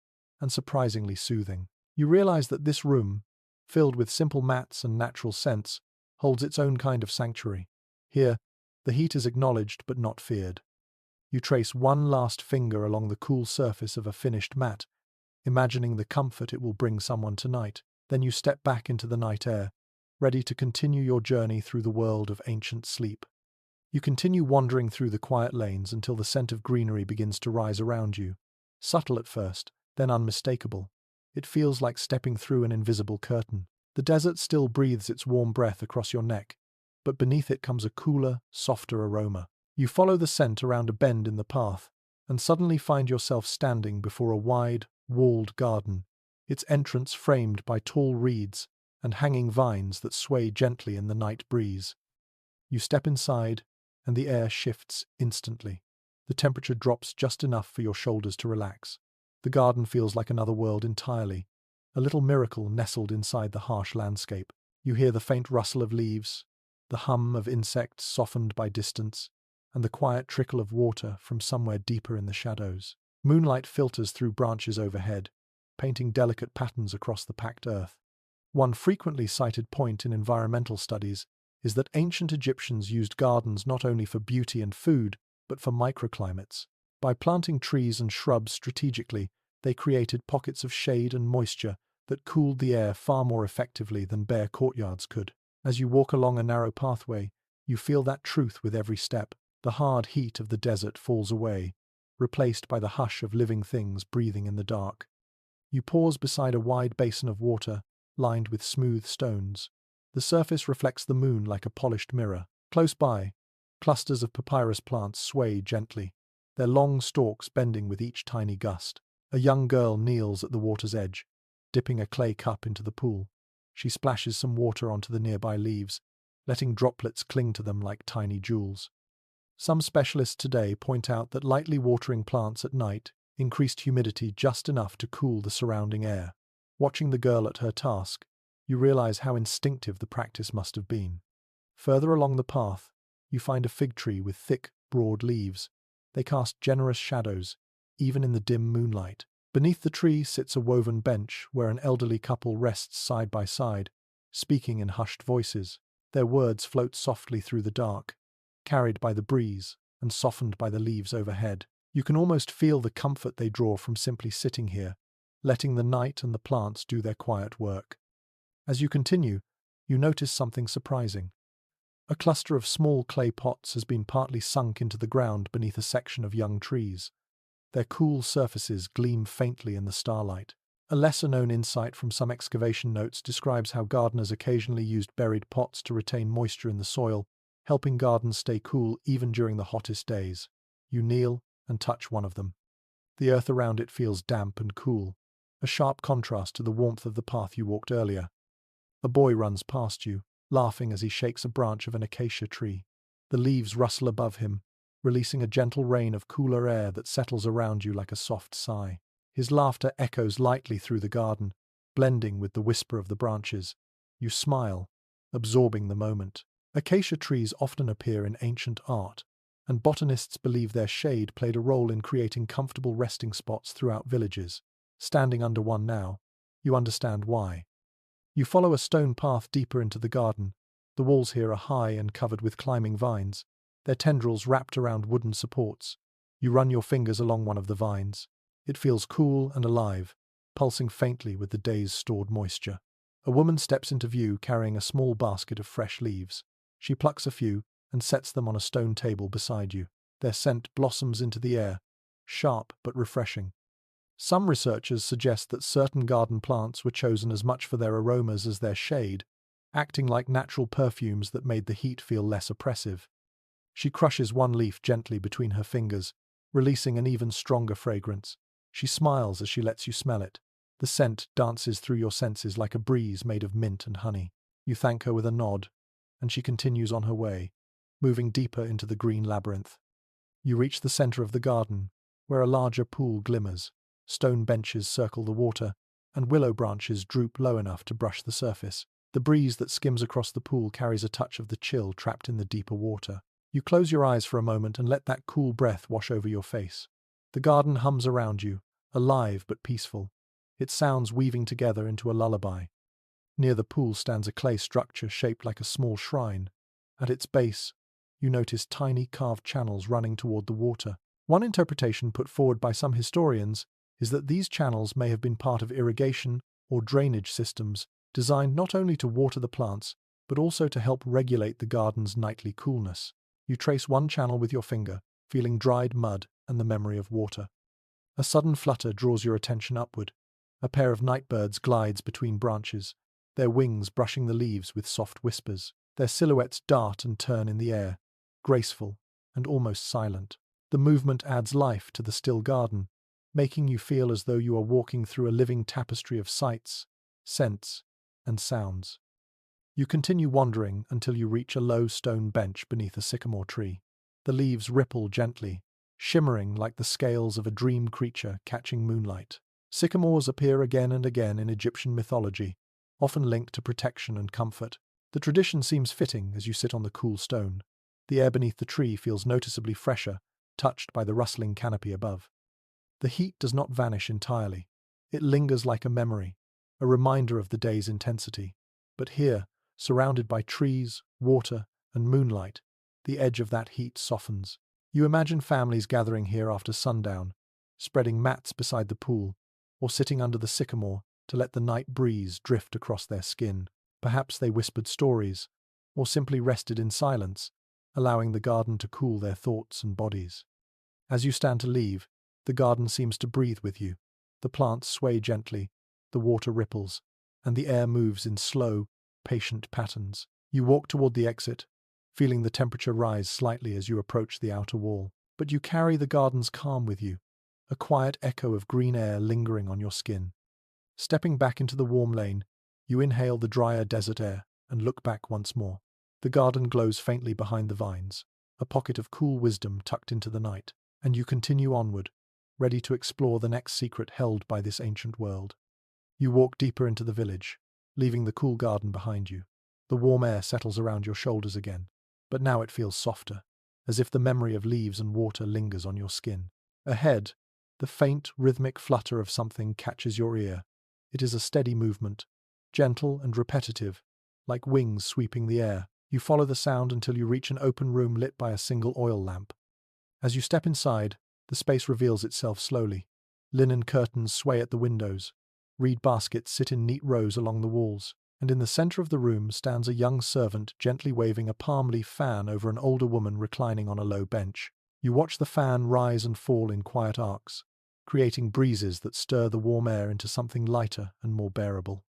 and surprisingly soothing. You realize that this room, filled with simple mats and natural scents, holds its own kind of sanctuary. Here, the heat is acknowledged but not feared. You trace one last finger along the cool surface of a finished mat, imagining the comfort it will bring someone tonight. Then you step back into the night air, ready to continue your journey through the world of ancient sleep. You continue wandering through the quiet lanes until the scent of greenery begins to rise around you. Subtle at first, then unmistakable. It feels like stepping through an invisible curtain. The desert still breathes its warm breath across your neck, but beneath it comes a cooler, softer aroma. You follow the scent around a bend in the path, and suddenly find yourself standing before a wide, walled garden. its entrance framed by tall reeds and hanging vines that sway gently in the night breeze. You step inside, and the air shifts instantly. The temperature drops just enough for your shoulders to relax. The garden feels like another world entirely, a little miracle nestled inside the harsh landscape. You hear the faint rustle of leaves, the hum of insects softened by distance, and the quiet trickle of water from somewhere deeper in the shadows. Moonlight filters through branches overhead, painting delicate patterns across the packed earth. One frequently cited point in environmental studies is that ancient Egyptians used gardens not only for beauty and food, but for microclimates. By planting trees and shrubs strategically, they created pockets of shade and moisture that cooled the air far more effectively than bare courtyards could. As you walk along a narrow pathway, you feel that truth with every step. The hard heat of the desert falls away, replaced by the hush of living things breathing in the dark. You pause beside a wide basin of water, lined with smooth stones. The surface reflects the moon like a polished mirror. Close by, clusters of papyrus plants sway gently, their long stalks bending with each tiny gust. A young girl kneels at the water's edge, dipping a clay cup into the pool. She splashes some water onto the nearby leaves, letting droplets cling to them like tiny jewels. Some specialists today point out that lightly watering plants at night increased humidity just enough to cool the surrounding air. Watching the girl at her task, you realize how instinctive the practice must have been. Further along the path, you find a fig tree with thick, broad leaves. They cast generous shadows, even in the dim moonlight. Beneath the tree sits a woven bench where an elderly couple rests side by side, speaking in hushed voices. Their words float softly through the dark, carried by the breeze and softened by the leaves overhead. You can almost feel the comfort they draw from simply sitting here, letting the night and the plants do their quiet work. As you continue, you notice something surprising. A cluster of small clay pots has been partly sunk into the ground beneath a section of young trees. Their cool surfaces gleam faintly in the starlight. A lesser-known insight from some excavation notes describes how gardeners occasionally used buried pots to retain moisture in the soil, helping gardens stay cool even during the hottest days. You kneel and touch one of them. The earth around it feels damp and cool, a sharp contrast to the warmth of the path you walked earlier. A boy runs past you, laughing as he shakes a branch of an acacia tree. The leaves rustle above him, releasing a gentle rain of cooler air that settles around you like a soft sigh. His laughter echoes lightly through the garden, blending with the whisper of the branches. You smile, absorbing the moment. Acacia trees often appear in ancient art, and botanists believe their shade played a role in creating comfortable resting spots throughout villages. Standing under one now, you understand why. You follow a stone path deeper into the garden. The walls here are high and covered with climbing vines, their tendrils wrapped around wooden supports. You run your fingers along one of the vines. It feels cool and alive, pulsing faintly with the day's stored moisture. A woman steps into view carrying a small basket of fresh leaves. She plucks a few and sets them on a stone table beside you. Their scent blossoms into the air, sharp but refreshing. Some researchers suggest that certain garden plants were chosen as much for their aromas as their shade, acting like natural perfumes that made the heat feel less oppressive. She crushes one leaf gently between her fingers, releasing an even stronger fragrance. She smiles as she lets you smell it. The scent dances through your senses like a breeze made of mint and honey. You thank her with a nod, and she continues on her way, moving deeper into the green labyrinth. You reach the center of the garden, where a larger pool glimmers. Stone benches circle the water, and willow branches droop low enough to brush the surface. The breeze that skims across the pool carries a touch of the chill trapped in the deeper water. You close your eyes for a moment and let that cool breath wash over your face. The garden hums around you, alive but peaceful, its sounds weaving together into a lullaby. Near the pool stands a clay structure shaped like a small shrine. At its base, you notice tiny carved channels running toward the water. One interpretation put forward by some historians is that these channels may have been part of irrigation or drainage systems designed not only to water the plants, but also to help regulate the garden's nightly coolness. You trace one channel with your finger, feeling dried mud and the memory of water. A sudden flutter draws your attention upward. A pair of nightbirds glides between branches, their wings brushing the leaves with soft whispers. Their silhouettes dart and turn in the air, graceful and almost silent. The movement adds life to the still garden, making you feel as though you are walking through a living tapestry of sights, scents, and sounds. You continue wandering until you reach a low stone bench beneath a sycamore tree. The leaves ripple gently, shimmering like the scales of a dream creature catching moonlight. Sycamores appear again and again in Egyptian mythology, often linked to protection and comfort. The tradition seems fitting as you sit on the cool stone. The air beneath the tree feels noticeably fresher, touched by the rustling canopy above. The heat does not vanish entirely. It lingers like a memory, a reminder of the day's intensity. But here, surrounded by trees, water, and moonlight, the edge of that heat softens. You imagine families gathering here after sundown, spreading mats beside the pool, or sitting under the sycamore to let the night breeze drift across their skin. Perhaps they whispered stories, or simply rested in silence, allowing the garden to cool their thoughts and bodies. As you stand to leave, the garden seems to breathe with you. The plants sway gently, the water ripples, and the air moves in slow, patient patterns. You walk toward the exit, feeling the temperature rise slightly as you approach the outer wall. But you carry the garden's calm with you, a quiet echo of green air lingering on your skin. Stepping back into the warm lane, you inhale the drier desert air and look back once more. The garden glows faintly behind the vines, a pocket of cool wisdom tucked into the night, and you continue onward, ready to explore the next secret held by this ancient world. You walk deeper into the village, leaving the cool garden behind you. The warm air settles around your shoulders again, but now it feels softer, as if the memory of leaves and water lingers on your skin. Ahead, the faint, rhythmic flutter of something catches your ear. It is a steady movement, gentle and repetitive, like wings sweeping the air. You follow the sound until you reach an open room lit by a single oil lamp. As you step inside, the space reveals itself slowly. Linen curtains sway at the windows. Reed baskets sit in neat rows along the walls, and in the center of the room stands a young servant gently waving a palm leaf fan over an older woman reclining on a low bench. You watch the fan rise and fall in quiet arcs, creating breezes that stir the warm air into something lighter and more bearable.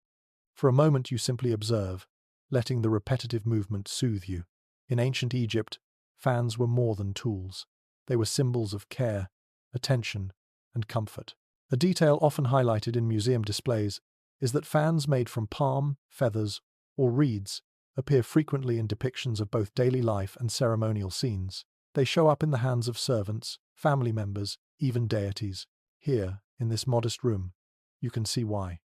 For a moment you simply observe, letting the repetitive movement soothe you. In ancient Egypt, fans were more than tools. They were symbols of care, attention, and comfort. A detail often highlighted in museum displays is that fans made from palm, feathers, or reeds appear frequently in depictions of both daily life and ceremonial scenes. They show up in the hands of servants, family members, even deities. Here, in this modest room, you can see why.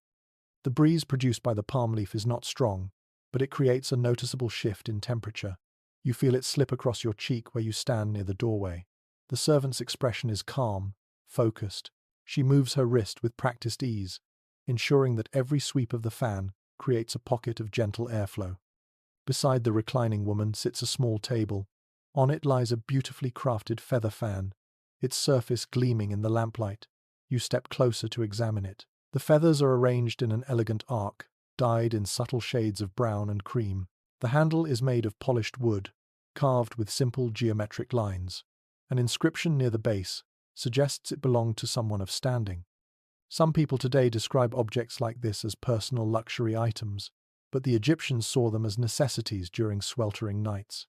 The breeze produced by the palm leaf is not strong, but it creates a noticeable shift in temperature. You feel it slip across your cheek where you stand near the doorway. The servant's expression is calm, focused. She moves her wrist with practiced ease, ensuring that every sweep of the fan creates a pocket of gentle airflow. Beside the reclining woman sits a small table. On it lies a beautifully crafted feather fan, its surface gleaming in the lamplight. You step closer to examine it. The feathers are arranged in an elegant arc, dyed in subtle shades of brown and cream. The handle is made of polished wood, carved with simple geometric lines. An inscription near the base suggests it belonged to someone of standing. Some people today describe objects like this as personal luxury items, but the Egyptians saw them as necessities during sweltering nights.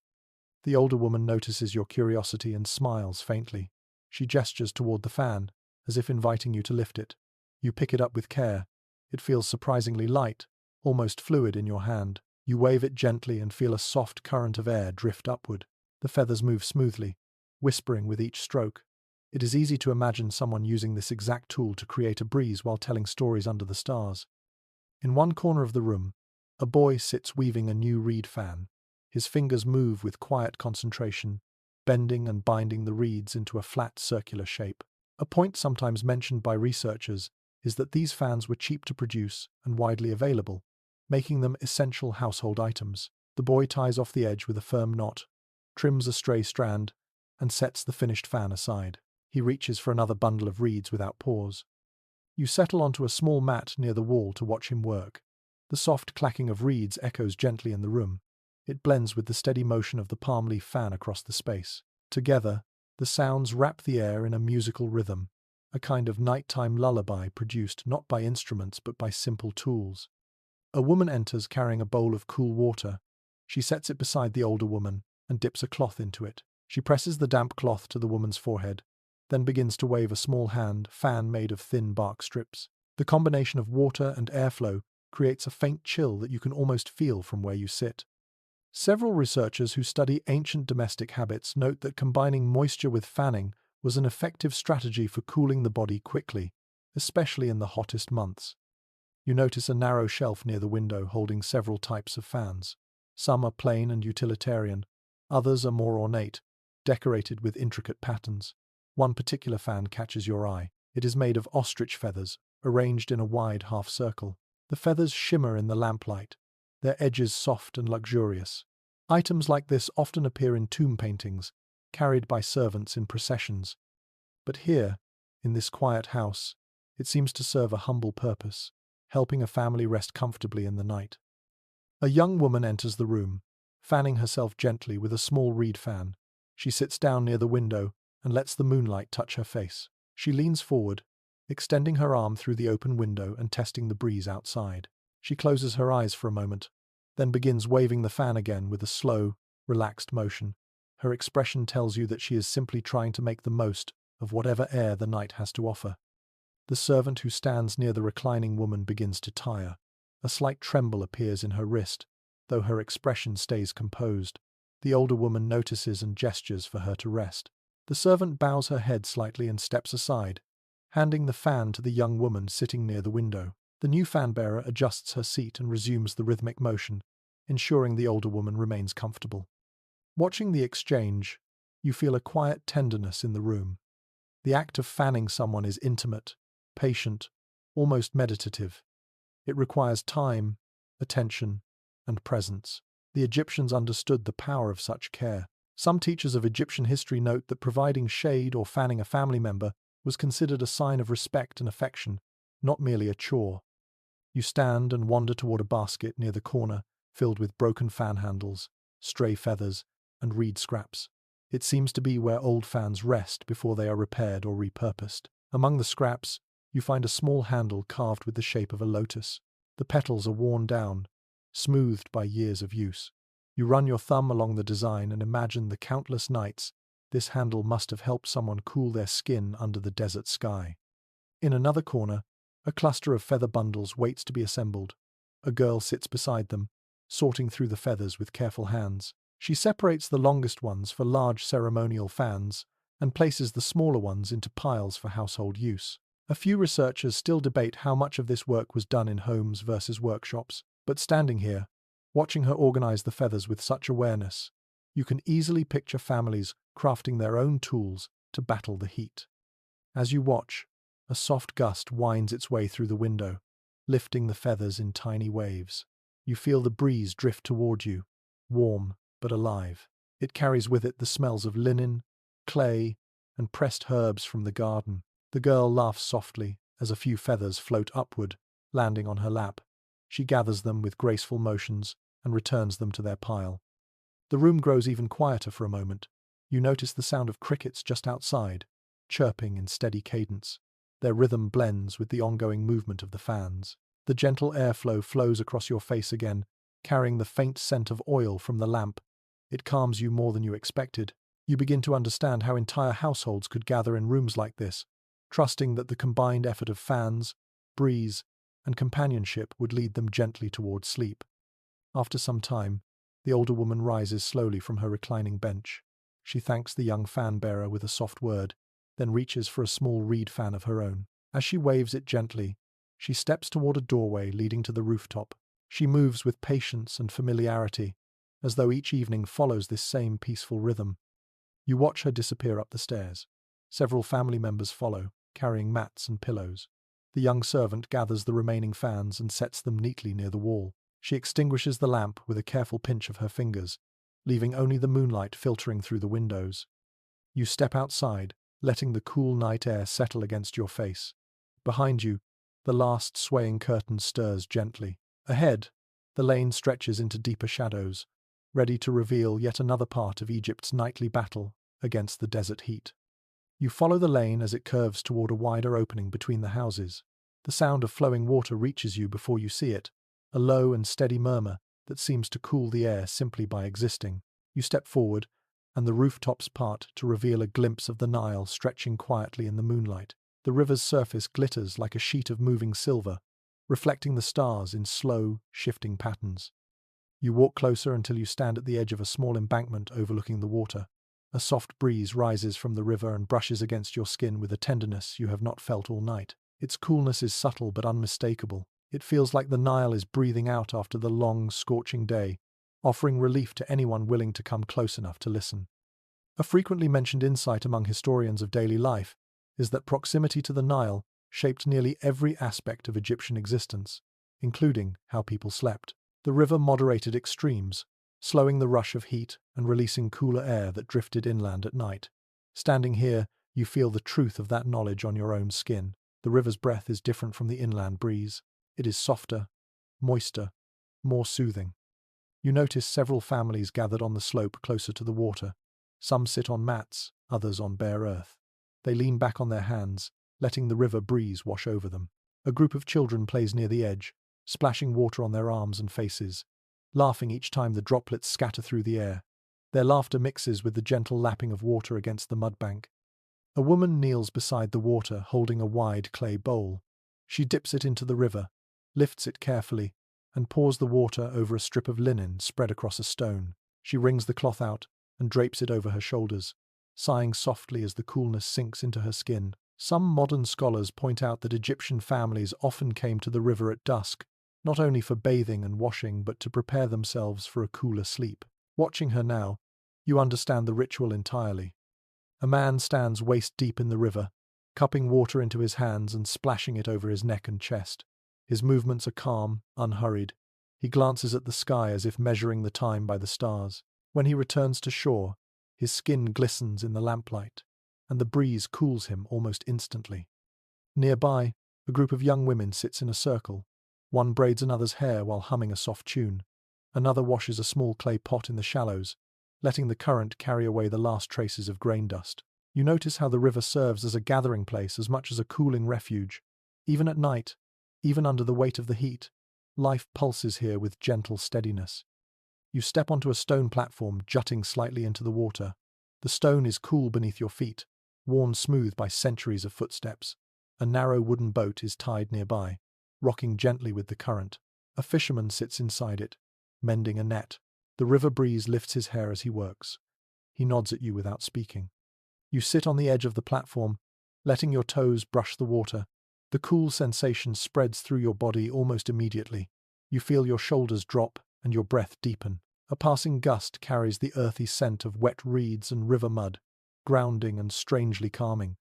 The older woman notices your curiosity and smiles faintly. She gestures toward the fan, as if inviting you to lift it. You pick it up with care. It feels surprisingly light, almost fluid in your hand. You wave it gently and feel a soft current of air drift upward. The feathers move smoothly, whispering with each stroke. It is easy to imagine someone using this exact tool to create a breeze while telling stories under the stars. In one corner of the room, a boy sits weaving a new reed fan. His fingers move with quiet concentration, bending and binding the reeds into a flat circular shape. A point sometimes mentioned by researchers is that these fans were cheap to produce and widely available, making them essential household items. The boy ties off the edge with a firm knot, trims a stray strand, and sets the finished fan aside. He reaches for another bundle of reeds without pause. You settle onto a small mat near the wall to watch him work. The soft clacking of reeds echoes gently in the room. It blends with the steady motion of the palm leaf fan across the space. Together, the sounds wrap the air in a musical rhythm, a kind of nighttime lullaby produced not by instruments but by simple tools. A woman enters carrying a bowl of cool water. She sets it beside the older woman and dips a cloth into it. She presses the damp cloth to the woman's forehead, then begins to wave a small hand fan made of thin bark strips. The combination of water and airflow creates a faint chill that you can almost feel from where you sit. Several researchers who study ancient domestic habits note that combining moisture with fanning was an effective strategy for cooling the body quickly, especially in the hottest months. You notice a narrow shelf near the window holding several types of fans. Some are plain and utilitarian, others are more ornate, decorated with intricate patterns. One particular fan catches your eye. It is made of ostrich feathers, arranged in a wide half circle. The feathers shimmer in the lamplight, their edges soft and luxurious. Items like this often appear in tomb paintings, carried by servants in processions. But here, in this quiet house, it seems to serve a humble purpose, helping a family rest comfortably in the night. A young woman enters the room, fanning herself gently with a small reed fan. She sits down near the window and lets the moonlight touch her face. She leans forward, extending her arm through the open window and testing the breeze outside. She closes her eyes for a moment, then begins waving the fan again with a slow, relaxed motion. Her expression tells you that she is simply trying to make the most of whatever air the night has to offer. The servant who stands near the reclining woman begins to tire. A slight tremble appears in her wrist, though her expression stays composed. The older woman notices and gestures for her to rest. The servant bows her head slightly and steps aside, handing the fan to the young woman sitting near the window. The new fan-bearer adjusts her seat and resumes the rhythmic motion, ensuring the older woman remains comfortable. Watching the exchange, you feel a quiet tenderness in the room. The act of fanning someone is intimate, patient, almost meditative. It requires time, attention, and presence. The Egyptians understood the power of such care. Some teachers of Egyptian history note that providing shade or fanning a family member was considered a sign of respect and affection, not merely a chore. You stand and wander toward a basket near the corner, filled with broken fan handles, stray feathers, and reed scraps. It seems to be where old fans rest before they are repaired or repurposed. Among the scraps, you find a small handle carved with the shape of a lotus. The petals are worn down, smoothed by years of use. You run your thumb along the design and imagine the countless nights this handle must have helped someone cool their skin under the desert sky. In another corner, a cluster of feather bundles waits to be assembled. A girl sits beside them, sorting through the feathers with careful hands. She separates the longest ones for large ceremonial fans and places the smaller ones into piles for household use. A few researchers still debate how much of this work was done in homes versus workshops, but standing here, watching her organize the feathers with such awareness, you can easily picture families crafting their own tools to battle the heat. As you watch, a soft gust winds its way through the window, lifting the feathers in tiny waves. You feel the breeze drift toward you, warm but alive. It carries with it the smells of linen, clay, and pressed herbs from the garden. The girl laughs softly as a few feathers float upward, landing on her lap. She gathers them with graceful motions and returns them to their pile. The room grows even quieter for a moment. You notice the sound of crickets just outside, chirping in steady cadence. Their rhythm blends with the ongoing movement of the fans. The gentle airflow flows across your face again, carrying the faint scent of oil from the lamp. It calms you more than you expected. You begin to understand how entire households could gather in rooms like this, trusting that the combined effort of fans, breeze, and companionship would lead them gently towards sleep. After some time, the older woman rises slowly from her reclining bench. She thanks the young fan-bearer with a soft word, then reaches for a small reed fan of her own. As she waves it gently, she steps toward a doorway leading to the rooftop. She moves with patience and familiarity, as though each evening follows this same peaceful rhythm. You watch her disappear up the stairs. Several family members follow, carrying mats and pillows. The young servant gathers the remaining fans and sets them neatly near the wall. She extinguishes the lamp with a careful pinch of her fingers, leaving only the moonlight filtering through the windows. You step outside, letting the cool night air settle against your face. Behind you, the last swaying curtain stirs gently. Ahead, the lane stretches into deeper shadows, ready to reveal yet another part of Egypt's nightly battle against the desert heat. You follow the lane as it curves toward a wider opening between the houses. The sound of flowing water reaches you before you see it, a low and steady murmur that seems to cool the air simply by existing. You step forward, and the rooftops part to reveal a glimpse of the Nile stretching quietly in the moonlight. The river's surface glitters like a sheet of moving silver, reflecting the stars in slow, shifting patterns. You walk closer until you stand at the edge of a small embankment overlooking the water. A soft breeze rises from the river and brushes against your skin with a tenderness you have not felt all night. Its coolness is subtle but unmistakable. It feels like the Nile is breathing out after the long, scorching day, offering relief to anyone willing to come close enough to listen. A frequently mentioned insight among historians of daily life is that proximity to the Nile shaped nearly every aspect of Egyptian existence, including how people slept. The river moderated extremes, slowing the rush of heat and releasing cooler air that drifted inland at night. Standing here, you feel the truth of that knowledge on your own skin. The river's breath is different from the inland breeze. It is softer, moister, more soothing. You notice several families gathered on the slope closer to the water. Some sit on mats, others on bare earth. They lean back on their hands, letting the river breeze wash over them. A group of children plays near the edge, splashing water on their arms and faces, laughing each time the droplets scatter through the air. Their laughter mixes with the gentle lapping of water against the mudbank. A woman kneels beside the water, holding a wide clay bowl. She dips it into the river, lifts it carefully, and pours the water over a strip of linen spread across a stone. She wrings the cloth out and drapes it over her shoulders, sighing softly as the coolness sinks into her skin. Some modern scholars point out that Egyptian families often came to the river at dusk, not only for bathing and washing but to prepare themselves for a cooler sleep. Watching her now, you understand the ritual entirely. A man stands waist-deep in the river, cupping water into his hands and splashing it over his neck and chest. His movements are calm, unhurried. He glances at the sky as if measuring the time by the stars. When he returns to shore, his skin glistens in the lamplight, and the breeze cools him almost instantly. Nearby, a group of young women sits in a circle. One braids another's hair while humming a soft tune. Another washes a small clay pot in the shallows, letting the current carry away the last traces of grain dust. You notice how the river serves as a gathering place as much as a cooling refuge. Even at night, even under the weight of the heat, life pulses here with gentle steadiness. You step onto a stone platform jutting slightly into the water. The stone is cool beneath your feet, worn smooth by centuries of footsteps. A narrow wooden boat is tied nearby, rocking gently with the current. A fisherman sits inside it, mending a net. The river breeze lifts his hair as he works. He nods at you without speaking. You sit on the edge of the platform, letting your toes brush the water. The cool sensation spreads through your body almost immediately. You feel your shoulders drop and your breath deepen. A passing gust carries the earthy scent of wet reeds and river mud, grounding and strangely calming.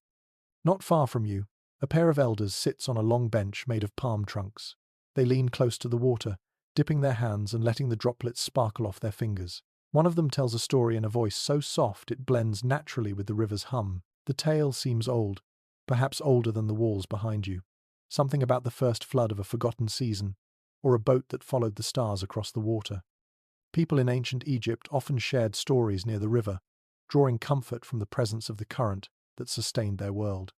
Not far from you, a pair of elders sits on a long bench made of palm trunks. They lean close to the water, dipping their hands and letting the droplets sparkle off their fingers. One of them tells a story in a voice so soft it blends naturally with the river's hum. The tale seems old, perhaps older than the walls behind you. Something about the first flood of a forgotten season, or a boat that followed the stars across the water. People in ancient Egypt often shared stories near the river, drawing comfort from the presence of the current that sustained their world.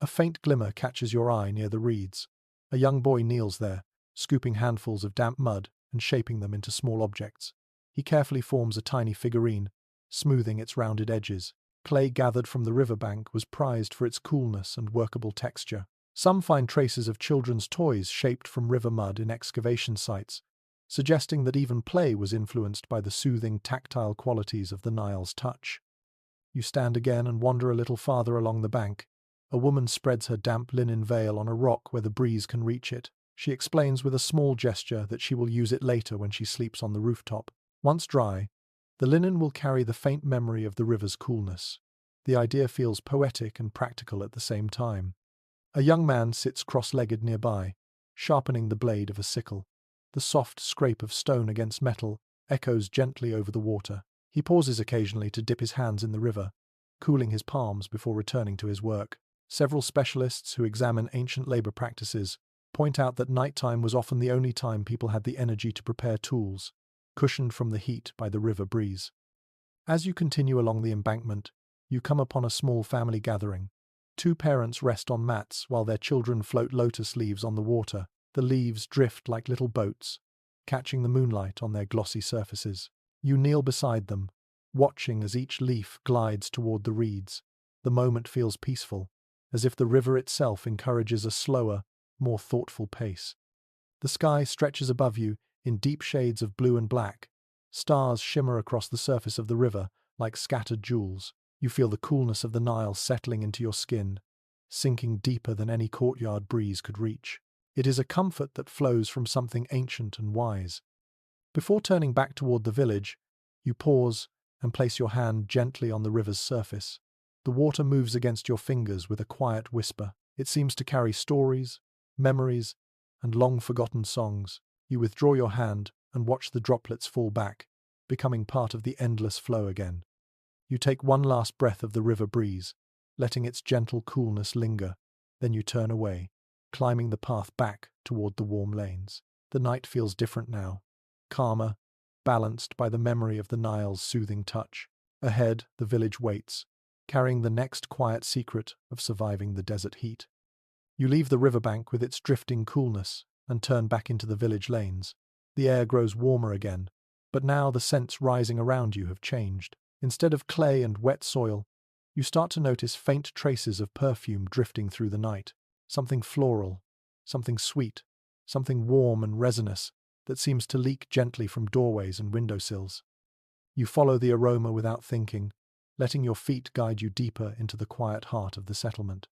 A faint glimmer catches your eye near the reeds. A young boy kneels there, scooping handfuls of damp mud and shaping them into small objects. He carefully forms a tiny figurine, smoothing its rounded edges. Clay gathered from the riverbank was prized for its coolness and workable texture. Some find traces of children's toys shaped from river mud in excavation sites, suggesting that even play was influenced by the soothing, tactile qualities of the Nile's touch. You stand again and wander a little farther along the bank. A woman spreads her damp linen veil on a rock where the breeze can reach it. She explains with a small gesture that she will use it later when she sleeps on the rooftop. Once dry, the linen will carry the faint memory of the river's coolness. The idea feels poetic and practical at the same time. A young man sits cross-legged nearby, sharpening the blade of a sickle. The soft scrape of stone against metal echoes gently over the water. He pauses occasionally to dip his hands in the river, cooling his palms before returning to his work. Several specialists who examine ancient labor practices point out that nighttime was often the only time people had the energy to prepare tools, cushioned from the heat by the river breeze. As you continue along the embankment, you come upon a small family gathering. Two parents rest on mats while their children float lotus leaves on the water. The leaves drift like little boats, catching the moonlight on their glossy surfaces. You kneel beside them, watching as each leaf glides toward the reeds. The moment feels peaceful, as if the river itself encourages a slower, more thoughtful pace. The sky stretches above you in deep shades of blue and black. Stars shimmer across the surface of the river like scattered jewels. You feel the coolness of the Nile settling into your skin, sinking deeper than any courtyard breeze could reach. It is a comfort that flows from something ancient and wise. Before turning back toward the village, you pause and place your hand gently on the river's surface. The water moves against your fingers with a quiet whisper. It seems to carry stories, memories, and long-forgotten songs. You withdraw your hand and watch the droplets fall back, becoming part of the endless flow again. You take one last breath of the river breeze, letting its gentle coolness linger. Then you turn away, climbing the path back toward the warm lanes. The night feels different now, calmer, balanced by the memory of the Nile's soothing touch. Ahead, the village waits, carrying the next quiet secret of surviving the desert heat. You leave the riverbank with its drifting coolness and turn back into the village lanes. The air grows warmer again, but now the scents rising around you have changed. Instead of clay and wet soil, you start to notice faint traces of perfume drifting through the night. Something floral, something sweet, something warm and resinous that seems to leak gently from doorways and windowsills. You follow the aroma without thinking, letting your feet guide you deeper into the quiet heart of the settlement.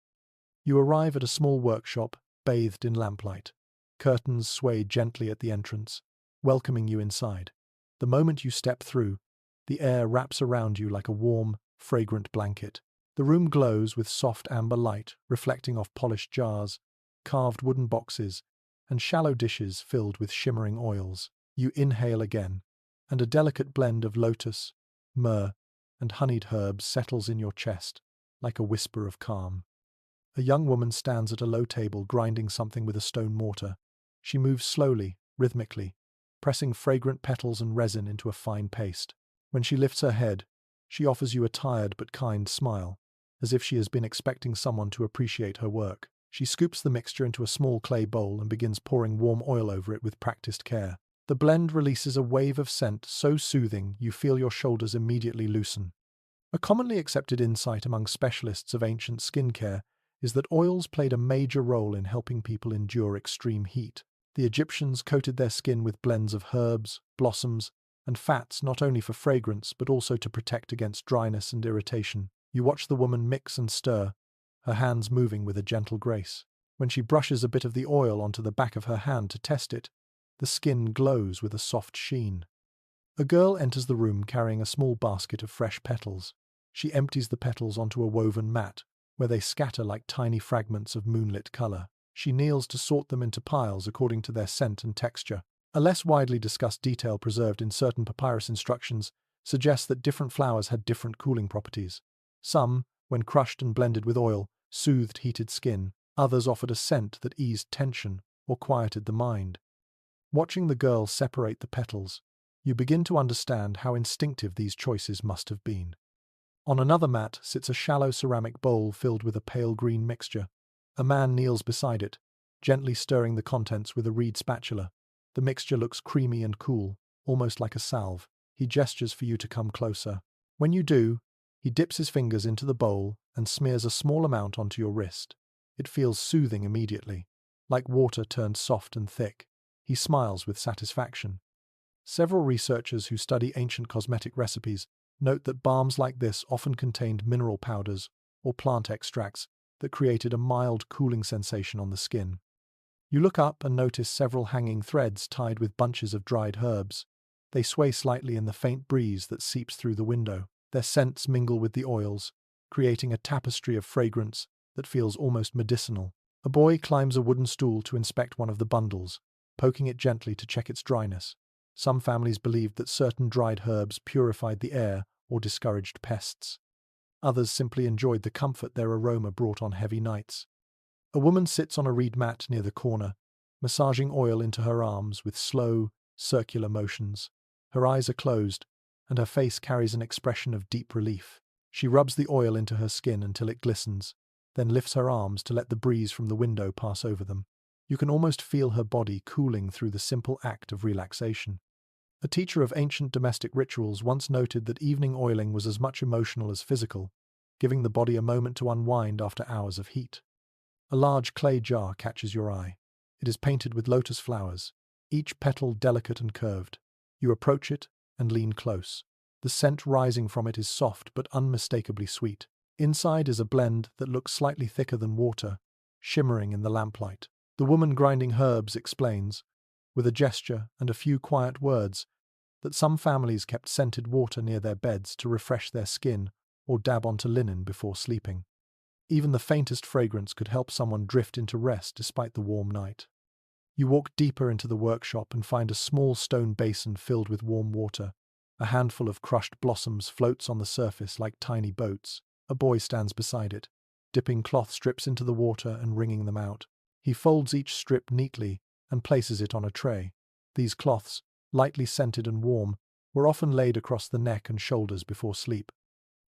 You arrive at a small workshop, bathed in lamplight. Curtains sway gently at the entrance, welcoming you inside. The moment you step through, the air wraps around you like a warm, fragrant blanket. The room glows with soft amber light reflecting off polished jars, carved wooden boxes, and shallow dishes filled with shimmering oils. You inhale again, and a delicate blend of lotus, myrrh, and honeyed herbs settles in your chest like a whisper of calm. A young woman stands at a low table grinding something with a stone mortar. She moves slowly, rhythmically, pressing fragrant petals and resin into a fine paste. When she lifts her head, she offers you a tired but kind smile, as if she has been expecting someone to appreciate her work. She scoops the mixture into a small clay bowl and begins pouring warm oil over it with practiced care. The blend releases a wave of scent so soothing you feel your shoulders immediately loosen. A commonly accepted insight among specialists of ancient skincare is that oils played a major role in helping people endure extreme heat. The Egyptians coated their skin with blends of herbs, blossoms, and fats not only for fragrance but also to protect against dryness and irritation. You watch the woman mix and stir, her hands moving with a gentle grace. When she brushes a bit of the oil onto the back of her hand to test it, the skin glows with a soft sheen. A girl enters the room carrying a small basket of fresh petals. She empties the petals onto a woven mat, where they scatter like tiny fragments of moonlit color. She kneels to sort them into piles according to their scent and texture. A less widely discussed detail preserved in certain papyrus instructions suggests that different flowers had different cooling properties. Some, when crushed and blended with oil, soothed heated skin. Others offered a scent that eased tension or quieted the mind. Watching the girl separate the petals, you begin to understand how instinctive these choices must have been. On another mat sits a shallow ceramic bowl filled with a pale green mixture. A man kneels beside it, gently stirring the contents with a reed spatula. The mixture looks creamy and cool, almost like a salve. He gestures for you to come closer. When you do, he dips his fingers into the bowl and smears a small amount onto your wrist. It feels soothing immediately, like water turned soft and thick. He smiles with satisfaction. Several researchers who study ancient cosmetic recipes note that balms like this often contained mineral powders or plant extracts that created a mild cooling sensation on the skin. You look up and notice several hanging threads tied with bunches of dried herbs. They sway slightly in the faint breeze that seeps through the window. Their scents mingle with the oils, creating a tapestry of fragrance that feels almost medicinal. A boy climbs a wooden stool to inspect one of the bundles, poking it gently to check its dryness. Some families believed that certain dried herbs purified the air or discouraged pests. Others simply enjoyed the comfort their aroma brought on heavy nights. A woman sits on a reed mat near the corner, massaging oil into her arms with slow, circular motions. Her eyes are closed, and her face carries an expression of deep relief. She rubs the oil into her skin until it glistens, then lifts her arms to let the breeze from the window pass over them. You can almost feel her body cooling through the simple act of relaxation. A teacher of ancient domestic rituals once noted that evening oiling was as much emotional as physical, giving the body a moment to unwind after hours of heat. A large clay jar catches your eye. It is painted with lotus flowers, each petal delicate and curved. You approach it and lean close. The scent rising from it is soft but unmistakably sweet. Inside is a blend that looks slightly thicker than water, shimmering in the lamplight. The woman grinding herbs explains, with a gesture and a few quiet words, that some families kept scented water near their beds to refresh their skin or dab onto linen before sleeping. Even the faintest fragrance could help someone drift into rest despite the warm night. You walk deeper into the workshop and find a small stone basin filled with warm water. A handful of crushed blossoms floats on the surface like tiny boats. A boy stands beside it, dipping cloth strips into the water and wringing them out. He folds each strip neatly and places it on a tray. These cloths, lightly scented and warm, were often laid across the neck and shoulders before sleep.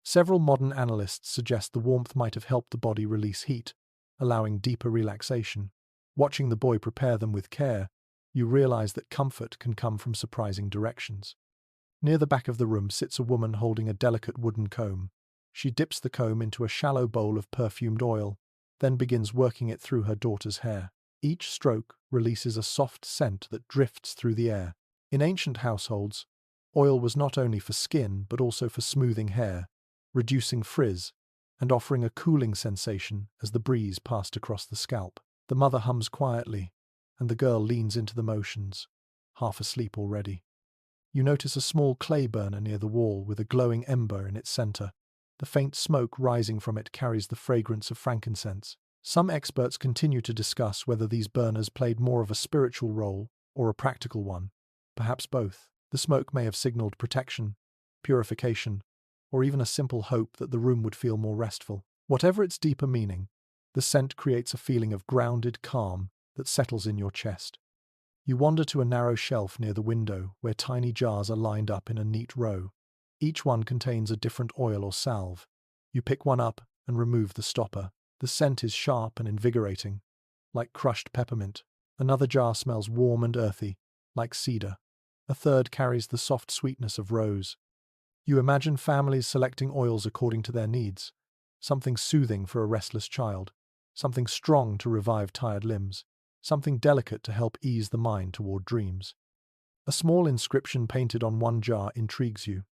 Several modern analysts suggest the warmth might have helped the body release heat, allowing deeper relaxation. Watching the boy prepare them with care, you realize that comfort can come from surprising directions. Near the back of the room sits a woman holding a delicate wooden comb. She dips the comb into a shallow bowl of perfumed oil, then begins working it through her daughter's hair. Each stroke releases a soft scent that drifts through the air. In ancient households, oil was not only for skin but also for smoothing hair, reducing frizz, and offering a cooling sensation as the breeze passed across the scalp. The mother hums quietly, and the girl leans into the motions, half asleep already. You notice a small clay burner near the wall with a glowing ember in its center. The faint smoke rising from it carries the fragrance of frankincense. Some experts continue to discuss whether these burners played more of a spiritual role or a practical one, perhaps both. The smoke may have signaled protection, purification, or even a simple hope that the room would feel more restful. Whatever its deeper meaning, the scent creates a feeling of grounded calm that settles in your chest. You wander to a narrow shelf near the window where tiny jars are lined up in a neat row. Each one contains a different oil or salve. You pick one up and remove the stopper. The scent is sharp and invigorating, like crushed peppermint. Another jar smells warm and earthy, like cedar. A third carries the soft sweetness of rose. You imagine families selecting oils according to their needs, something soothing for a restless child, something strong to revive tired limbs, something delicate to help ease the mind toward dreams. A small inscription painted on one jar intrigues you.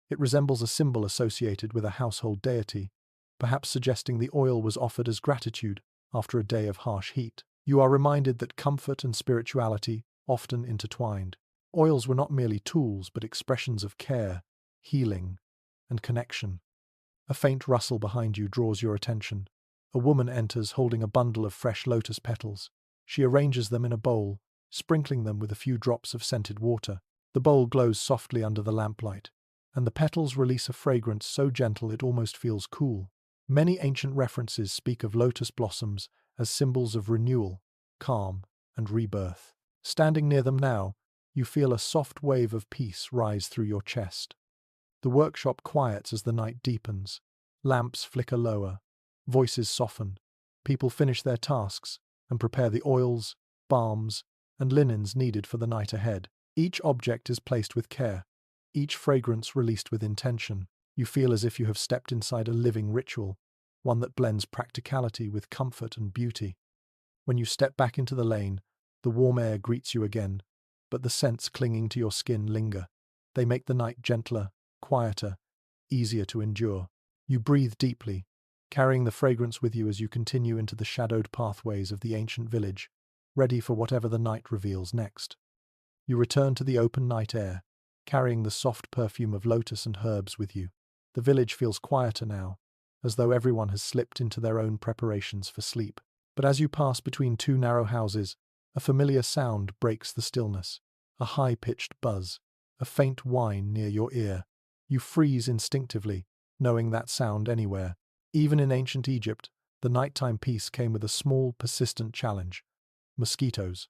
It resembles a symbol associated with a household deity, perhaps suggesting the oil was offered as gratitude after a day of harsh heat. You are reminded that comfort and spirituality often intertwined. Oils were not merely tools but expressions of care, healing, and connection. A faint rustle behind you draws your attention. A woman enters holding a bundle of fresh lotus petals. She arranges them in a bowl, sprinkling them with a few drops of scented water. The bowl glows softly under the lamplight, and the petals release a fragrance so gentle it almost feels cool. Many ancient references speak of lotus blossoms as symbols of renewal, calm, and rebirth. Standing near them now, you feel a soft wave of peace rise through your chest. The workshop quiets as the night deepens. Lamps flicker lower, voices soften. People finish their tasks and prepare the oils, balms, and linens needed for the night ahead. Each object is placed with care, each fragrance released with intention. You feel as if you have stepped inside a living ritual, one that blends practicality with comfort and beauty. When you step back into the lane, the warm air greets you again, but the scents clinging to your skin linger. They make the night gentler, quieter, easier to endure. You breathe deeply, carrying the fragrance with you as you continue into the shadowed pathways of the ancient village, ready for whatever the night reveals next. You return to the open night air, carrying the soft perfume of lotus and herbs with you. The village feels quieter now, as though everyone has slipped into their own preparations for sleep. But as you pass between two narrow houses, a familiar sound breaks the stillness. A high-pitched buzz, a faint whine near your ear. You freeze instinctively, knowing that sound anywhere. Even in ancient Egypt, the nighttime peace came with a small, persistent challenge: mosquitoes.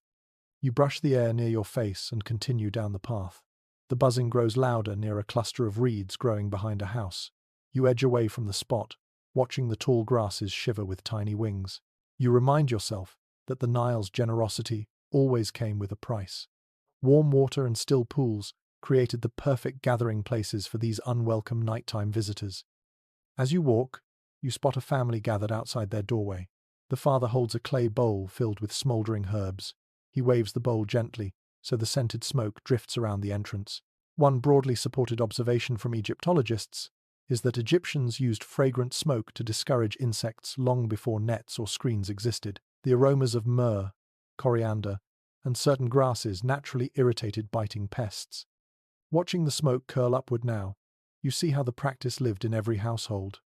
You brush the air near your face and continue down the path. The buzzing grows louder near a cluster of reeds growing behind a house. You edge away from the spot, watching the tall grasses shiver with tiny wings. You remind yourself that the Nile's generosity always came with a price. Warm water and still pools created the perfect gathering places for these unwelcome nighttime visitors. As you walk, you spot a family gathered outside their doorway. The father holds a clay bowl filled with smoldering herbs. He waves the bowl gently, so the scented smoke drifts around the entrance. One broadly supported observation from Egyptologists is that Egyptians used fragrant smoke to discourage insects long before nets or screens existed. The aromas of myrrh, coriander, and certain grasses naturally irritated biting pests. Watching the smoke curl upward now, you see how the practice lived in every household.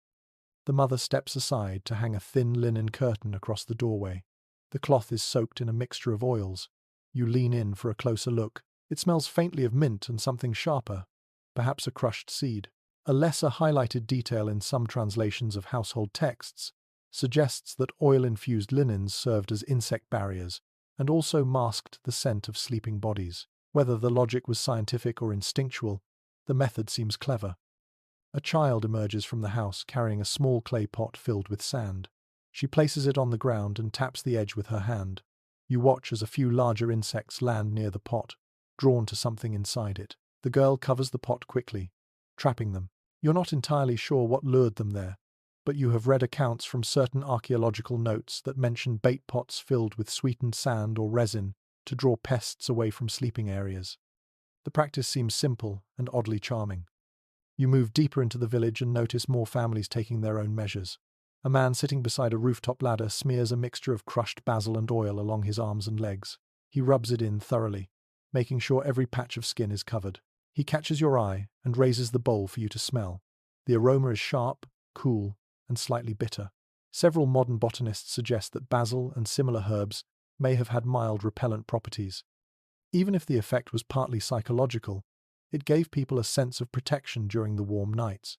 The mother steps aside to hang a thin linen curtain across the doorway. The cloth is soaked in a mixture of oils. You lean in for a closer look. It smells faintly of mint and something sharper, perhaps a crushed seed. A lesser highlighted detail in some translations of household texts suggests that oil-infused linens served as insect barriers and also masked the scent of sleeping bodies. Whether the logic was scientific or instinctual, the method seems clever. A child emerges from the house carrying a small clay pot filled with sand. She places it on the ground and taps the edge with her hand. You watch as a few larger insects land near the pot, drawn to something inside it. The girl covers the pot quickly, trapping them. You're not entirely sure what lured them there, but you have read accounts from certain archaeological notes that mention bait pots filled with sweetened sand or resin to draw pests away from sleeping areas. The practice seems simple and oddly charming. You move deeper into the village and notice more families taking their own measures. A man sitting beside a rooftop ladder smears a mixture of crushed basil and oil along his arms and legs. He rubs it in thoroughly, making sure every patch of skin is covered. He catches your eye and raises the bowl for you to smell. The aroma is sharp, cool, and slightly bitter. Several modern botanists suggest that basil and similar herbs may have had mild repellent properties. Even if the effect was partly psychological, it gave people a sense of protection during the warm nights.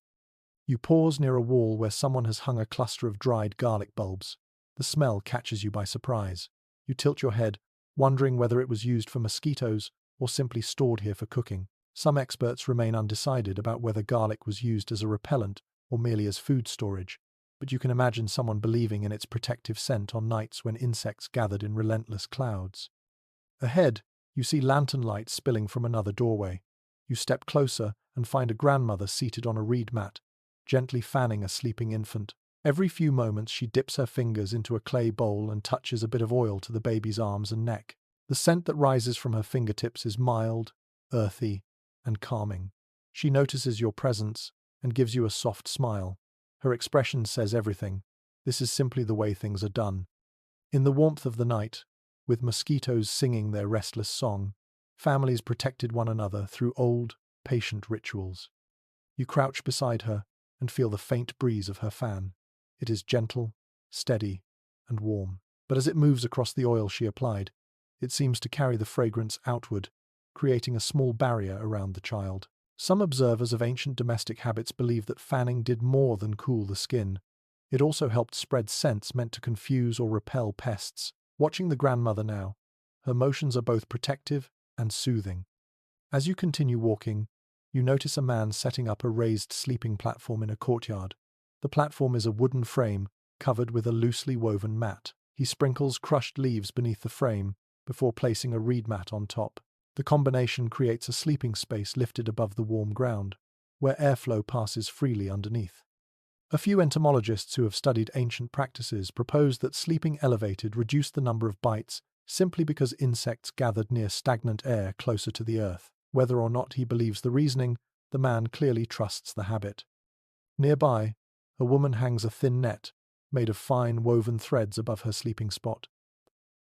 You pause near a wall where someone has hung a cluster of dried garlic bulbs. The smell catches you by surprise. You tilt your head, wondering whether it was used for mosquitoes or simply stored here for cooking. Some experts remain undecided about whether garlic was used as a repellent or merely as food storage, but you can imagine someone believing in its protective scent on nights when insects gathered in relentless clouds. Ahead, you see lantern light spilling from another doorway. You step closer and find a grandmother seated on a reed mat, gently fanning a sleeping infant. Every few moments she dips her fingers into a clay bowl and touches a bit of oil to the baby's arms and neck. The scent that rises from her fingertips is mild, earthy, and calming. She notices your presence and gives you a soft smile. Her expression says everything. This is simply the way things are done. In the warmth of the night, with mosquitoes singing their restless song, families protected one another through old, patient rituals. You crouch beside her and feel the faint breeze of her fan. It is gentle, steady, and warm. But as it moves across the oil she applied, it seems to carry the fragrance outward, creating a small barrier around the child. Some observers of ancient domestic habits believe that fanning did more than cool the skin. It also helped spread scents meant to confuse or repel pests. Watching the grandmother now, her motions are both protective and soothing. As you continue walking, you notice a man setting up a raised sleeping platform in a courtyard. The platform is a wooden frame covered with a loosely woven mat. He sprinkles crushed leaves beneath the frame before placing a reed mat on top. The combination creates a sleeping space lifted above the warm ground, where airflow passes freely underneath. A few entomologists who have studied ancient practices propose that sleeping elevated reduced the number of bites simply because insects gathered near stagnant air closer to the earth. Whether or not he believes the reasoning, the man clearly trusts the habit. Nearby, a woman hangs a thin net, made of fine woven threads above her sleeping spot.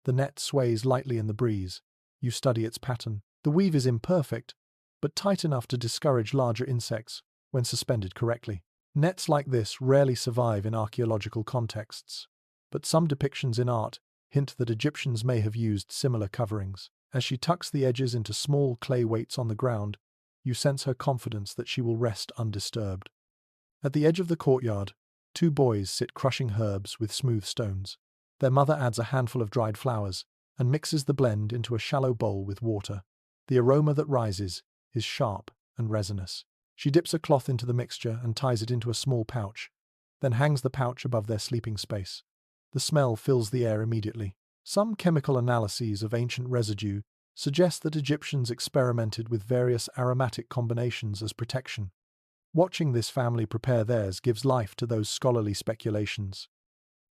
The net sways lightly in the breeze. You study its pattern. The weave is imperfect, but tight enough to discourage larger insects when suspended correctly. Nets like this rarely survive in archaeological contexts, but some depictions in art hint that Egyptians may have used similar coverings. As she tucks the edges into small clay weights on the ground, you sense her confidence that she will rest undisturbed. At the edge of the courtyard, two boys sit crushing herbs with smooth stones. Their mother adds a handful of dried flowers and mixes the blend into a shallow bowl with water. The aroma that rises is sharp and resinous. She dips a cloth into the mixture and ties it into a small pouch, then hangs the pouch above their sleeping space. The smell fills the air immediately. Some chemical analyses of ancient residue suggests that Egyptians experimented with various aromatic combinations as protection. Watching this family prepare theirs gives life to those scholarly speculations.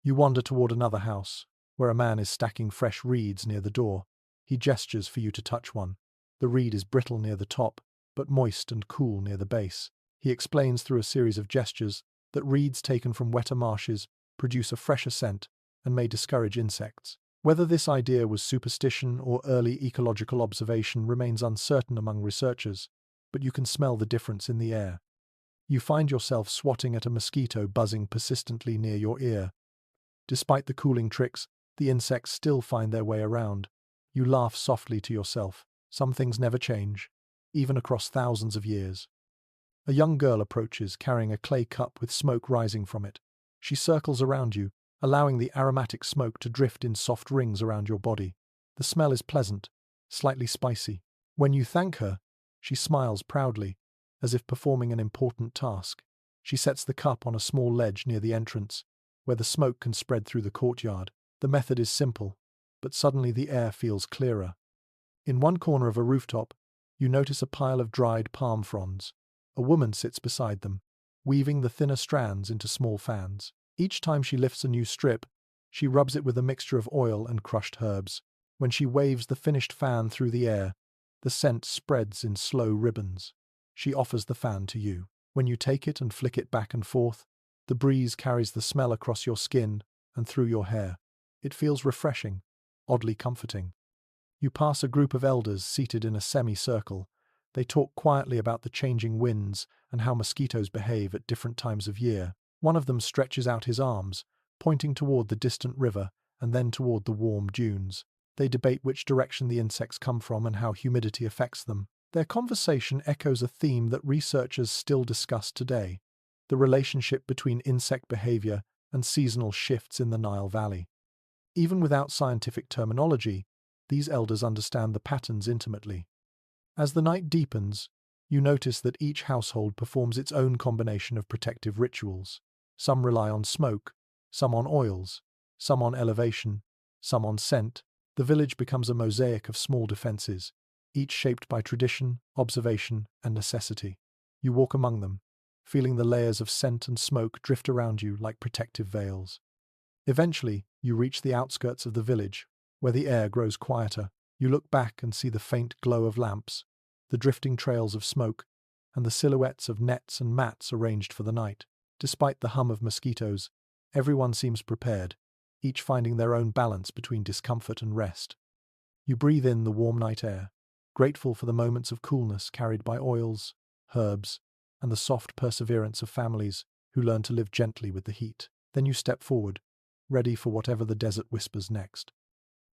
You wander toward another house, where a man is stacking fresh reeds near the door. He gestures for you to touch one. The reed is brittle near the top, but moist and cool near the base. He explains through a series of gestures that reeds taken from wetter marshes produce a fresher scent and may discourage insects. Whether this idea was superstition or early ecological observation remains uncertain among researchers, but you can smell the difference in the air. You find yourself swatting at a mosquito buzzing persistently near your ear. Despite the cooling tricks, the insects still find their way around. You laugh softly to yourself. Some things never change, even across thousands of years. A young girl approaches, carrying a clay cup with smoke rising from it. She circles around you, allowing the aromatic smoke to drift in soft rings around your body. The smell is pleasant, slightly spicy. When you thank her, she smiles proudly, as if performing an important task. She sets the cup on a small ledge near the entrance, where the smoke can spread through the courtyard. The method is simple, but suddenly the air feels clearer. In one corner of a rooftop, you notice a pile of dried palm fronds. A woman sits beside them, weaving the thinner strands into small fans. Each time she lifts a new strip, she rubs it with a mixture of oil and crushed herbs. When she waves the finished fan through the air, the scent spreads in slow ribbons. She offers the fan to you. When you take it and flick it back and forth, the breeze carries the smell across your skin and through your hair. It feels refreshing, oddly comforting. You pass a group of elders seated in a semicircle. They talk quietly about the changing winds and how mosquitoes behave at different times of year. One of them stretches out his arms, pointing toward the distant river and then toward the warm dunes. They debate which direction the insects come from and how humidity affects them. Their conversation echoes a theme that researchers still discuss today: the relationship between insect behavior and seasonal shifts in the Nile Valley. Even without scientific terminology, these elders understand the patterns intimately. As the night deepens, you notice that each household performs its own combination of protective rituals. Some rely on smoke, some on oils, some on elevation, some on scent. The village becomes a mosaic of small defenses, each shaped by tradition, observation, and necessity. You walk among them, feeling the layers of scent and smoke drift around you like protective veils. Eventually, you reach the outskirts of the village, where the air grows quieter. You look back and see the faint glow of lamps, the drifting trails of smoke, and the silhouettes of nets and mats arranged for the night. Despite the hum of mosquitoes, everyone seems prepared, each finding their own balance between discomfort and rest. You breathe in the warm night air, grateful for the moments of coolness carried by oils, herbs, and the soft perseverance of families who learn to live gently with the heat. Then you step forward, ready for whatever the desert whispers next.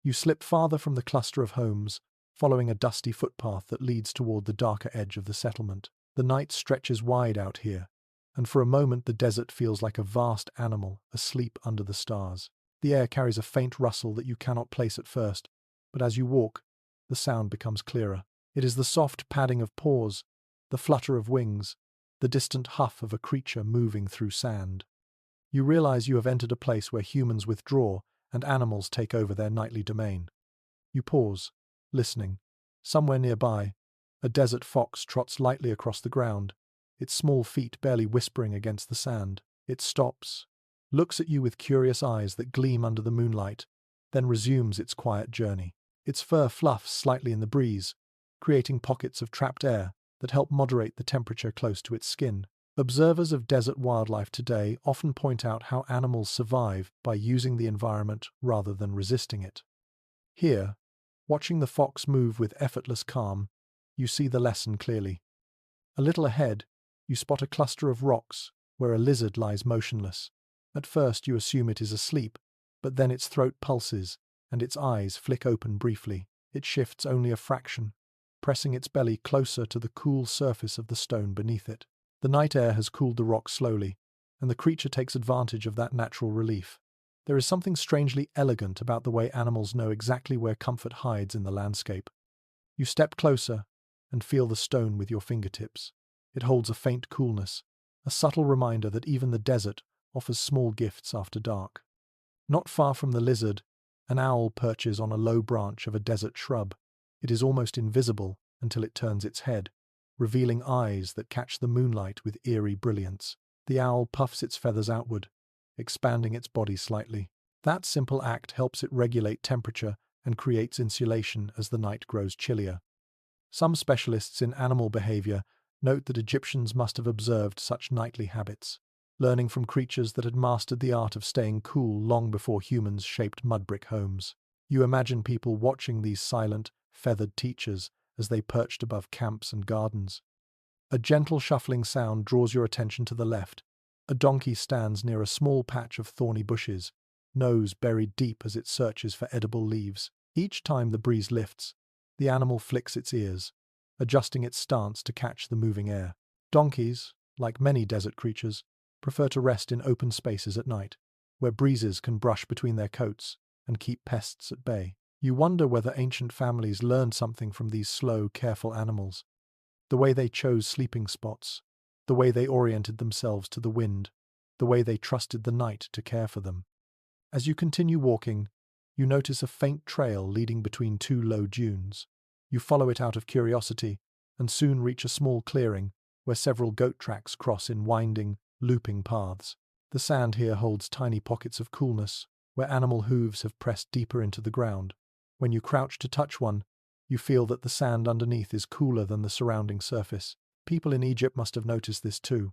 You slip farther from the cluster of homes, following a dusty footpath that leads toward the darker edge of the settlement. The night stretches wide out here, and for a moment the desert feels like a vast animal asleep under the stars. The air carries a faint rustle that you cannot place at first, but as you walk, the sound becomes clearer. It is the soft padding of paws, the flutter of wings, the distant huff of a creature moving through sand. You realize you have entered a place where humans withdraw and animals take over their nightly domain. You pause, listening. Somewhere nearby, a desert fox trots lightly across the ground, its small feet barely whispering against the sand. It stops, looks at you with curious eyes that gleam under the moonlight, then resumes its quiet journey. Its fur fluffs slightly in the breeze, creating pockets of trapped air that help moderate the temperature close to its skin. Observers of desert wildlife today often point out how animals survive by using the environment rather than resisting it. Here, watching the fox move with effortless calm, you see the lesson clearly. A little ahead, you spot a cluster of rocks where a lizard lies motionless. At first you assume it is asleep, but then its throat pulses and its eyes flick open briefly. It shifts only a fraction, pressing its belly closer to the cool surface of the stone beneath it. The night air has cooled the rock slowly, and the creature takes advantage of that natural relief. There is something strangely elegant about the way animals know exactly where comfort hides in the landscape. You step closer and feel the stone with your fingertips. It holds a faint coolness, a subtle reminder that even the desert offers small gifts after dark. Not far from the lizard, an owl perches on a low branch of a desert shrub. It is almost invisible until it turns its head, revealing eyes that catch the moonlight with eerie brilliance. The owl puffs its feathers outward, expanding its body slightly. That simple act helps it regulate temperature and creates insulation as the night grows chillier. Some specialists in animal behavior note that Egyptians must have observed such nightly habits, learning from creatures that had mastered the art of staying cool long before humans shaped mudbrick homes. You imagine people watching these silent, feathered teachers as they perched above camps and gardens. A gentle shuffling sound draws your attention to the left. A donkey stands near a small patch of thorny bushes, nose buried deep as it searches for edible leaves. Each time the breeze lifts, the animal flicks its ears, adjusting its stance to catch the moving air. Donkeys, like many desert creatures, prefer to rest in open spaces at night, where breezes can brush between their coats and keep pests at bay. You wonder whether ancient families learned something from these slow, careful animals. The way they chose sleeping spots, the way they oriented themselves to the wind, the way they trusted the night to care for them. As you continue walking, you notice a faint trail leading between two low dunes. You follow it out of curiosity and soon reach a small clearing where several goat tracks cross in winding, looping paths. The sand here holds tiny pockets of coolness, where animal hooves have pressed deeper into the ground. When you crouch to touch one, you feel that the sand underneath is cooler than the surrounding surface. People in Egypt must have noticed this too.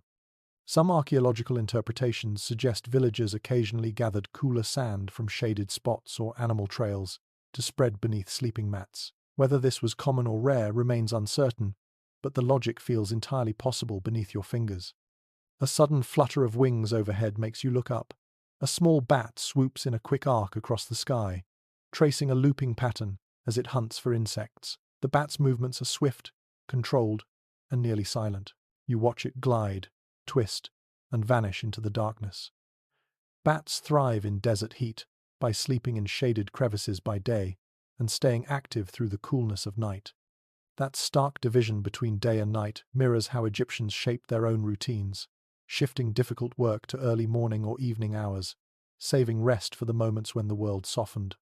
Some archaeological interpretations suggest villagers occasionally gathered cooler sand from shaded spots or animal trails to spread beneath sleeping mats. Whether this was common or rare remains uncertain, but the logic feels entirely possible beneath your fingers. A sudden flutter of wings overhead makes you look up. A small bat swoops in a quick arc across the sky, tracing a looping pattern as it hunts for insects. The bat's movements are swift, controlled, and nearly silent. You watch it glide, twist, and vanish into the darkness. Bats thrive in desert heat by sleeping in shaded crevices by day and staying active through the coolness of night. That stark division between day and night mirrors how Egyptians shaped their own routines, shifting difficult work to early morning or evening hours, saving rest for the moments when the world softened.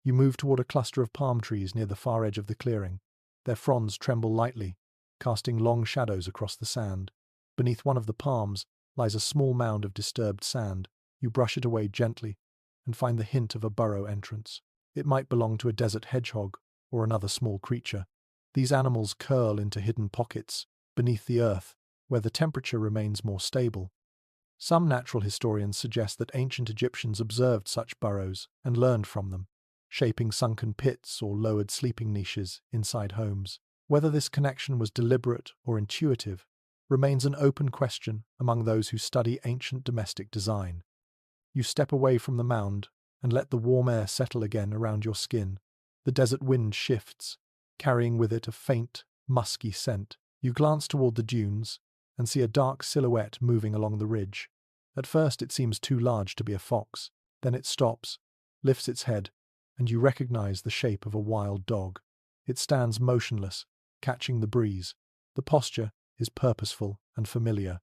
You move toward a cluster of palm trees near the far edge of the clearing. Their fronds tremble lightly, casting long shadows across the sand. Beneath one of the palms lies a small mound of disturbed sand. You brush it away gently and find the hint of a burrow entrance. It might belong to a desert hedgehog or another small creature. These animals curl into hidden pockets beneath the earth, where the temperature remains more stable. Some natural historians suggest that ancient Egyptians observed such burrows and learned from them, shaping sunken pits or lowered sleeping niches inside homes. Whether this connection was deliberate or intuitive remains an open question among those who study ancient domestic design. You step away from the mound and let the warm air settle again around your skin. The desert wind shifts, carrying with it a faint, musky scent. You glance toward the dunes and see a dark silhouette moving along the ridge. At first it seems too large to be a fox. Then it stops, lifts its head, and you recognize the shape of a wild dog. It stands motionless, catching the breeze. The posture is purposeful and familiar.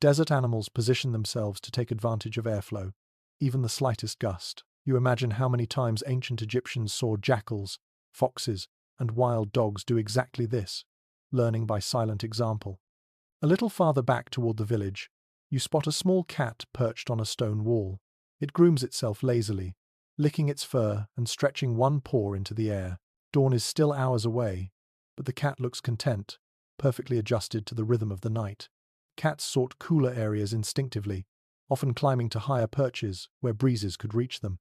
Desert animals position themselves to take advantage of airflow, even the slightest gust. You imagine how many times ancient Egyptians saw jackals, foxes, and wild dogs do exactly this, learning by silent example. A little farther back toward the village, you spot a small cat perched on a stone wall. It grooms itself lazily, licking its fur and stretching one paw into the air. Dawn is still hours away, but the cat looks content, perfectly adjusted to the rhythm of the night. Cats sought cooler areas instinctively, often climbing to higher perches where breezes could reach them.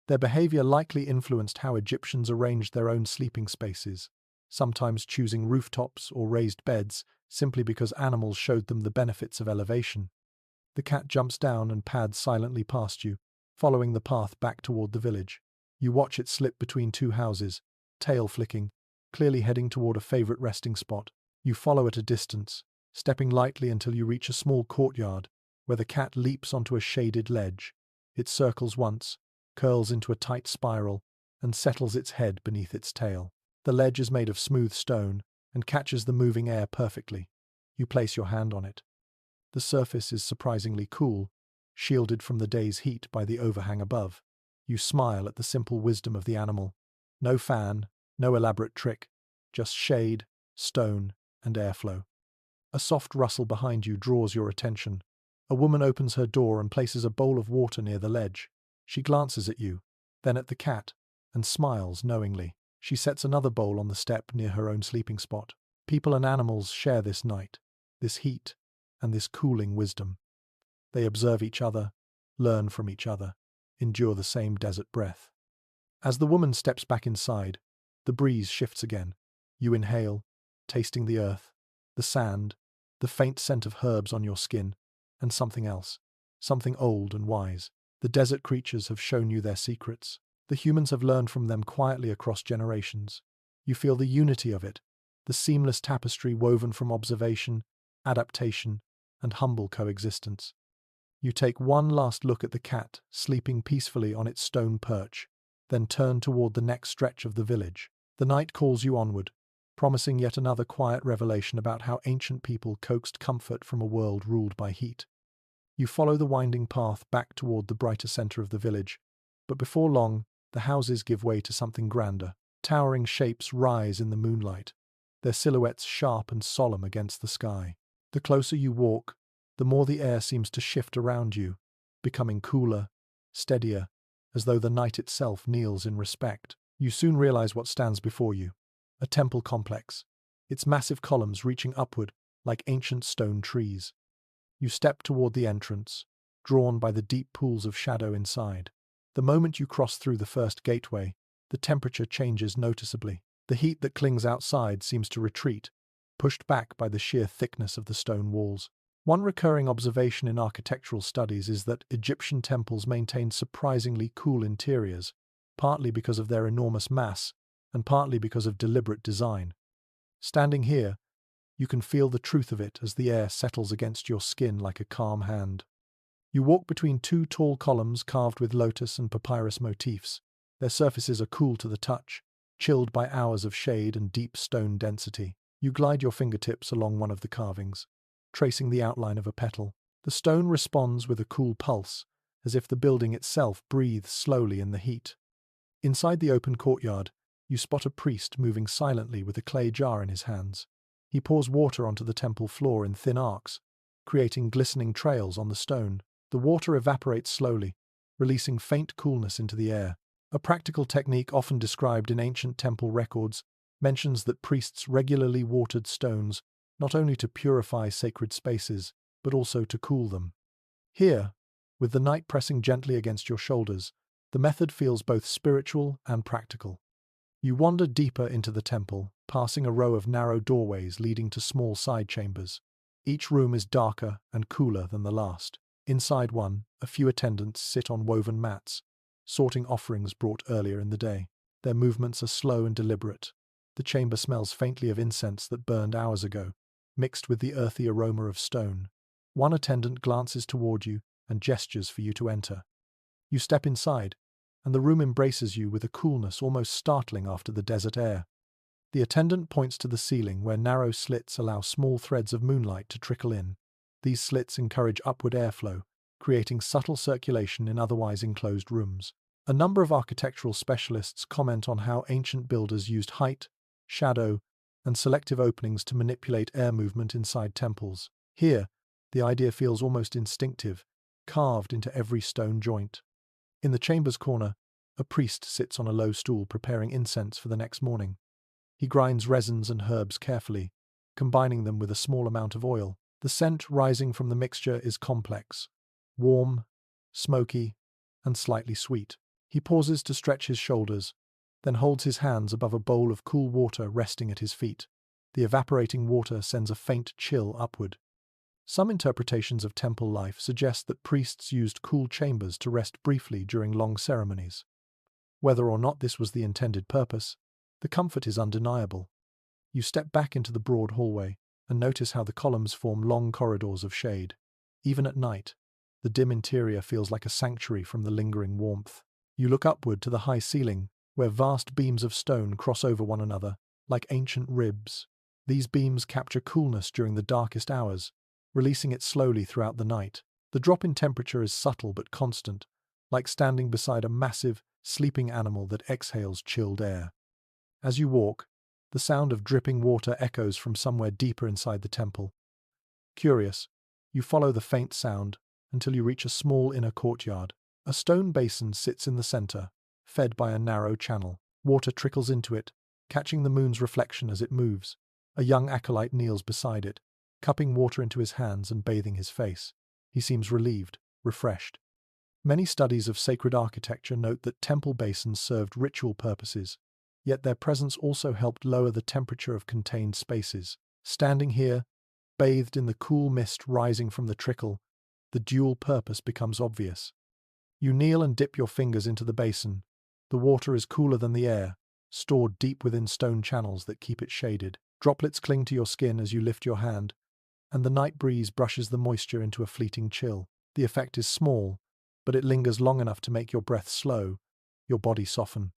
Their behavior likely influenced how Egyptians arranged their own sleeping spaces, sometimes choosing rooftops or raised beds simply because animals showed them the benefits of elevation. The cat jumps down and pads silently past you, following the path back toward the village. You watch it slip between two houses, tail flicking, clearly heading toward a favorite resting spot. You follow at a distance, stepping lightly until you reach a small courtyard, where the cat leaps onto a shaded ledge. It circles once, curls into a tight spiral, and settles its head beneath its tail. The ledge is made of smooth stone and catches the moving air perfectly. You place your hand on it. The surface is surprisingly cool, shielded from the day's heat by the overhang above. You smile at the simple wisdom of the animal. No fan, No elaborate trick, just shade, stone, and airflow. A soft rustle behind you draws your attention. A woman opens her door and places a bowl of water near the ledge. She glances at you, then at the cat, and smiles knowingly. She sets another bowl on the step near her own sleeping spot. People and animals share this night, this heat, and this cooling wisdom. They observe each other, learn from each other, endure the same desert breath. As the woman steps back inside, the breeze shifts again. You inhale, tasting the earth, the sand, the faint scent of herbs on your skin, and something else, something old and wise. The desert creatures have shown you their secrets. The humans have learned from them quietly across generations. You feel the unity of it, the seamless tapestry woven from observation, adaptation, and humble coexistence. You take one last look at the cat sleeping peacefully on its stone perch, then turn toward the next stretch of the village. The night calls you onward, promising yet another quiet revelation about how ancient people coaxed comfort from a world ruled by heat. You follow the winding path back toward the brighter center of the village, but before long, the houses give way to something grander. Towering shapes rise in the moonlight, their silhouettes sharp and solemn against the sky. The closer you walk, the more the air seems to shift around you, becoming cooler, steadier, as though the night itself kneels in respect. You soon realize what stands before you. A temple complex, its massive columns reaching upward like ancient stone trees. You step toward the entrance, drawn by the deep pools of shadow inside. The moment you cross through the first gateway, the temperature changes noticeably. The heat that clings outside seems to retreat, pushed back by the sheer thickness of the stone walls. One recurring observation in architectural studies is that Egyptian temples maintain surprisingly cool interiors, partly because of their enormous mass and partly because of deliberate design. Standing here, you can feel the truth of it as the air settles against your skin like a calm hand. You walk between two tall columns carved with lotus and papyrus motifs. Their surfaces are cool to the touch, chilled by hours of shade and deep stone density. You glide your fingertips along one of the carvings, tracing the outline of a petal. The stone responds with a cool pulse, as if the building itself breathes slowly in the heat. Inside the open courtyard, you spot a priest moving silently with a clay jar in his hands. He pours water onto the temple floor in thin arcs, creating glistening trails on the stone. The water evaporates slowly, releasing faint coolness into the air. A practical technique often described in ancient temple records mentions that priests regularly watered stones not only to purify sacred spaces, but also to cool them. Here, with the night pressing gently against your shoulders, the method feels both spiritual and practical. You wander deeper into the temple, passing a row of narrow doorways leading to small side chambers. Each room is darker and cooler than the last. Inside one, a few attendants sit on woven mats, sorting offerings brought earlier in the day. Their movements are slow and deliberate. The chamber smells faintly of incense that burned hours ago, mixed with the earthy aroma of stone. One attendant glances toward you and gestures for you to enter. You step inside, and the room embraces you with a coolness almost startling after the desert air. The attendant points to the ceiling where narrow slits allow small threads of moonlight to trickle in. These slits encourage upward airflow, creating subtle circulation in otherwise enclosed rooms. A number of architectural specialists comment on how ancient builders used height, shadow, and selective openings to manipulate air movement inside temples. Here, the idea feels almost instinctive, carved into every stone joint. In the chamber's corner, a priest sits on a low stool preparing incense for the next morning. He grinds resins and herbs carefully, combining them with a small amount of oil. The scent rising from the mixture is complex, warm, smoky, and slightly sweet. He pauses to stretch his shoulders, then holds his hands above a bowl of cool water resting at his feet. The evaporating water sends a faint chill upward. Some interpretations of temple life suggest that priests used cool chambers to rest briefly during long ceremonies. Whether or not this was the intended purpose, the comfort is undeniable. You step back into the broad hallway and notice how the columns form long corridors of shade. Even at night, the dim interior feels like a sanctuary from the lingering warmth. You look upward to the high ceiling, where vast beams of stone cross over one another, like ancient ribs. These beams capture coolness during the darkest hours, releasing it slowly throughout the night. The drop in temperature is subtle but constant, like standing beside a massive, sleeping animal that exhales chilled air. As you walk, the sound of dripping water echoes from somewhere deeper inside the temple. Curious, you follow the faint sound until you reach a small inner courtyard. A stone basin sits in the center, fed by a narrow channel. Water trickles into it, catching the moon's reflection as it moves. A young acolyte kneels beside it, cupping water into his hands and bathing his face. He seems relieved, refreshed. Many studies of sacred architecture note that temple basins served ritual purposes, yet their presence also helped lower the temperature of contained spaces. Standing here, bathed in the cool mist rising from the trickle, the dual purpose becomes obvious. You kneel and dip your fingers into the basin. The water is cooler than the air, stored deep within stone channels that keep it shaded. Droplets cling to your skin as you lift your hand, and the night breeze brushes the moisture into a fleeting chill. The effect is small, but it lingers long enough to make your breath slow, your body soften.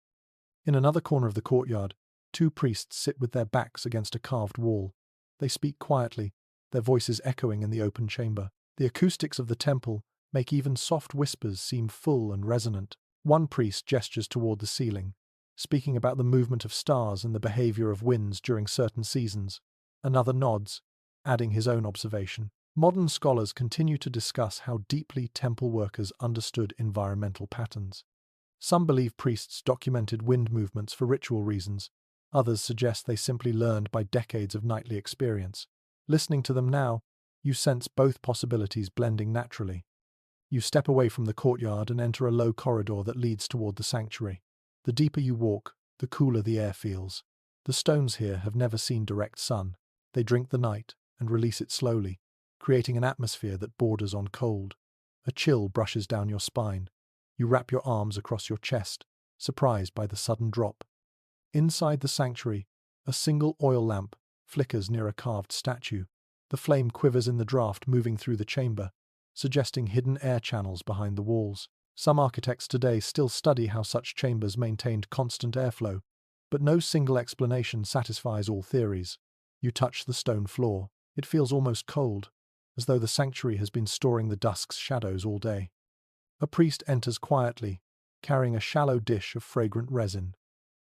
In another corner of the courtyard, two priests sit with their backs against a carved wall. They speak quietly, their voices echoing in the open chamber. The acoustics of the temple make even soft whispers seem full and resonant. One priest gestures toward the ceiling, speaking about the movement of stars and the behavior of winds during certain seasons. Another nods, adding his own observation. Modern scholars continue to discuss how deeply temple workers understood environmental patterns. Some believe priests documented wind movements for ritual reasons. Others suggest they simply learned by decades of nightly experience. Listening to them now, you sense both possibilities blending naturally. You step away from the courtyard and enter a low corridor that leads toward the sanctuary. The deeper you walk, the cooler the air feels. The stones here have never seen direct sun. They drink the night and release it slowly, creating an atmosphere that borders on cold. A chill brushes down your spine. You wrap your arms across your chest, surprised by the sudden drop. Inside the sanctuary, a single oil lamp flickers near a carved statue. The flame quivers in the draft moving through the chamber, suggesting hidden air channels behind the walls. Some architects today still study how such chambers maintained constant airflow, but no single explanation satisfies all theories. You touch the stone floor. It feels almost cold, as though the sanctuary has been storing the dusk's shadows all day. A priest enters quietly, carrying a shallow dish of fragrant resin.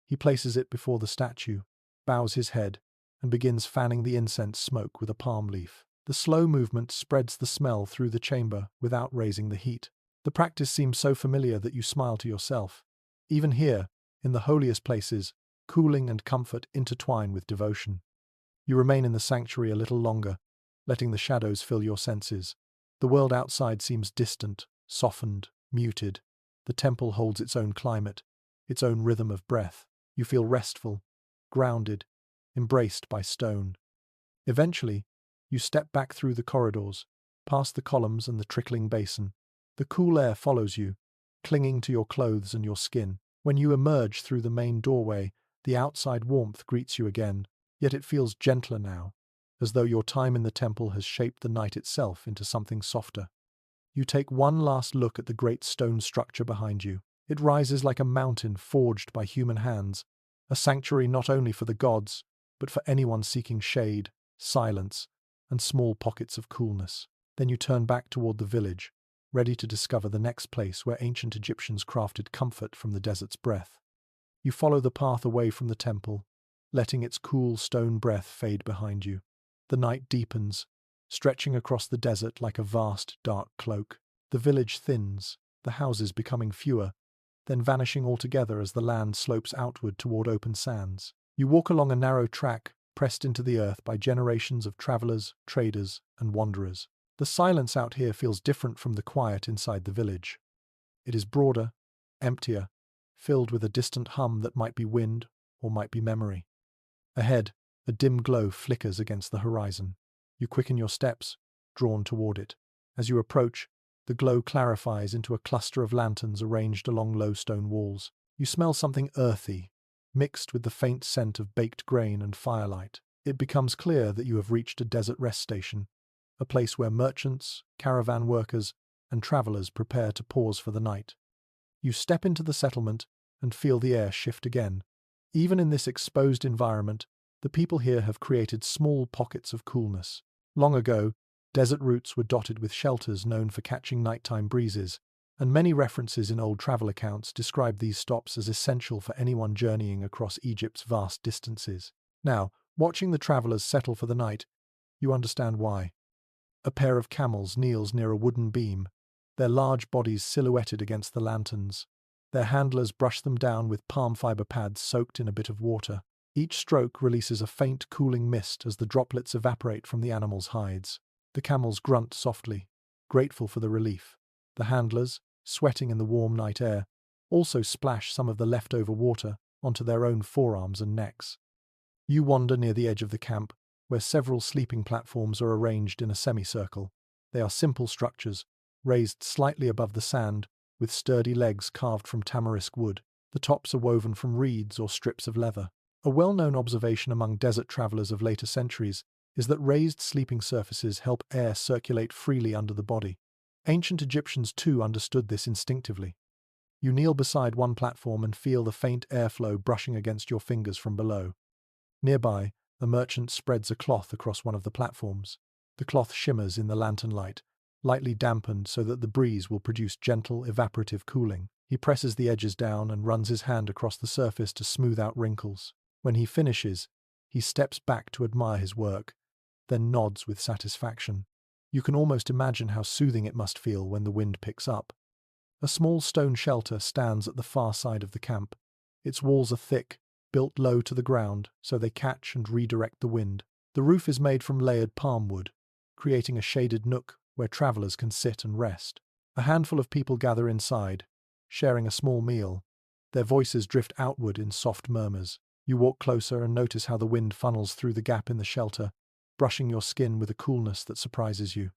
He places it before the statue, bows his head, and begins fanning the incense smoke with a palm leaf. The slow movement spreads the smell through the chamber without raising the heat. The practice seems so familiar that you smile to yourself. Even here, in the holiest places, cooling and comfort intertwine with devotion. You remain in the sanctuary a little longer, letting the shadows fill your senses. The world outside seems distant, softened, muted. The temple holds its own climate, its own rhythm of breath. You feel restful, grounded, embraced by stone. Eventually, you step back through the corridors, past the columns and the trickling basin. The cool air follows you, clinging to your clothes and your skin. When you emerge through the main doorway, the outside warmth greets you again, yet it feels gentler now, as though your time in the temple has shaped the night itself into something softer. You take one last look at the great stone structure behind you. It rises like a mountain forged by human hands, a sanctuary not only for the gods, but for anyone seeking shade, silence, and small pockets of coolness. Then you turn back toward the village, ready to discover the next place where ancient Egyptians crafted comfort from the desert's breath. You follow the path away from the temple, letting its cool stone breath fade behind you. The night deepens, stretching across the desert like a vast, dark cloak. The village thins, the houses becoming fewer, then vanishing altogether as the land slopes outward toward open sands. You walk along a narrow track, pressed into the earth by generations of travelers, traders, and wanderers. The silence out here feels different from the quiet inside the village. It is broader, emptier, filled with a distant hum that might be wind or might be memory. Ahead, a dim glow flickers against the horizon. You quicken your steps, drawn toward it. As you approach, the glow clarifies into a cluster of lanterns arranged along low stone walls. You smell something earthy, mixed with the faint scent of baked grain and firelight. It becomes clear that you have reached a desert rest station, a place where merchants, caravan workers, and travelers prepare to pause for the night. You step into the settlement and feel the air shift again. Even in this exposed environment, the people here have created small pockets of coolness. Long ago, desert routes were dotted with shelters known for catching nighttime breezes, and many references in old travel accounts describe these stops as essential for anyone journeying across Egypt's vast distances. Now, watching the travelers settle for the night, you understand why. A pair of camels kneels near a wooden beam, their large bodies silhouetted against the lanterns. Their handlers brush them down with palm fiber pads soaked in a bit of water. Each stroke releases a faint cooling mist as the droplets evaporate from the animals' hides. The camels grunt softly, grateful for the relief. The handlers, sweating in the warm night air, also splash some of the leftover water onto their own forearms and necks. You wander near the edge of the camp, where several sleeping platforms are arranged in a semicircle. They are simple structures, raised slightly above the sand, with sturdy legs carved from tamarisk wood. The tops are woven from reeds or strips of leather. A well-known observation among desert travelers of later centuries is that raised sleeping surfaces help air circulate freely under the body. Ancient Egyptians too understood this instinctively. You kneel beside one platform and feel the faint airflow brushing against your fingers from below. Nearby, a merchant spreads a cloth across one of the platforms. The cloth shimmers in the lantern light, lightly dampened so that the breeze will produce gentle, evaporative cooling. He presses the edges down and runs his hand across the surface to smooth out wrinkles. When he finishes, he steps back to admire his work, then nods with satisfaction. You can almost imagine how soothing it must feel when the wind picks up. A small stone shelter stands at the far side of the camp. Its walls are thick, built low to the ground so they catch and redirect the wind. The roof is made from layered palm wood, creating a shaded nook where travelers can sit and rest. A handful of people gather inside, sharing a small meal. Their voices drift outward in soft murmurs. You walk closer and notice how the wind funnels through the gap in the shelter, brushing your skin with a coolness that surprises you.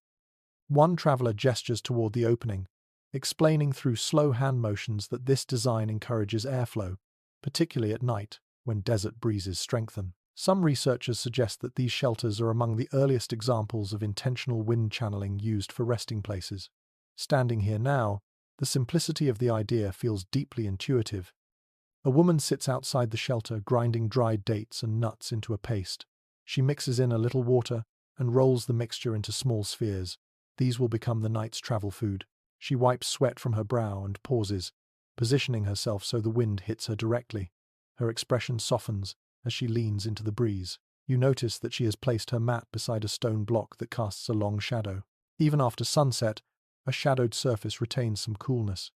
One traveler gestures toward the opening, explaining through slow hand motions that this design encourages airflow, particularly at night, when desert breezes strengthen. Some researchers suggest that these shelters are among the earliest examples of intentional wind channeling used for resting places. Standing here now, the simplicity of the idea feels deeply intuitive. A woman sits outside the shelter grinding dried dates and nuts into a paste. She mixes in a little water and rolls the mixture into small spheres. These will become the night's travel food. She wipes sweat from her brow and pauses, positioning herself so the wind hits her directly. Her expression softens as she leans into the breeze. You notice that she has placed her mat beside a stone block that casts a long shadow. Even after sunset, a shadowed surface retains some coolness.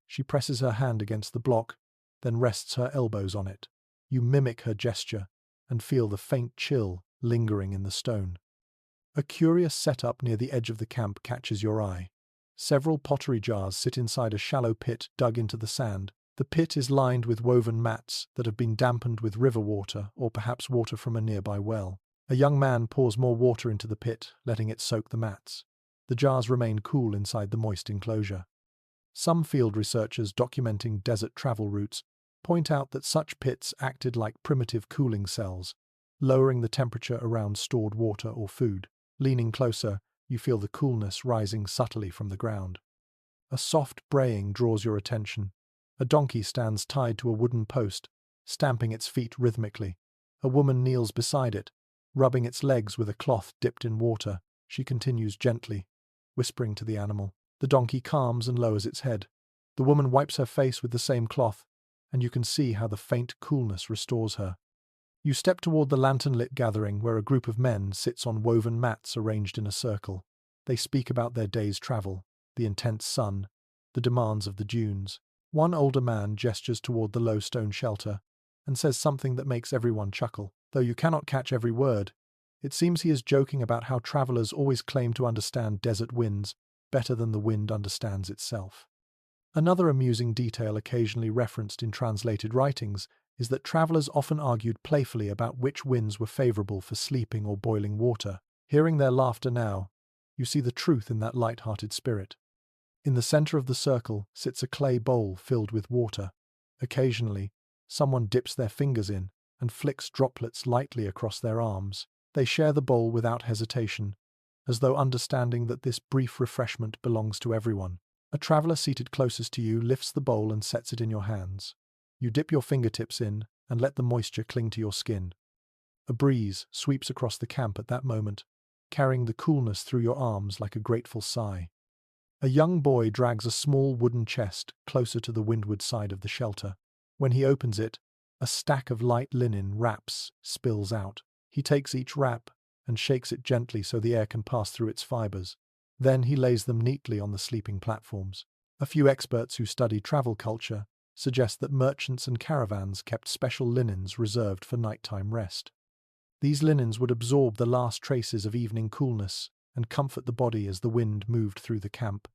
She presses her hand against the block, then rests her elbows on it. You mimic her gesture and feel the faint chill lingering in the stone. A curious setup near the edge of the camp catches your eye. Several pottery jars sit inside a shallow pit dug into the sand. The pit is lined with woven mats that have been dampened with river water or perhaps water from a nearby well. A young man pours more water into the pit, letting it soak the mats. The jars remain cool inside the moist enclosure. Some field researchers documenting desert travel routes point out that such pits acted like primitive cooling cells, lowering the temperature around stored water or food. Leaning closer, you feel the coolness rising subtly from the ground. A soft braying draws your attention. A donkey stands tied to a wooden post, stamping its feet rhythmically. A woman kneels beside it, rubbing its legs with a cloth dipped in water. She continues gently, whispering to the animal. The donkey calms and lowers its head. The woman wipes her face with the same cloth, and you can see how the faint coolness restores her. You step toward the lantern-lit gathering where a group of men sits on woven mats arranged in a circle. They speak about their day's travel, the intense sun, the demands of the dunes. One older man gestures toward the low stone shelter and says something that makes everyone chuckle. Though you cannot catch every word, it seems he is joking about how travelers always claim to understand desert winds better than the wind understands itself. Another amusing detail occasionally referenced in translated writings is that travelers often argued playfully about which winds were favorable for sleeping or boiling water. Hearing their laughter now, you see the truth in that light-hearted spirit. In the center of the circle sits a clay bowl filled with water. Occasionally, someone dips their fingers in and flicks droplets lightly across their arms. They share the bowl without hesitation, as though understanding that this brief refreshment belongs to everyone. A traveler seated closest to you lifts the bowl and sets it in your hands. You dip your fingertips in and let the moisture cling to your skin. A breeze sweeps across the camp at that moment, carrying the coolness through your arms like a grateful sigh. A young boy drags a small wooden chest closer to the windward side of the shelter. When he opens it, a stack of light linen wraps spills out. He takes each wrap and shakes it gently so the air can pass through its fibers. Then he lays them neatly on the sleeping platforms. A few experts who study travel culture suggest that merchants and caravans kept special linens reserved for nighttime rest. These linens would absorb the last traces of evening coolness and comfort the body as the wind moved through the camp.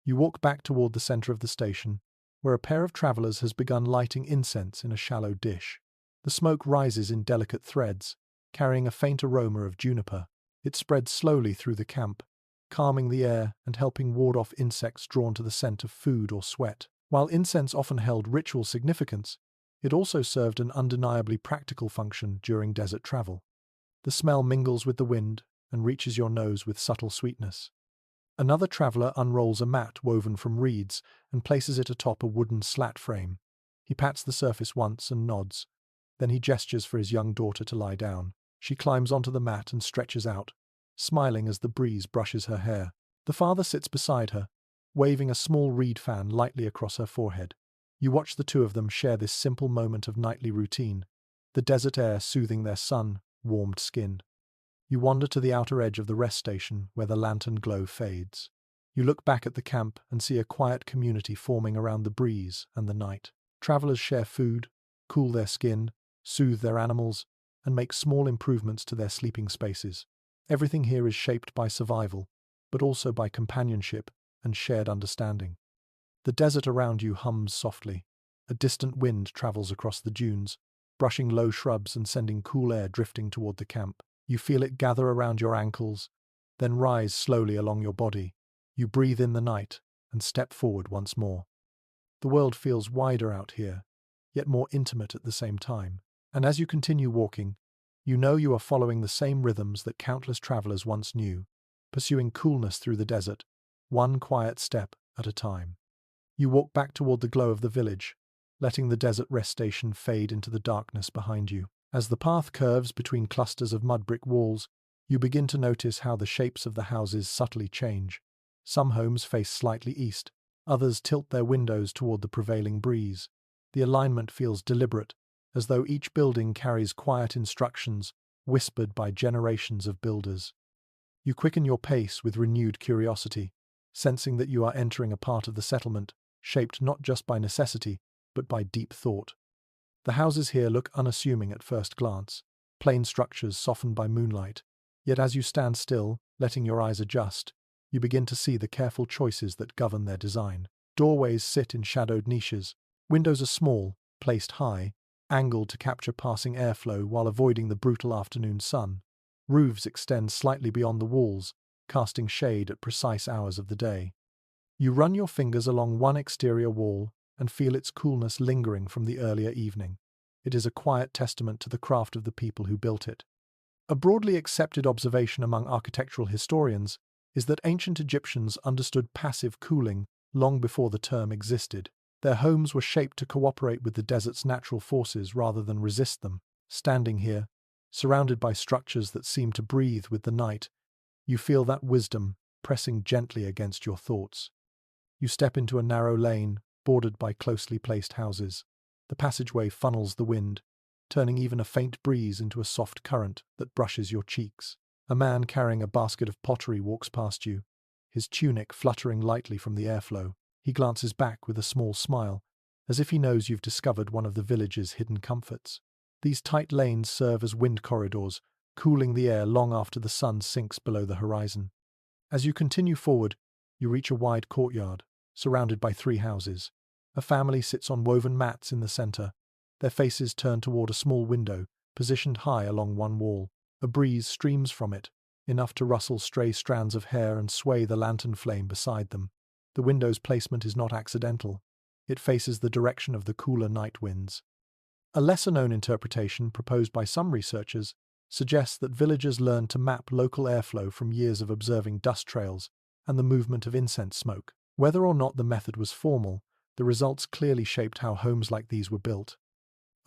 You walk back toward the center of the station, where a pair of travelers has begun lighting incense in a shallow dish. The smoke rises in delicate threads, carrying a faint aroma of juniper. It spreads slowly through the camp, calming the air and helping ward off insects drawn to the scent of food or sweat. While incense often held ritual significance, it also served an undeniably practical function during desert travel. The smell mingles with the wind and reaches your nose with subtle sweetness. Another traveler unrolls a mat woven from reeds and places it atop a wooden slat frame. He pats the surface once and nods. Then he gestures for his young daughter to lie down. She climbs onto the mat and stretches out, smiling as the breeze brushes her hair. The father sits beside her, waving a small reed fan lightly across her forehead. You watch the two of them share this simple moment of nightly routine, the desert air soothing their sun-warmed skin. You wander to the outer edge of the rest station where the lantern glow fades. You look back at the camp and see a quiet community forming around the breeze and the night. Travelers share food, cool their skin, soothe their animals, and make small improvements to their sleeping spaces. Everything here is shaped by survival, but also by companionship and shared understanding. The desert around you hums softly. A distant wind travels across the dunes, brushing low shrubs and sending cool air drifting toward the camp. You feel it gather around your ankles, then rise slowly along your body. You breathe in the night and step forward once more. The world feels wider out here, yet more intimate at the same time. And as you continue walking, you know you are following the same rhythms that countless travelers once knew, pursuing coolness through the desert, one quiet step at a time. You walk back toward the glow of the village, letting the desert rest station fade into the darkness behind you. As the path curves between clusters of mud-brick walls, you begin to notice how the shapes of the houses subtly change. Some homes face slightly east, others tilt their windows toward the prevailing breeze. The alignment feels deliberate, as though each building carries quiet instructions whispered by generations of builders. You quicken your pace with renewed curiosity, sensing that you are entering a part of the settlement shaped not just by necessity, but by deep thought. The houses here look unassuming at first glance, plain structures softened by moonlight. Yet as you stand still, letting your eyes adjust, you begin to see the careful choices that govern their design. Doorways sit in shadowed niches. Windows are small, placed high, angled to capture passing airflow while avoiding the brutal afternoon sun. Roofs extend slightly beyond the walls, casting shade at precise hours of the day. You run your fingers along one exterior wall and feel its coolness lingering from the earlier evening. It is a quiet testament to the craft of the people who built it. A broadly accepted observation among architectural historians is that ancient Egyptians understood passive cooling long before the term existed. Their homes were shaped to cooperate with the desert's natural forces rather than resist them. Standing here, surrounded by structures that seem to breathe with the night, you feel that wisdom pressing gently against your thoughts. You step into a narrow lane, bordered by closely placed houses. The passageway funnels the wind, turning even a faint breeze into a soft current that brushes your cheeks. A man carrying a basket of pottery walks past you, his tunic fluttering lightly from the airflow. He glances back with a small smile, as if he knows you've discovered one of the village's hidden comforts. These tight lanes serve as wind corridors, cooling the air long after the sun sinks below the horizon. As you continue forward, you reach a wide courtyard, surrounded by 3 houses. A family sits on woven mats in the center, their faces turned toward a small window, positioned high along one wall. A breeze streams from it, enough to rustle stray strands of hair and sway the lantern flame beside them. The window's placement is not accidental. It faces the direction of the cooler night winds. A lesser-known interpretation proposed by some researchers suggests that villagers learned to map local airflow from years of observing dust trails and the movement of incense smoke. Whether or not the method was formal, the results clearly shaped how homes like these were built.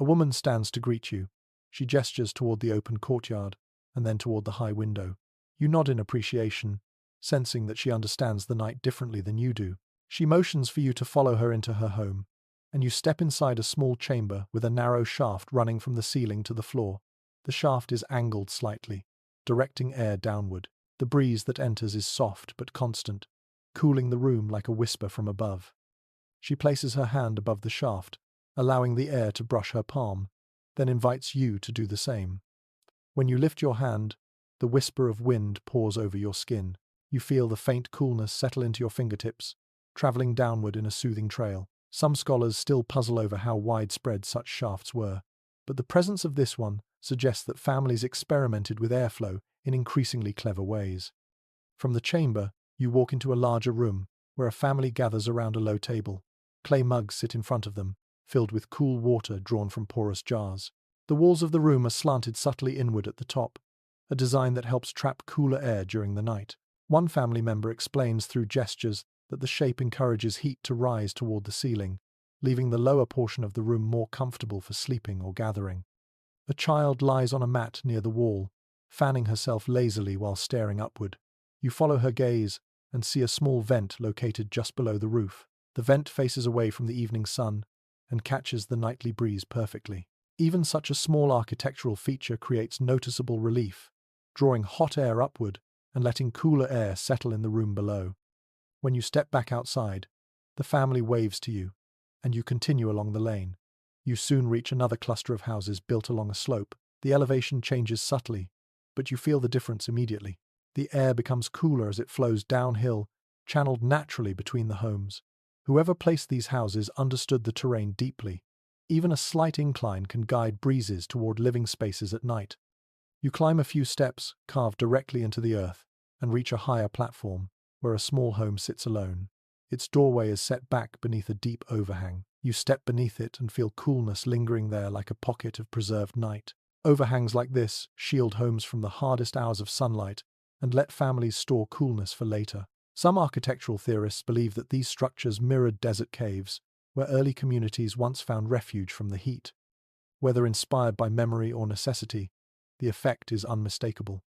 A woman stands to greet you. She gestures toward the open courtyard, and then toward the high window. You nod in appreciation, sensing that she understands the night differently than you do. She motions for you to follow her into her home, and you step inside a small chamber with a narrow shaft running from the ceiling to the floor. The shaft is angled slightly, directing air downward. The breeze that enters is soft but constant, cooling the room like a whisper from above. She places her hand above the shaft, allowing the air to brush her palm, then invites you to do the same. When you lift your hand, the whisper of wind pours over your skin. You feel the faint coolness settle into your fingertips, traveling downward in a soothing trail. Some scholars still puzzle over how widespread such shafts were, but the presence of this one suggests that families experimented with airflow in increasingly clever ways. From the chamber, you walk into a larger room, where a family gathers around a low table. Clay mugs sit in front of them, filled with cool water drawn from porous jars. The walls of the room are slanted subtly inward at the top, a design that helps trap cooler air during the night. One family member explains through gestures that the shape encourages heat to rise toward the ceiling, leaving the lower portion of the room more comfortable for sleeping or gathering. A child lies on a mat near the wall, fanning herself lazily while staring upward. You follow her gaze and see a small vent located just below the roof. The vent faces away from the evening sun and catches the nightly breeze perfectly. Even such a small architectural feature creates noticeable relief, drawing hot air upward and letting cooler air settle in the room below. When you step back outside, the family waves to you, and you continue along the lane. You soon reach another cluster of houses built along a slope. The elevation changes subtly, but you feel the difference immediately. The air becomes cooler as it flows downhill, channeled naturally between the homes. Whoever placed these houses understood the terrain deeply. Even a slight incline can guide breezes toward living spaces at night. You climb a few steps, carved directly into the earth, and reach a higher platform, where a small home sits alone. Its doorway is set back beneath a deep overhang. You step beneath it and feel coolness lingering there like a pocket of preserved night. Overhangs like this shield homes from the hardest hours of sunlight and let families store coolness for later. Some architectural theorists believe that these structures mirrored desert caves, where early communities once found refuge from the heat. Whether inspired by memory or necessity, the effect is unmistakable.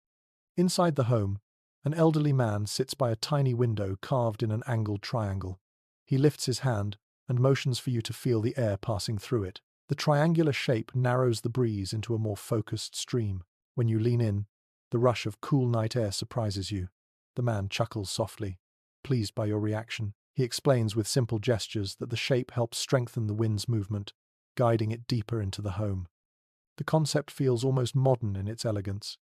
Inside the home, an elderly man sits by a tiny window carved in an angled triangle. He lifts his hand and motions for you to feel the air passing through it. The triangular shape narrows the breeze into a more focused stream. When you lean in, the rush of cool night air surprises you. The man chuckles softly, pleased by your reaction. He explains with simple gestures that the shape helps strengthen the wind's movement, guiding it deeper into the home. The concept feels almost modern in its elegance.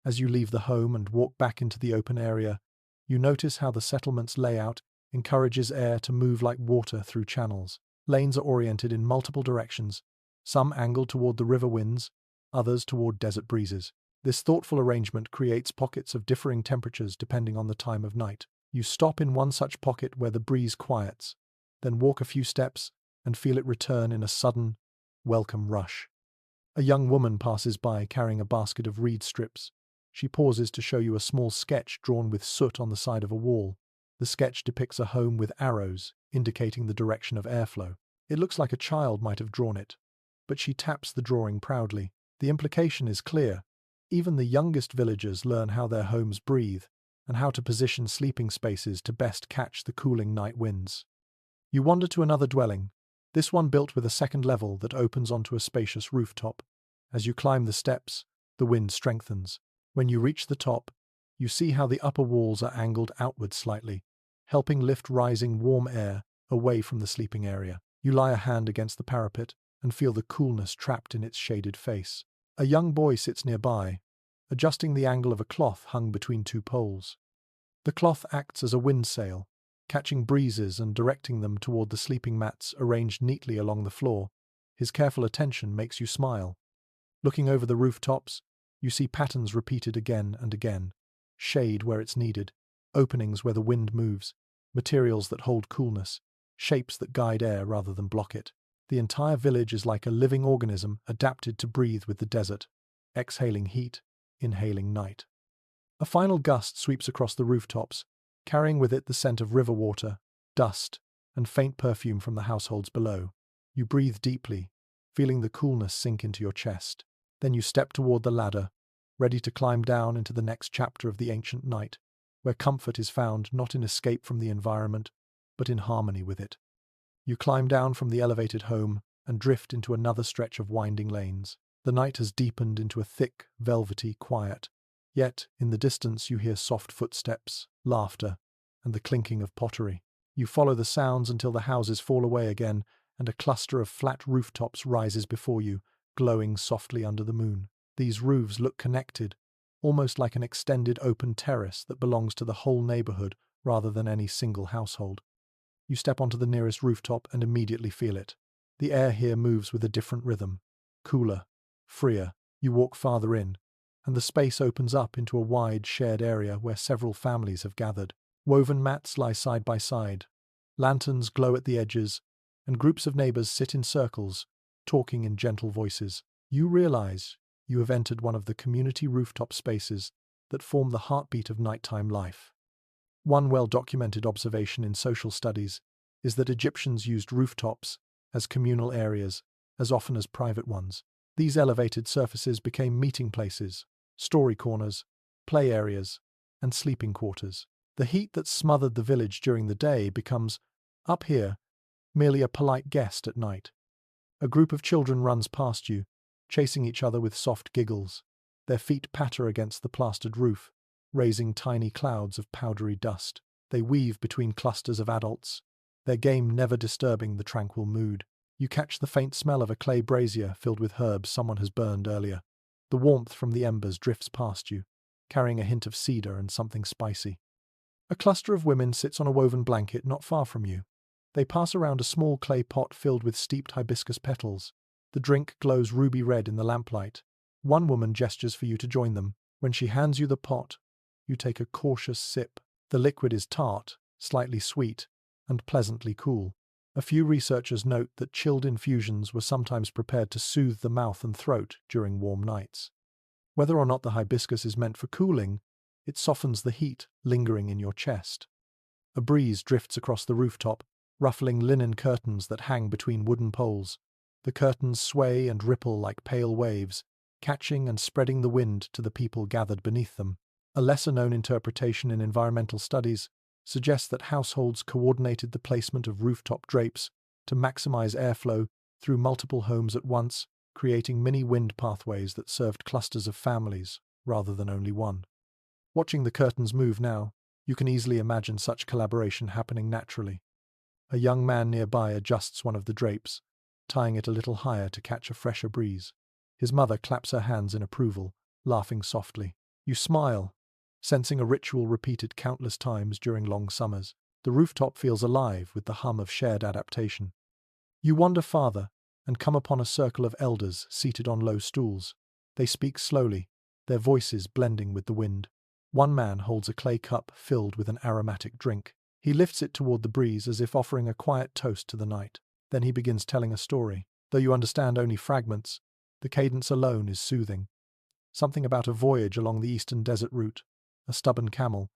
As you leave the home and walk back into the open area, you notice how the settlement's layout encourages air to move like water through channels. Lanes are oriented in multiple directions, some angled toward the river winds, others toward desert breezes. This thoughtful arrangement creates pockets of differing temperatures depending on the time of night. You stop in one such pocket where the breeze quiets, then walk a few steps and feel it return in a sudden, welcome rush. A young woman passes by carrying a basket of reed strips. She pauses to show you a small sketch drawn with soot on the side of a wall. The sketch depicts a home with arrows, indicating the direction of airflow. It looks like a child might have drawn it, but she taps the drawing proudly. The implication is clear. Even the youngest villagers learn how their homes breathe and how to position sleeping spaces to best catch the cooling night winds. You wander to another dwelling, this one built with a second level that opens onto a spacious rooftop. As you climb the steps, the wind strengthens. When you reach the top, you see how the upper walls are angled outward slightly, helping lift rising warm air away from the sleeping area. You lie a hand against the parapet and feel the coolness trapped in its shaded face. A young boy sits nearby, adjusting the angle of a cloth hung between two poles. The cloth acts as a windsail, catching breezes and directing them toward the sleeping mats arranged neatly along the floor. His careful attention makes you smile. Looking over the rooftops, you see patterns repeated again and again. Shade where it's needed, openings where the wind moves, materials that hold coolness, shapes that guide air rather than block it. The entire village is like a living organism adapted to breathe with the desert, exhaling heat, inhaling night. A final gust sweeps across the rooftops, carrying with it the scent of river water, dust, and faint perfume from the households below. You breathe deeply, feeling the coolness sink into your chest. Then you step toward the ladder, ready to climb down into the next chapter of the ancient night. where comfort is found not in escape from the environment, but in harmony with it. You climb down from the elevated home and drift into another stretch of winding lanes. The night has deepened into a thick, velvety quiet, yet in the distance you hear soft footsteps, laughter, and the clinking of pottery. You follow the sounds until the houses fall away again, and a cluster of flat rooftops rises before you, glowing softly under the moon. These roofs look connected, almost like an extended open terrace that belongs to the whole neighborhood rather than any single household. You step onto the nearest rooftop and immediately feel it. The air here moves with a different rhythm. Cooler, freer. You walk farther in, and the space opens up into a wide, shared area where several families have gathered. Woven mats lie side by side. Lanterns glow at the edges, and groups of neighbors sit in circles, talking in gentle voices. You realize you have entered one of the community rooftop spaces that form the heartbeat of nighttime life. One well-documented observation in social studies is that Egyptians used rooftops as communal areas as often as private ones. These elevated surfaces became meeting places, story corners, play areas, and sleeping quarters. The heat that smothered the village during the day becomes, up here, merely a polite guest at night. A group of children runs past you, chasing each other with soft giggles. Their feet patter against the plastered roof, raising tiny clouds of powdery dust. They weave between clusters of adults, their game never disturbing the tranquil mood. You catch the faint smell of a clay brazier filled with herbs someone has burned earlier. The warmth from the embers drifts past you, carrying a hint of cedar and something spicy. A cluster of women sits on a woven blanket not far from you. They pass around a small clay pot filled with steeped hibiscus petals. The drink glows ruby red in the lamplight. One woman gestures for you to join them. When she hands you the pot, you take a cautious sip. The liquid is tart, slightly sweet, and pleasantly cool. A few researchers note that chilled infusions were sometimes prepared to soothe the mouth and throat during warm nights. Whether or not the hibiscus is meant for cooling, it softens the heat lingering in your chest. A breeze drifts across the rooftop, ruffling linen curtains that hang between wooden poles. The curtains sway and ripple like pale waves, catching and spreading the wind to the people gathered beneath them. A lesser-known interpretation in environmental studies suggests that households coordinated the placement of rooftop drapes to maximize airflow through multiple homes at once, creating mini wind pathways that served clusters of families rather than only one. Watching the curtains move now, you can easily imagine such collaboration happening naturally. A young man nearby adjusts one of the drapes, tying it a little higher to catch a fresher breeze. His mother claps her hands in approval, laughing softly. You smile, sensing a ritual repeated countless times during long summers. The rooftop feels alive with the hum of shared adaptation. You wander farther and come upon a circle of elders seated on low stools. They speak slowly, their voices blending with the wind. One man holds a clay cup filled with an aromatic drink. He lifts it toward the breeze as if offering a quiet toast to the night. Then he begins telling a story. Though you understand only fragments, the cadence alone is soothing. Something about a voyage along the eastern desert route, a stubborn camel,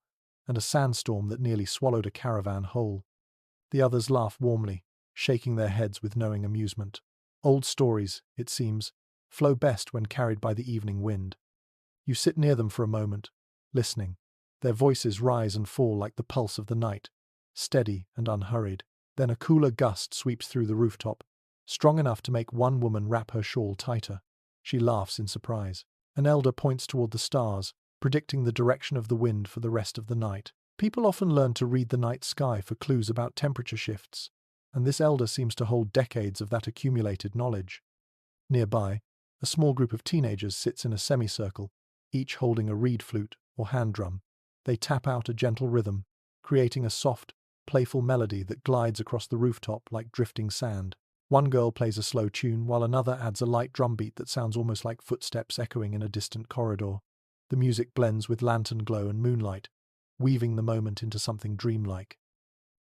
and a sandstorm that nearly swallowed a caravan whole. The others laugh warmly, shaking their heads with knowing amusement. Old stories, it seems, flow best when carried by the evening wind. You sit near them for a moment, listening. Their voices rise and fall like the pulse of the night, steady and unhurried. Then a cooler gust sweeps through the rooftop, strong enough to make one woman wrap her shawl tighter. She laughs in surprise. An elder points toward the stars, predicting the direction of the wind for the rest of the night. People often learn to read the night sky for clues about temperature shifts, and this elder seems to hold decades of that accumulated knowledge. Nearby, a small group of teenagers sits in a semicircle, each holding a reed flute or hand drum. They tap out a gentle rhythm, creating a soft, playful melody that glides across the rooftop like drifting sand. One girl plays a slow tune, while another adds a light drumbeat that sounds almost like footsteps echoing in a distant corridor. The music blends with lantern glow and moonlight, weaving the moment into something dreamlike.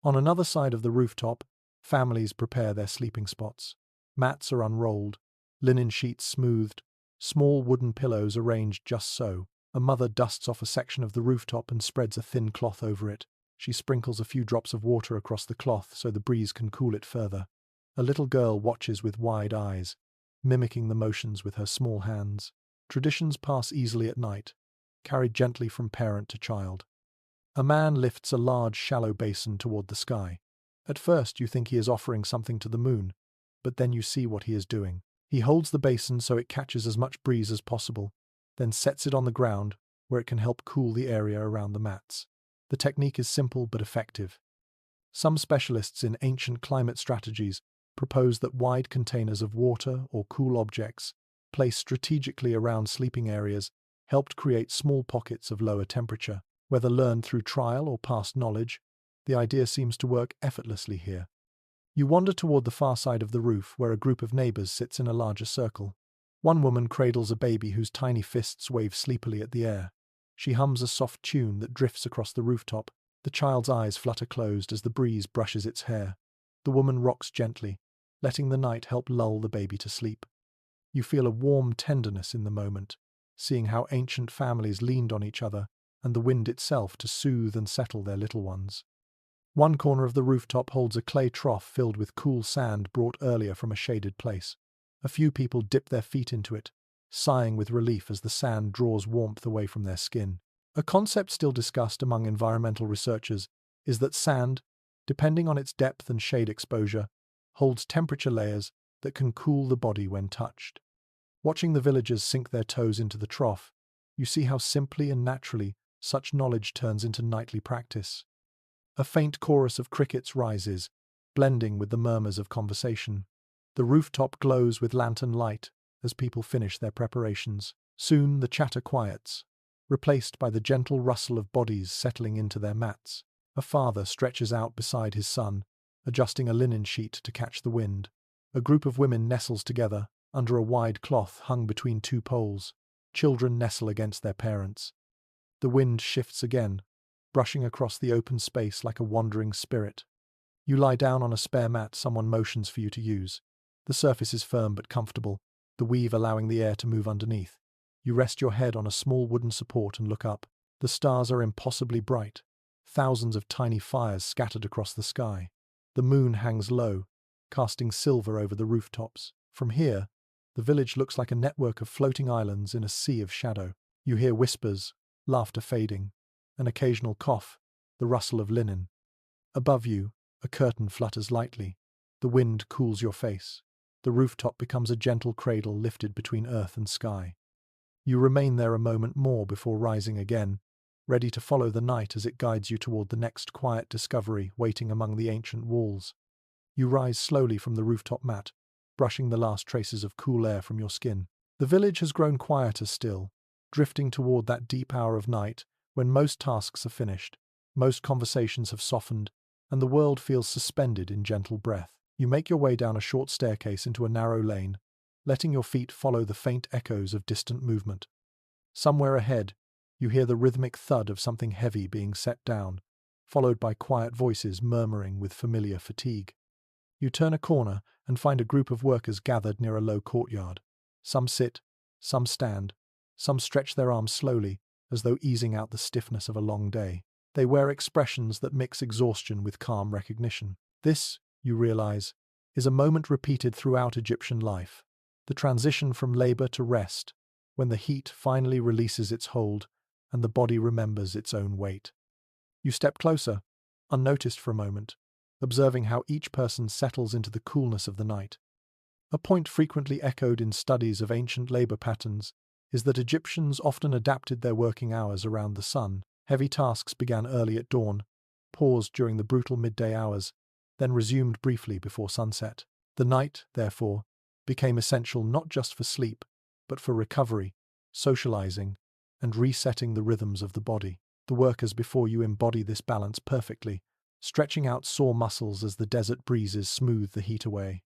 On another side of the rooftop, families prepare their sleeping spots. Mats are unrolled, linen sheets smoothed, small wooden pillows arranged just so. A mother dusts off a section of the rooftop and spreads a thin cloth over it. She sprinkles a few drops of water across the cloth so the breeze can cool it further. A little girl watches with wide eyes, mimicking the motions with her small hands. Traditions pass easily at night, carried gently from parent to child. A man lifts a large, shallow basin toward the sky. At first you think he is offering something to the moon, but then you see what he is doing. He holds the basin so it catches as much breeze as possible, then sets it on the ground where it can help cool the area around the mats. The technique is simple but effective. Some specialists in ancient climate strategies propose that wide containers of water or cool objects placed strategically around sleeping areas helped create small pockets of lower temperature. Whether learned through trial or past knowledge, the idea seems to work effortlessly here. You wander toward the far side of the roof where a group of neighbors sits in a larger circle. One woman cradles a baby whose tiny fists wave sleepily at the air. She hums a soft tune that drifts across the rooftop. The child's eyes flutter closed as the breeze brushes its hair. The woman rocks gently, letting the night help lull the baby to sleep. You feel a warm tenderness in the moment, seeing how ancient families leaned on each other and the wind itself to soothe and settle their little ones. One corner of the rooftop holds a clay trough filled with cool sand brought earlier from a shaded place. A few people dip their feet into it, sighing with relief as the sand draws warmth away from their skin. A concept still discussed among environmental researchers is that sand, depending on its depth and shade exposure, holds temperature layers that can cool the body when touched. Watching the villagers sink their toes into the trough, you see how simply and naturally such knowledge turns into nightly practice. A faint chorus of crickets rises, blending with the murmurs of conversation. The rooftop glows with lantern light as people finish their preparations. Soon the chatter quiets, replaced by the gentle rustle of bodies settling into their mats. A father stretches out beside his son, adjusting a linen sheet to catch the wind. A group of women nestles together under a wide cloth hung between two poles. Children nestle against their parents. The wind shifts again, brushing across the open space like a wandering spirit. You lie down on a spare mat someone motions for you to use. The surface is firm but comfortable, the weave allowing the air to move underneath. You rest your head on a small wooden support and look up. The stars are impossibly bright, thousands of tiny fires scattered across the sky. The moon hangs low, casting silver over the rooftops. From here, the village looks like a network of floating islands in a sea of shadow. You hear whispers, laughter fading, an occasional cough, the rustle of linen. Above you, a curtain flutters lightly. The wind cools your face. The rooftop becomes a gentle cradle lifted between earth and sky. You remain there a moment more before rising again, ready to follow the night as it guides you toward the next quiet discovery waiting among the ancient walls. You rise slowly from the rooftop mat, brushing the last traces of cool air from your skin. The village has grown quieter still, drifting toward that deep hour of night when most tasks are finished, most conversations have softened, and the world feels suspended in gentle breath. You make your way down a short staircase into a narrow lane, letting your feet follow the faint echoes of distant movement. Somewhere ahead, you hear the rhythmic thud of something heavy being set down, followed by quiet voices murmuring with familiar fatigue. You turn a corner and find a group of workers gathered near a low courtyard. Some sit, some stand, some stretch their arms slowly, as though easing out the stiffness of a long day. They wear expressions that mix exhaustion with calm recognition. This, you realize, is a moment repeated throughout Egyptian life, the transition from labor to rest, when the heat finally releases its hold and the body remembers its own weight. You step closer, unnoticed for a moment, observing how each person settles into the coolness of the night. A point frequently echoed in studies of ancient labor patterns is that Egyptians often adapted their working hours around the sun. Heavy tasks began early at dawn, paused during the brutal midday hours, then resumed briefly before sunset. The night, therefore, became essential not just for sleep, but for recovery, socializing, and resetting the rhythms of the body. The workers before you embody this balance perfectly, stretching out sore muscles as the desert breezes smooth the heat away.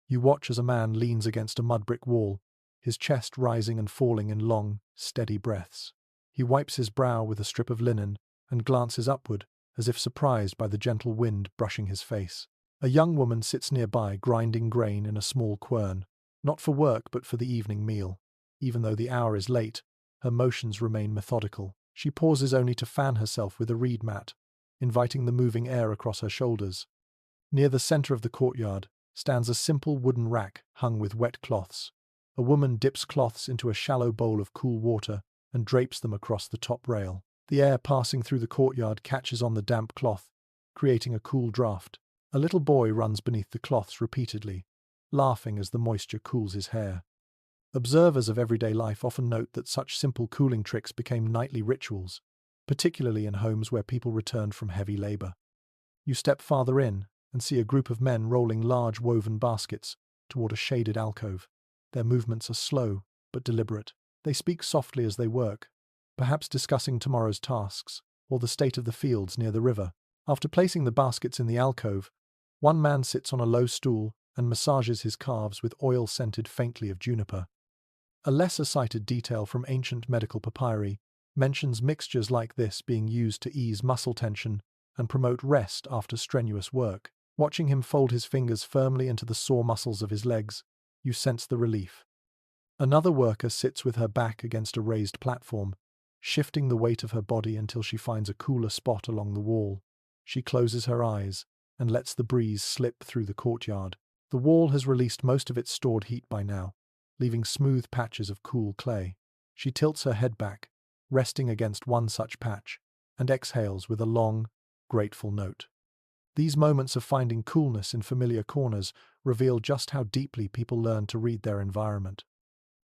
You watch as a man leans against a mud-brick wall, his chest rising and falling in long, steady breaths. He wipes his brow with a strip of linen and glances upward, as if surprised by the gentle wind brushing his face. A young woman sits nearby grinding grain in a small quern, not for work but for the evening meal. Even though the hour is late, her motions remain methodical. She pauses only to fan herself with a reed mat, inviting the moving air across her shoulders. Near the center of the courtyard stands a simple wooden rack hung with wet cloths. A woman dips cloths into a shallow bowl of cool water and drapes them across the top rail. The air passing through the courtyard catches on the damp cloth, creating a cool draft. A little boy runs beneath the cloths repeatedly, laughing as the moisture cools his hair. Observers of everyday life often note that such simple cooling tricks became nightly rituals, particularly in homes where people returned from heavy labor. You step farther in and see a group of men rolling large woven baskets toward a shaded alcove. Their movements are slow but deliberate. They speak softly as they work, perhaps discussing tomorrow's tasks or the state of the fields near the river. After placing the baskets in the alcove, one man sits on a low stool and massages his calves with oil scented faintly of juniper. A lesser-cited detail from ancient medical papyri mentions mixtures like this being used to ease muscle tension and promote rest after strenuous work. Watching him fold his fingers firmly into the sore muscles of his legs, you sense the relief. Another worker sits with her back against a raised platform, shifting the weight of her body until she finds a cooler spot along the wall. She closes her eyes and lets the breeze slip through the courtyard. The wall has released most of its stored heat by now, leaving smooth patches of cool clay. She tilts her head back, resting against one such patch, and exhales with a long, grateful note. These moments of finding coolness in familiar corners reveal just how deeply people learn to read their environment.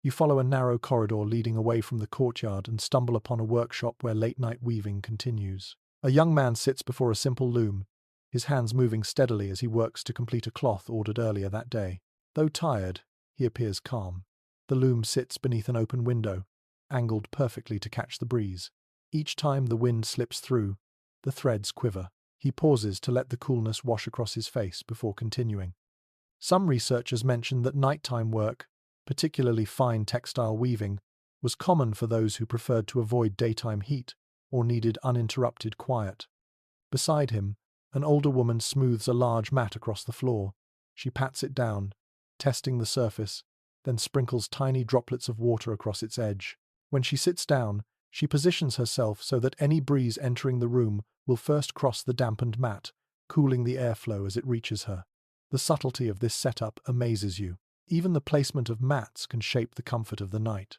You follow a narrow corridor leading away from the courtyard and stumble upon a workshop where late-night weaving continues. A young man sits before a simple loom, his hands moving steadily as he works to complete a cloth ordered earlier that day. Though tired, he appears calm. The loom sits beneath an open window, angled perfectly to catch the breeze. Each time the wind slips through, the threads quiver. He pauses to let the coolness wash across his face before continuing. Some researchers mention that nighttime work, particularly fine textile weaving, was common for those who preferred to avoid daytime heat or needed uninterrupted quiet. Beside him, an older woman smooths a large mat across the floor. She pats it down, testing the surface, then sprinkles tiny droplets of water across its edge. When she sits down, she positions herself so that any breeze entering the room will first cross the dampened mat, cooling the airflow as it reaches her. The subtlety of this setup amazes you. Even the placement of mats can shape the comfort of the night.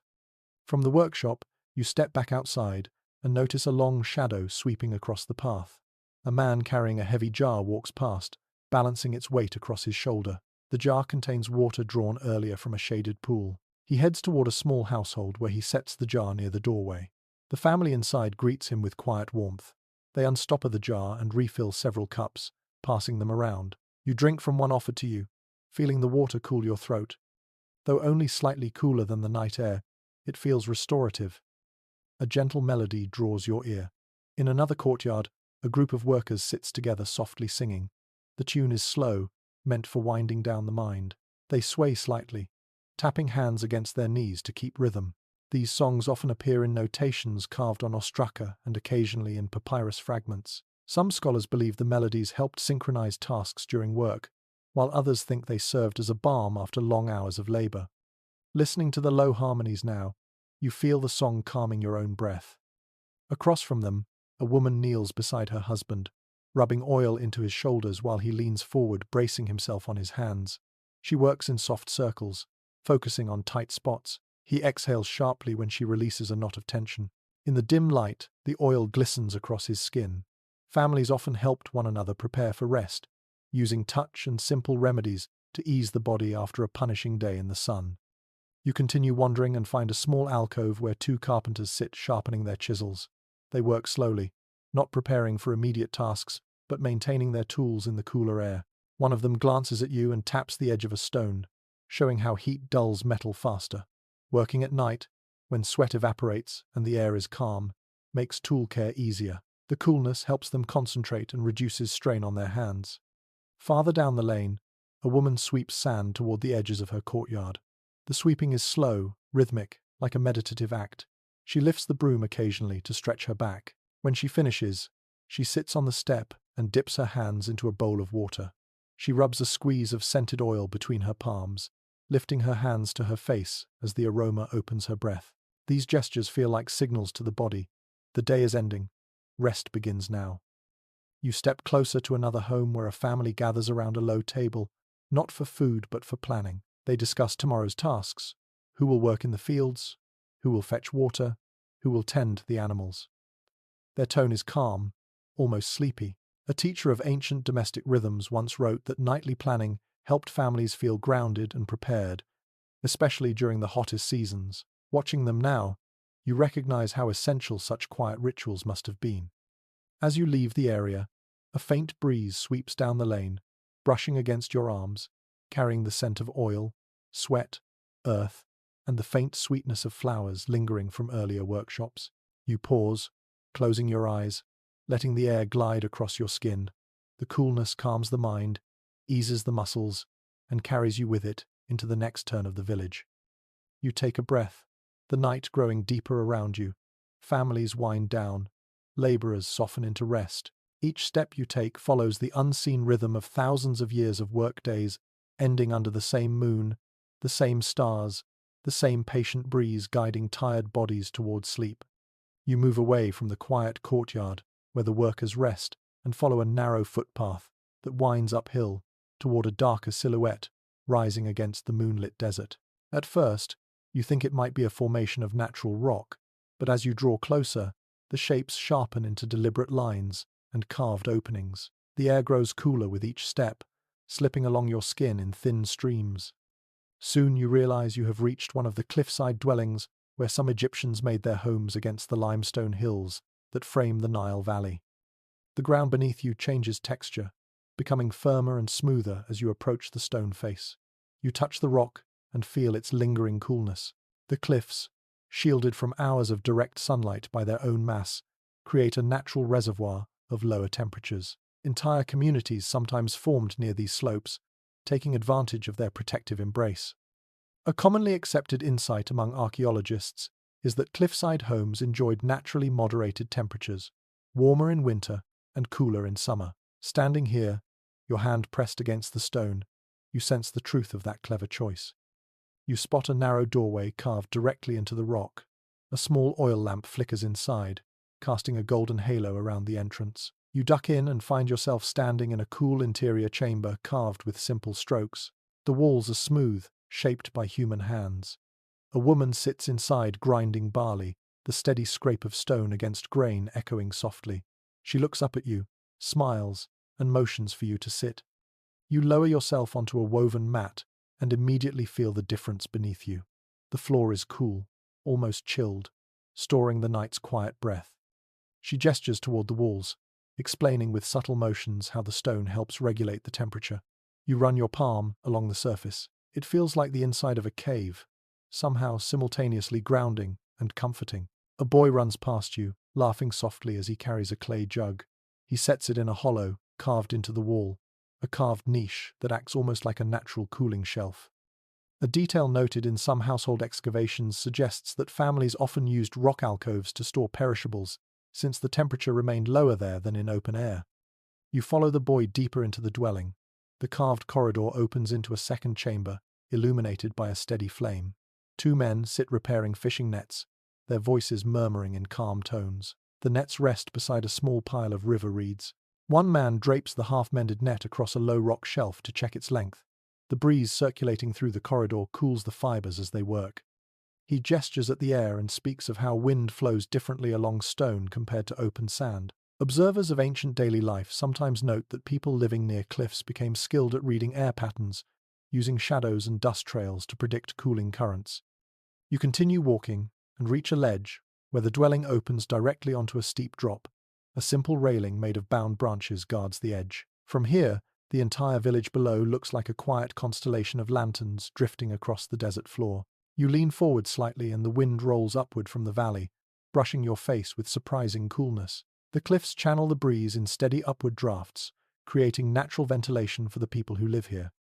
From the workshop, you step back outside and notice a long shadow sweeping across the path. A man carrying a heavy jar walks past, balancing its weight across his shoulder. The jar contains water drawn earlier from a shaded pool. He heads toward a small household where he sets the jar near the doorway. The family inside greets him with quiet warmth. They unstopper the jar and refill several cups, passing them around. You drink from one offered to you, feeling the water cool your throat. Though only slightly cooler than the night air, it feels restorative. A gentle melody draws your ear. In another courtyard, a group of workers sits together softly singing. The tune is slow, meant for winding down the mind. They sway slightly, tapping hands against their knees to keep rhythm. These songs often appear in notations carved on ostraca and occasionally in papyrus fragments. Some scholars believe the melodies helped synchronize tasks during work, while others think they served as a balm after long hours of labor. Listening to the low harmonies now, you feel the song calming your own breath. Across from them, a woman kneels beside her husband, rubbing oil into his shoulders while he leans forward, bracing himself on his hands. She works in soft circles, focusing on tight spots. He exhales sharply when she releases a knot of tension. In the dim light, the oil glistens across his skin. Families often helped one another prepare for rest, using touch and simple remedies to ease the body after a punishing day in the sun. You continue wandering and find a small alcove where two carpenters sit sharpening their chisels. They work slowly, not preparing for immediate tasks, but maintaining their tools in the cooler air. One of them glances at you and taps the edge of a stone, showing how heat dulls metal faster. Working at night, when sweat evaporates and the air is calm, makes tool care easier. The coolness helps them concentrate and reduces strain on their hands. Farther down the lane, a woman sweeps sand toward the edges of her courtyard. The sweeping is slow, rhythmic, like a meditative act. She lifts the broom occasionally to stretch her back. When she finishes, she sits on the step and dips her hands into a bowl of water. She rubs a squeeze of scented oil between her palms, lifting her hands to her face as the aroma opens her breath. These gestures feel like signals to the body. The day is ending. Rest begins now. You step closer to another home where a family gathers around a low table, not for food but for planning. They discuss tomorrow's tasks. Who will work in the fields? Who will fetch water? Who will tend the animals? Their tone is calm, almost sleepy. A teacher of ancient domestic rhythms once wrote that nightly planning helped families feel grounded and prepared, especially during the hottest seasons. Watching them now, you recognize how essential such quiet rituals must have been. As you leave the area, a faint breeze sweeps down the lane, brushing against your arms, carrying the scent of oil, sweat, earth, and the faint sweetness of flowers lingering from earlier workshops. You pause, closing your eyes, letting the air glide across your skin. The coolness calms the mind, eases the muscles, and carries you with it into the next turn of the village. You take a breath, the night growing deeper around you. Families wind down, laborers soften into rest. Each step you take follows the unseen rhythm of thousands of years of workdays, ending under the same moon, the same stars, the same patient breeze guiding tired bodies towards sleep. You move away from the quiet courtyard, where the workers rest, and follow a narrow footpath that winds uphill toward a darker silhouette rising against the moonlit desert. At first, you think it might be a formation of natural rock, but as you draw closer, the shapes sharpen into deliberate lines and carved openings. The air grows cooler with each step, slipping along your skin in thin streams. Soon you realize you have reached one of the cliffside dwellings where some Egyptians made their homes against the limestone hills that frame the Nile Valley. The ground beneath you changes texture, becoming firmer and smoother as you approach the stone face. You touch the rock and feel its lingering coolness. The cliffs, shielded from hours of direct sunlight by their own mass, create a natural reservoir of lower temperatures. Entire communities sometimes formed near these slopes, taking advantage of their protective embrace. A commonly accepted insight among archaeologists is that cliffside homes enjoyed naturally moderated temperatures, warmer in winter and cooler in summer. Standing here, your hand pressed against the stone, you sense the truth of that clever choice. You spot a narrow doorway carved directly into the rock. A small oil lamp flickers inside, casting a golden halo around the entrance. You duck in and find yourself standing in a cool interior chamber carved with simple strokes. The walls are smooth, shaped by human hands. A woman sits inside grinding barley, the steady scrape of stone against grain echoing softly. She looks up at you, smiles, and motions for you to sit. You lower yourself onto a woven mat and immediately feel the difference beneath you. The floor is cool, almost chilled, storing the night's quiet breath. She gestures toward the walls, explaining with subtle motions how the stone helps regulate the temperature. You run your palm along the surface. It feels like the inside of a cave, somehow simultaneously grounding and comforting. A boy runs past you, laughing softly as he carries a clay jug. He sets it in a hollow, carved into the wall, a carved niche that acts almost like a natural cooling shelf. A detail noted in some household excavations suggests that families often used rock alcoves to store perishables, since the temperature remained lower there than in open air. You follow the boy deeper into the dwelling. The carved corridor opens into a second chamber, illuminated by a steady flame. Two men sit repairing fishing nets, their voices murmuring in calm tones. The nets rest beside a small pile of river reeds. One man drapes the half-mended net across a low rock shelf to check its length. The breeze circulating through the corridor cools the fibers as they work. He gestures at the air and speaks of how wind flows differently along stone compared to open sand. Observers of ancient daily life sometimes note that people living near cliffs became skilled at reading air patterns, using shadows and dust trails to predict cooling currents. You continue walking and reach a ledge where the dwelling opens directly onto a steep drop. A simple railing made of bound branches guards the edge. From here, the entire village below looks like a quiet constellation of lanterns drifting across the desert floor. You lean forward slightly and the wind rolls upward from the valley, brushing your face with surprising coolness. The cliffs channel the breeze in steady upward drafts, creating natural ventilation for the people who live here.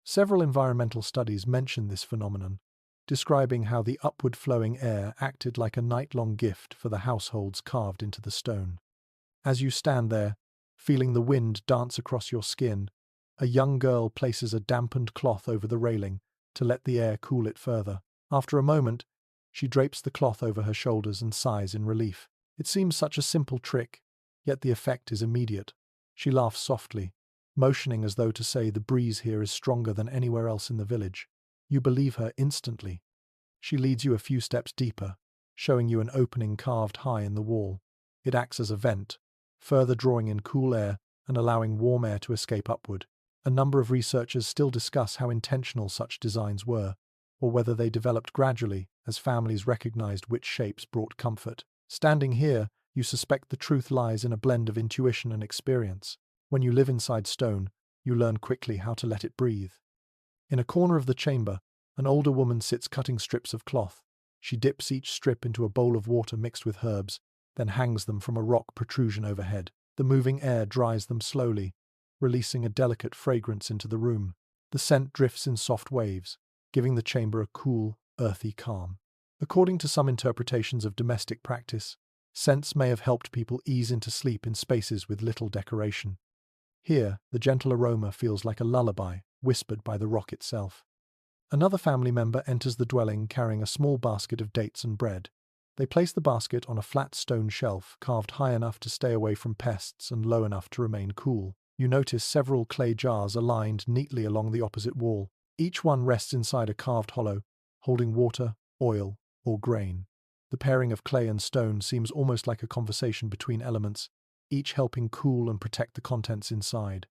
Several environmental studies mention this phenomenon, describing how the upward flowing air acted like a night-long gift for the households carved into the stone. As you stand there, feeling the wind dance across your skin, a young girl places a dampened cloth over the railing to let the air cool it further. After a moment, she drapes the cloth over her shoulders and sighs in relief. It seems such a simple trick, yet the effect is immediate. She laughs softly, motioning as though to say the breeze here is stronger than anywhere else in the village. You believe her instantly. She leads you a few steps deeper, showing you an opening carved high in the wall. It acts as a vent, further drawing in cool air and allowing warm air to escape upward. A number of researchers still discuss how intentional such designs were, or whether they developed gradually as families recognized which shapes brought comfort. Standing here, you suspect the truth lies in a blend of intuition and experience. When you live inside stone, you learn quickly how to let it breathe. In a corner of the chamber, an older woman sits cutting strips of cloth. She dips each strip into a bowl of water mixed with herbs, then hangs them from a rock protrusion overhead. The moving air dries them slowly, releasing a delicate fragrance into the room. The scent drifts in soft waves, giving the chamber a cool, earthy calm. According to some interpretations of domestic practice, scents may have helped people ease into sleep in spaces with little decoration. Here, the gentle aroma feels like a lullaby, whispered by the rock itself. Another family member enters the dwelling carrying a small basket of dates and bread. They place the basket on a flat stone shelf carved high enough to stay away from pests and low enough to remain cool. You notice several clay jars aligned neatly along the opposite wall. Each one rests inside a carved hollow, holding water, oil, or grain. The pairing of clay and stone seems almost like a conversation between elements, each helping cool and protect the contents inside.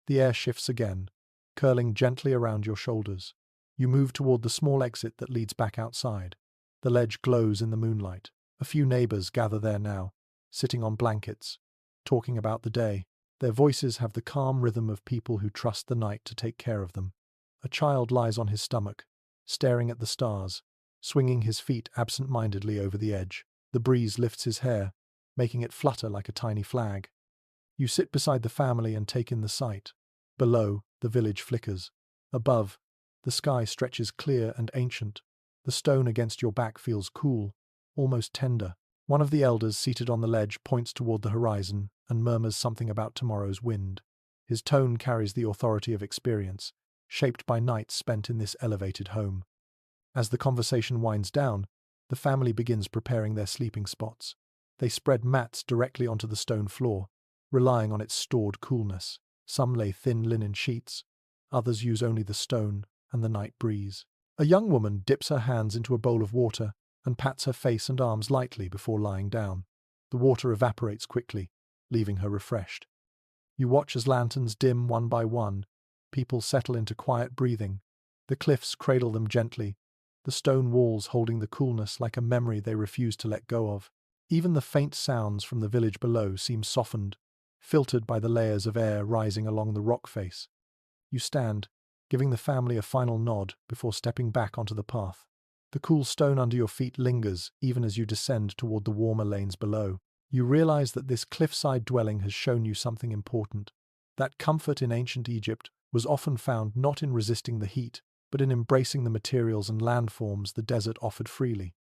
The air shifts again, curling gently around your shoulders. You move toward the small exit that leads back outside. The ledge glows in the moonlight. A few neighbors gather there now, sitting on blankets, talking about the day. Their voices have the calm rhythm of people who trust the night to take care of them. A child lies on his stomach, staring at the stars, swinging his feet absent-mindedly over the edge. The breeze lifts his hair, making it flutter like a tiny flag. You sit beside the family and take in the sight. Below, the village flickers. Above, the sky stretches clear and ancient. The stone against your back feels cool, almost tender. One of the elders seated on the ledge points toward the horizon and murmurs something about tomorrow's wind. His tone carries the authority of experience, shaped by nights spent in this elevated home. As the conversation winds down, the family begins preparing their sleeping spots. They spread mats directly onto the stone floor, relying on its stored coolness. Some lay thin linen sheets, others use only the stone and the night breeze. A young woman dips her hands into a bowl of water and pats her face and arms lightly before lying down. The water evaporates quickly, leaving her refreshed. You watch as lanterns dim one by one, people settle into quiet breathing. The cliffs cradle them gently, the stone walls holding the coolness like a memory they refuse to let go of. Even the faint sounds from the village below seem softened, filtered by the layers of air rising along the rock face. You stand, giving the family a final nod before stepping back onto the path. The cool stone under your feet lingers even as you descend toward the warmer lanes below. You realize that this cliffside dwelling has shown you something important. That comfort in ancient Egypt was often found not in resisting the heat, but in embracing the materials and landforms the desert offered freely.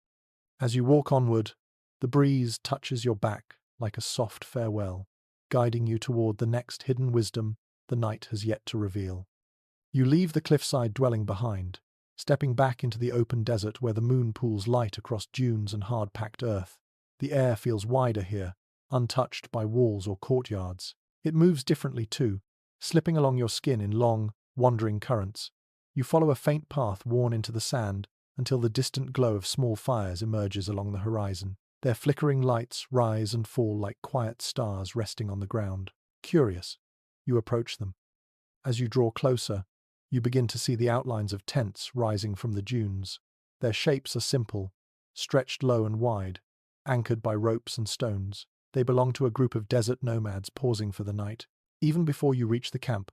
As you walk onward, the breeze touches your back like a soft farewell, guiding you toward the next hidden wisdom the night has yet to reveal. You leave the cliffside dwelling behind, stepping back into the open desert where the moon pools light across dunes and hard-packed earth. The air feels wider here, untouched by walls or courtyards. It moves differently too, slipping along your skin in long, wandering currents. You follow a faint path worn into the sand until the distant glow of small fires emerges along the horizon. Their flickering lights rise and fall like quiet stars resting on the ground. Curious, you approach them. As you draw closer, you begin to see the outlines of tents rising from the dunes. Their shapes are simple, stretched low and wide, anchored by ropes and stones. They belong to a group of desert nomads pausing for the night. Even before you reach the camp,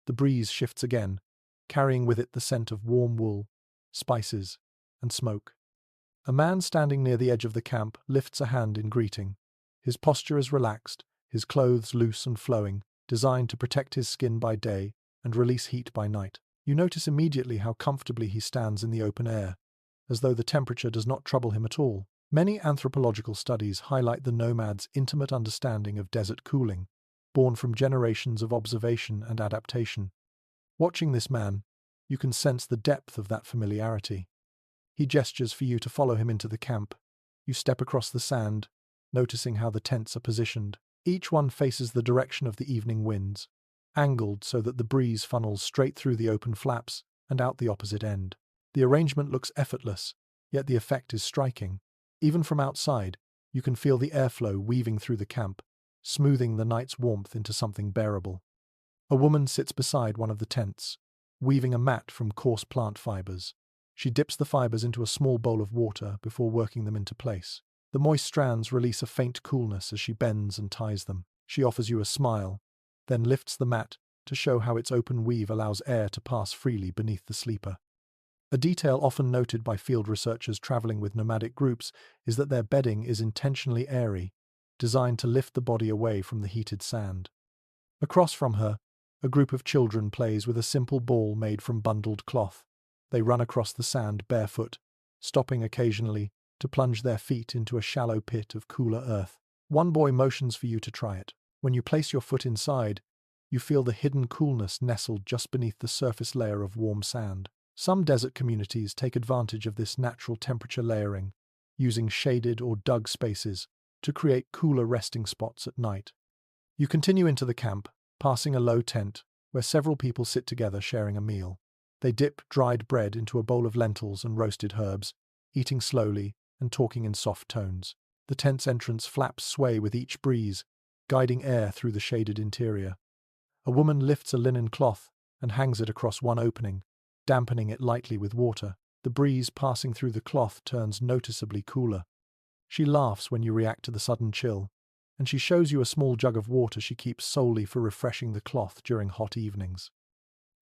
the breeze shifts again, carrying with it the scent of warm wool, spices, and smoke. A man standing near the edge of the camp lifts a hand in greeting. His posture is relaxed, his clothes loose and flowing, designed to protect his skin by day and release heat by night. You notice immediately how comfortably he stands in the open air, as though the temperature does not trouble him at all. Many anthropological studies highlight the nomad's intimate understanding of desert cooling, born from generations of observation and adaptation. Watching this man, you can sense the depth of that familiarity. He gestures for you to follow him into the camp. You step across the sand, noticing how the tents are positioned. Each one faces the direction of the evening winds, angled so that the breeze funnels straight through the open flaps and out the opposite end. The arrangement looks effortless, yet the effect is striking. Even from outside, You can feel the airflow weaving through the camp, smoothing the night's warmth into something bearable. A woman sits beside one of the tents, weaving a mat from coarse plant fibers. She dips the fibers into a small bowl of water before working them into place. The moist strands release a faint coolness as she bends and ties them. She offers you a smile, then lifts the mat to show how its open weave allows air to pass freely beneath the sleeper. A detail often noted by field researchers traveling with nomadic groups is that their bedding is intentionally airy, designed to lift the body away from the heated sand. Across from her, a group of children plays with a simple ball made from bundled cloth. They run across the sand barefoot, stopping occasionally to plunge their feet into a shallow pit of cooler earth. One boy motions for you to try it. When you place your foot inside, you feel the hidden coolness nestled just beneath the surface layer of warm sand. Some desert communities take advantage of this natural temperature layering, using shaded or dug spaces to create cooler resting spots at night. You continue into the camp, passing a low tent where several people sit together sharing a meal. They dip dried bread into a bowl of lentils and roasted herbs, eating slowly and talking in soft tones. The tent's entrance flaps sway with each breeze, guiding air through the shaded interior. A woman lifts a linen cloth and hangs it across one opening, dampening it lightly with water. The breeze passing through the cloth turns noticeably cooler. She laughs when you react to the sudden chill, and she shows you a small jug of water she keeps solely for refreshing the cloth during hot evenings.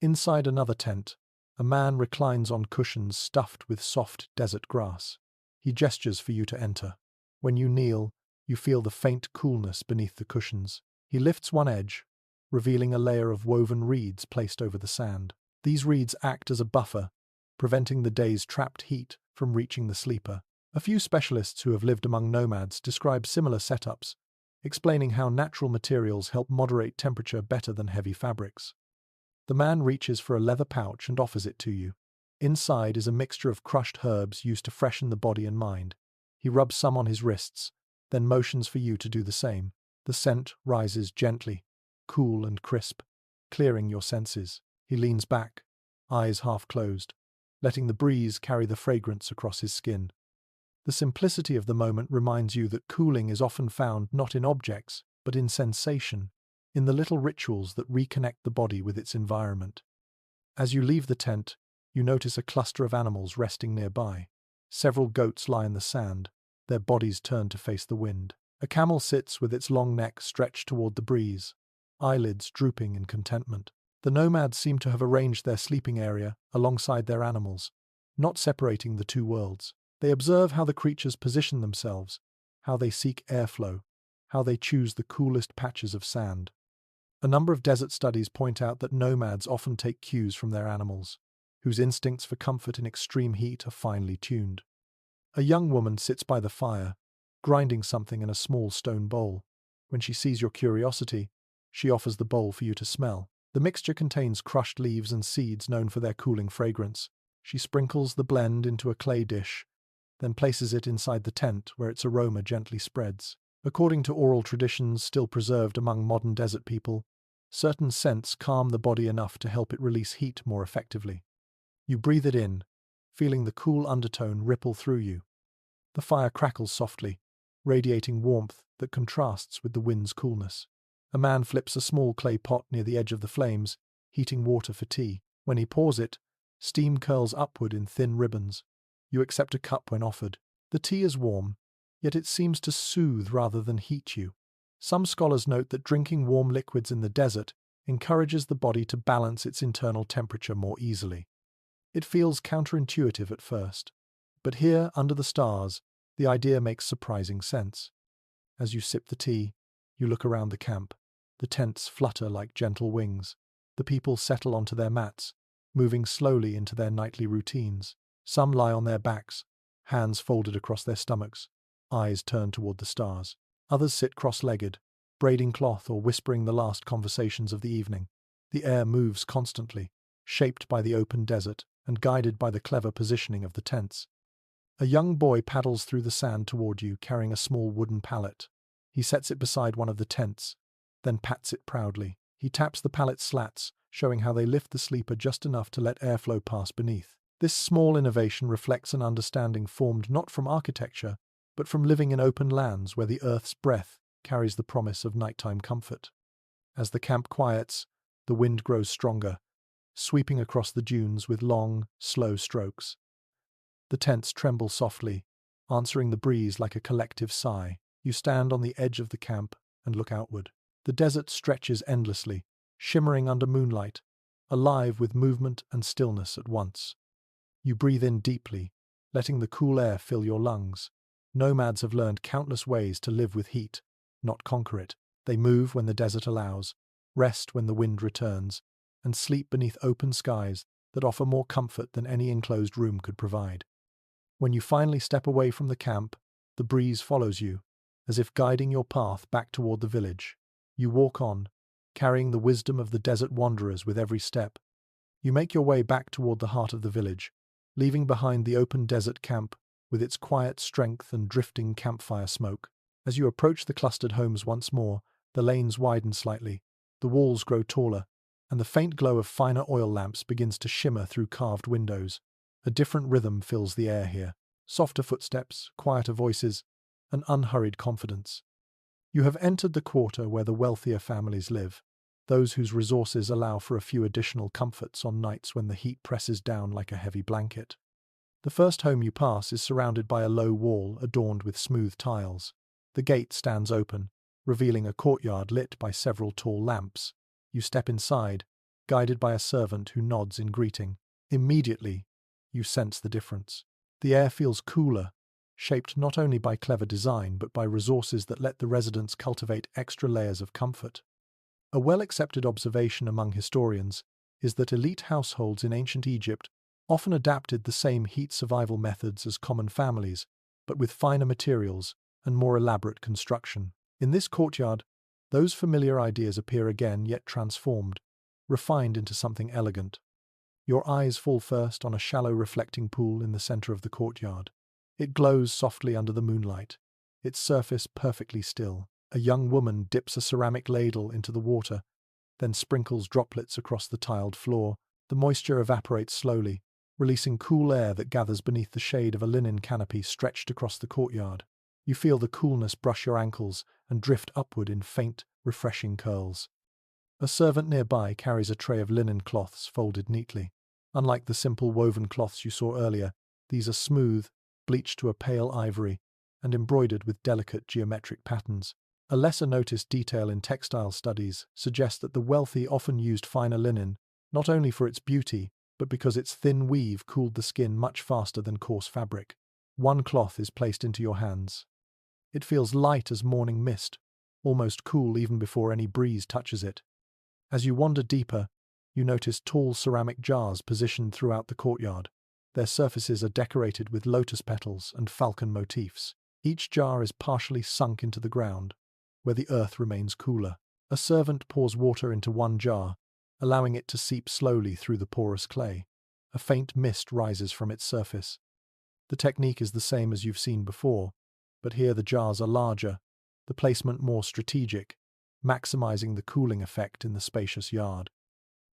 Inside another tent, a man reclines on cushions stuffed with soft desert grass. He gestures for you to enter. When you kneel, you feel the faint coolness beneath the cushions. He lifts one edge, revealing a layer of woven reeds placed over the sand. These reeds act as a buffer, preventing the day's trapped heat from reaching the sleeper. A few specialists who have lived among nomads describe similar setups, explaining how natural materials help moderate temperature better than heavy fabrics. The man reaches for a leather pouch and offers it to you. Inside is a mixture of crushed herbs used to freshen the body and mind. He rubs some on his wrists, then motions for you to do the same. The scent rises gently, cool and crisp, clearing your senses. He leans back, eyes half closed, letting the breeze carry the fragrance across his skin. The simplicity of the moment reminds you that cooling is often found not in objects, but in sensation, in the little rituals that reconnect the body with its environment. As you leave the tent, you notice a cluster of animals resting nearby. Several goats lie in the sand, their bodies turned to face the wind. A camel sits with its long neck stretched toward the breeze, eyelids drooping in contentment. The nomads seem to have arranged their sleeping area alongside their animals, not separating the two worlds. They observe how the creatures position themselves, how they seek airflow, how they choose the coolest patches of sand. A number of desert studies point out that nomads often take cues from their animals, whose instincts for comfort in extreme heat are finely tuned. A young woman sits by the fire, grinding something in a small stone bowl. When she sees your curiosity, she offers the bowl for you to smell. The mixture contains crushed leaves and seeds known for their cooling fragrance. She sprinkles the blend into a clay dish, then places it inside the tent where its aroma gently spreads. According to oral traditions still preserved among modern desert people, certain scents calm the body enough to help it release heat more effectively. You breathe it in, feeling the cool undertone ripple through you. The fire crackles softly, radiating warmth that contrasts with the wind's coolness. A man flips a small clay pot near the edge of the flames, heating water for tea. When he pours it, steam curls upward in thin ribbons. You accept a cup when offered. The tea is warm, yet it seems to soothe rather than heat you. Some scholars note that drinking warm liquids in the desert encourages the body to balance its internal temperature more easily. It feels counterintuitive at first, but here, under the stars, the idea makes surprising sense. As you sip the tea, you look around the camp. The tents flutter like gentle wings. The people settle onto their mats, moving slowly into their nightly routines. Some lie on their backs, hands folded across their stomachs, eyes turned toward the stars. Others sit cross-legged, braiding cloth or whispering the last conversations of the evening. The air moves constantly, shaped by the open desert and guided by the clever positioning of the tents. A young boy paddles through the sand toward you, carrying a small wooden pallet. He sets it beside one of the tents, then pats it proudly. He taps the pallet's slats, showing how they lift the sleeper just enough to let airflow pass beneath. This small innovation reflects an understanding formed not from architecture, but from living in open lands where the earth's breath carries the promise of nighttime comfort. As the camp quiets, the wind grows stronger, sweeping across the dunes with long, slow strokes. The tents tremble softly, answering the breeze like a collective sigh. You stand on the edge of the camp and look outward. The desert stretches endlessly, shimmering under moonlight, alive with movement and stillness at once. You breathe in deeply, letting the cool air fill your lungs. Nomads have learned countless ways to live with heat, not conquer it. They move when the desert allows, rest when the wind returns, and sleep beneath open skies that offer more comfort than any enclosed room could provide. When you finally step away from the camp, the breeze follows you, as if guiding your path back toward the village. You walk on, carrying the wisdom of the desert wanderers with every step. You make your way back toward the heart of the village, leaving behind the open desert camp with its quiet strength and drifting campfire smoke. As you approach the clustered homes once more, the lanes widen slightly, the walls grow taller, and the faint glow of finer oil lamps begins to shimmer through carved windows. A different rhythm fills the air here. Softer footsteps, quieter voices, an unhurried confidence. You have entered the quarter where the wealthier families live, those whose resources allow for a few additional comforts on nights when the heat presses down like a heavy blanket. The first home you pass is surrounded by a low wall adorned with smooth tiles. The gate stands open, revealing a courtyard lit by several tall lamps. You step inside, guided by a servant who nods in greeting. Immediately, you sense the difference. The air feels cooler, shaped not only by clever design but by resources that let the residents cultivate extra layers of comfort. A well-accepted observation among historians is that elite households in ancient Egypt often adapted the same heat survival methods as common families, but with finer materials and more elaborate construction. In this courtyard, those familiar ideas appear again, yet transformed, refined into something elegant. Your eyes fall first on a shallow reflecting pool in the center of the courtyard. It glows softly under the moonlight, its surface perfectly still. A young woman dips a ceramic ladle into the water, then sprinkles droplets across the tiled floor. The moisture evaporates slowly, releasing cool air that gathers beneath the shade of a linen canopy stretched across the courtyard. You feel the coolness brush your ankles and drift upward in faint, refreshing curls. A servant nearby carries a tray of linen cloths folded neatly. Unlike the simple woven cloths you saw earlier, these are smooth, bleached to a pale ivory, and embroidered with delicate geometric patterns. A lesser-noticed detail in textile studies suggests that the wealthy often used finer linen, not only for its beauty, but because its thin weave cooled the skin much faster than coarse fabric. One cloth is placed into your hands. It feels light as morning mist, almost cool even before any breeze touches it. As you wander deeper, you notice tall ceramic jars positioned throughout the courtyard. Their surfaces are decorated with lotus petals and falcon motifs. Each jar is partially sunk into the ground, where the earth remains cooler. A servant pours water into one jar, allowing it to seep slowly through the porous clay. A faint mist rises from its surface. The technique is the same as you've seen before, but here the jars are larger, the placement more strategic, maximizing the cooling effect in the spacious yard.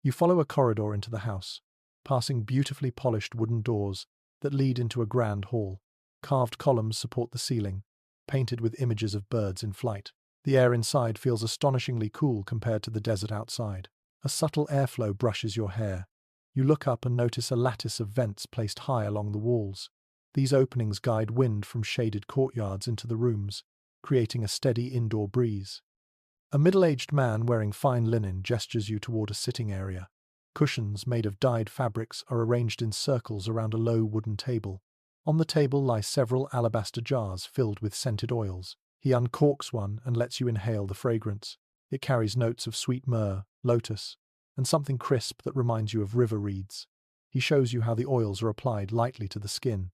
You follow a corridor into the house, passing beautifully polished wooden doors that lead into a grand hall. Carved columns support the ceiling, painted with images of birds in flight. The air inside feels astonishingly cool compared to the desert outside. A subtle airflow brushes your hair. You look up and notice a lattice of vents placed high along the walls. These openings guide wind from shaded courtyards into the rooms, creating a steady indoor breeze. A middle-aged man wearing fine linen gestures you toward a sitting area. Cushions made of dyed fabrics are arranged in circles around a low wooden table. On the table lie several alabaster jars filled with scented oils. He uncorks one and lets you inhale the fragrance. It carries notes of sweet myrrh, lotus, and something crisp that reminds you of river reeds. He shows you how the oils are applied lightly to the skin.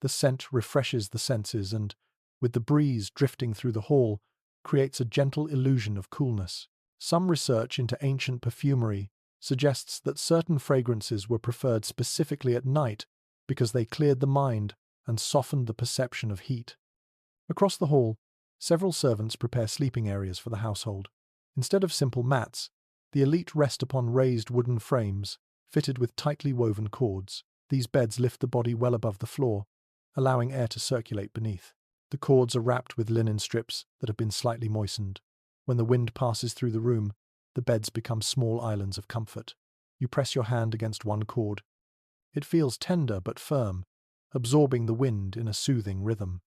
The scent refreshes the senses and, with the breeze drifting through the hall, creates a gentle illusion of coolness. Some research into ancient perfumery suggests that certain fragrances were preferred specifically at night because they cleared the mind and softened the perception of heat. Across the hall, several servants prepare sleeping areas for the household. Instead of simple mats, the elite rest upon raised wooden frames fitted with tightly woven cords. These beds lift the body well above the floor, allowing air to circulate beneath. The cords are wrapped with linen strips that have been slightly moistened. When the wind passes through the room, the beds become small islands of comfort. You press your hand against one cord. It feels tender but firm, absorbing the wind in a soothing rhythm.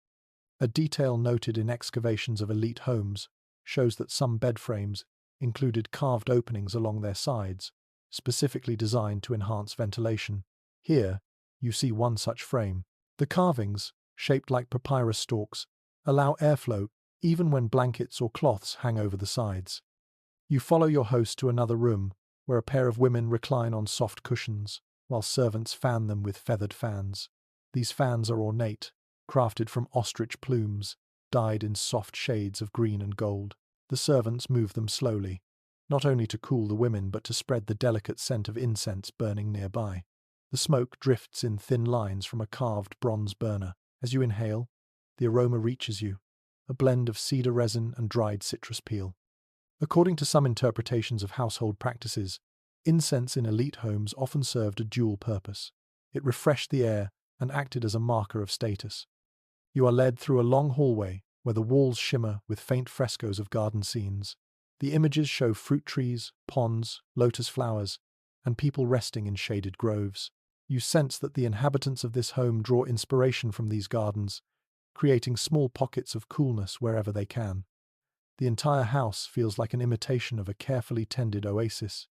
A detail noted in excavations of elite homes shows that some bed frames included carved openings along their sides, specifically designed to enhance ventilation. Here, you see one such frame. The carvings, shaped like papyrus stalks, allow airflow even when blankets or cloths hang over the sides. You follow your host to another room, where a pair of women recline on soft cushions, while servants fan them with feathered fans. These fans are ornate, crafted from ostrich plumes, dyed in soft shades of green and gold. The servants move them slowly, not only to cool the women but to spread the delicate scent of incense burning nearby. The smoke drifts in thin lines from a carved bronze burner. As you inhale, the aroma reaches you, a blend of cedar resin and dried citrus peel. According to some interpretations of household practices, incense in elite homes often served a dual purpose. It refreshed the air and acted as a marker of status. You are led through a long hallway where the walls shimmer with faint frescoes of garden scenes. The images show fruit trees, ponds, lotus flowers, and people resting in shaded groves. You sense that the inhabitants of this home draw inspiration from these gardens, creating small pockets of coolness wherever they can. The entire house feels like an imitation of a carefully tended oasis.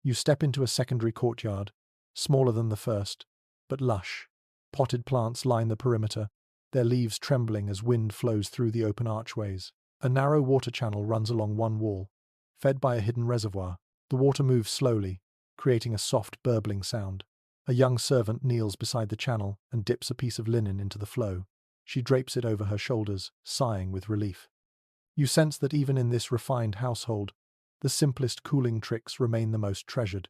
You step into a secondary courtyard, smaller than the first, but lush. Potted plants line the perimeter, their leaves trembling as wind flows through the open archways. A narrow water channel runs along one wall, fed by a hidden reservoir. The water moves slowly, creating a soft, burbling sound. A young servant kneels beside the channel and dips a piece of linen into the flow. She drapes it over her shoulders, sighing with relief. You sense that even in this refined household, the simplest cooling tricks remain the most treasured.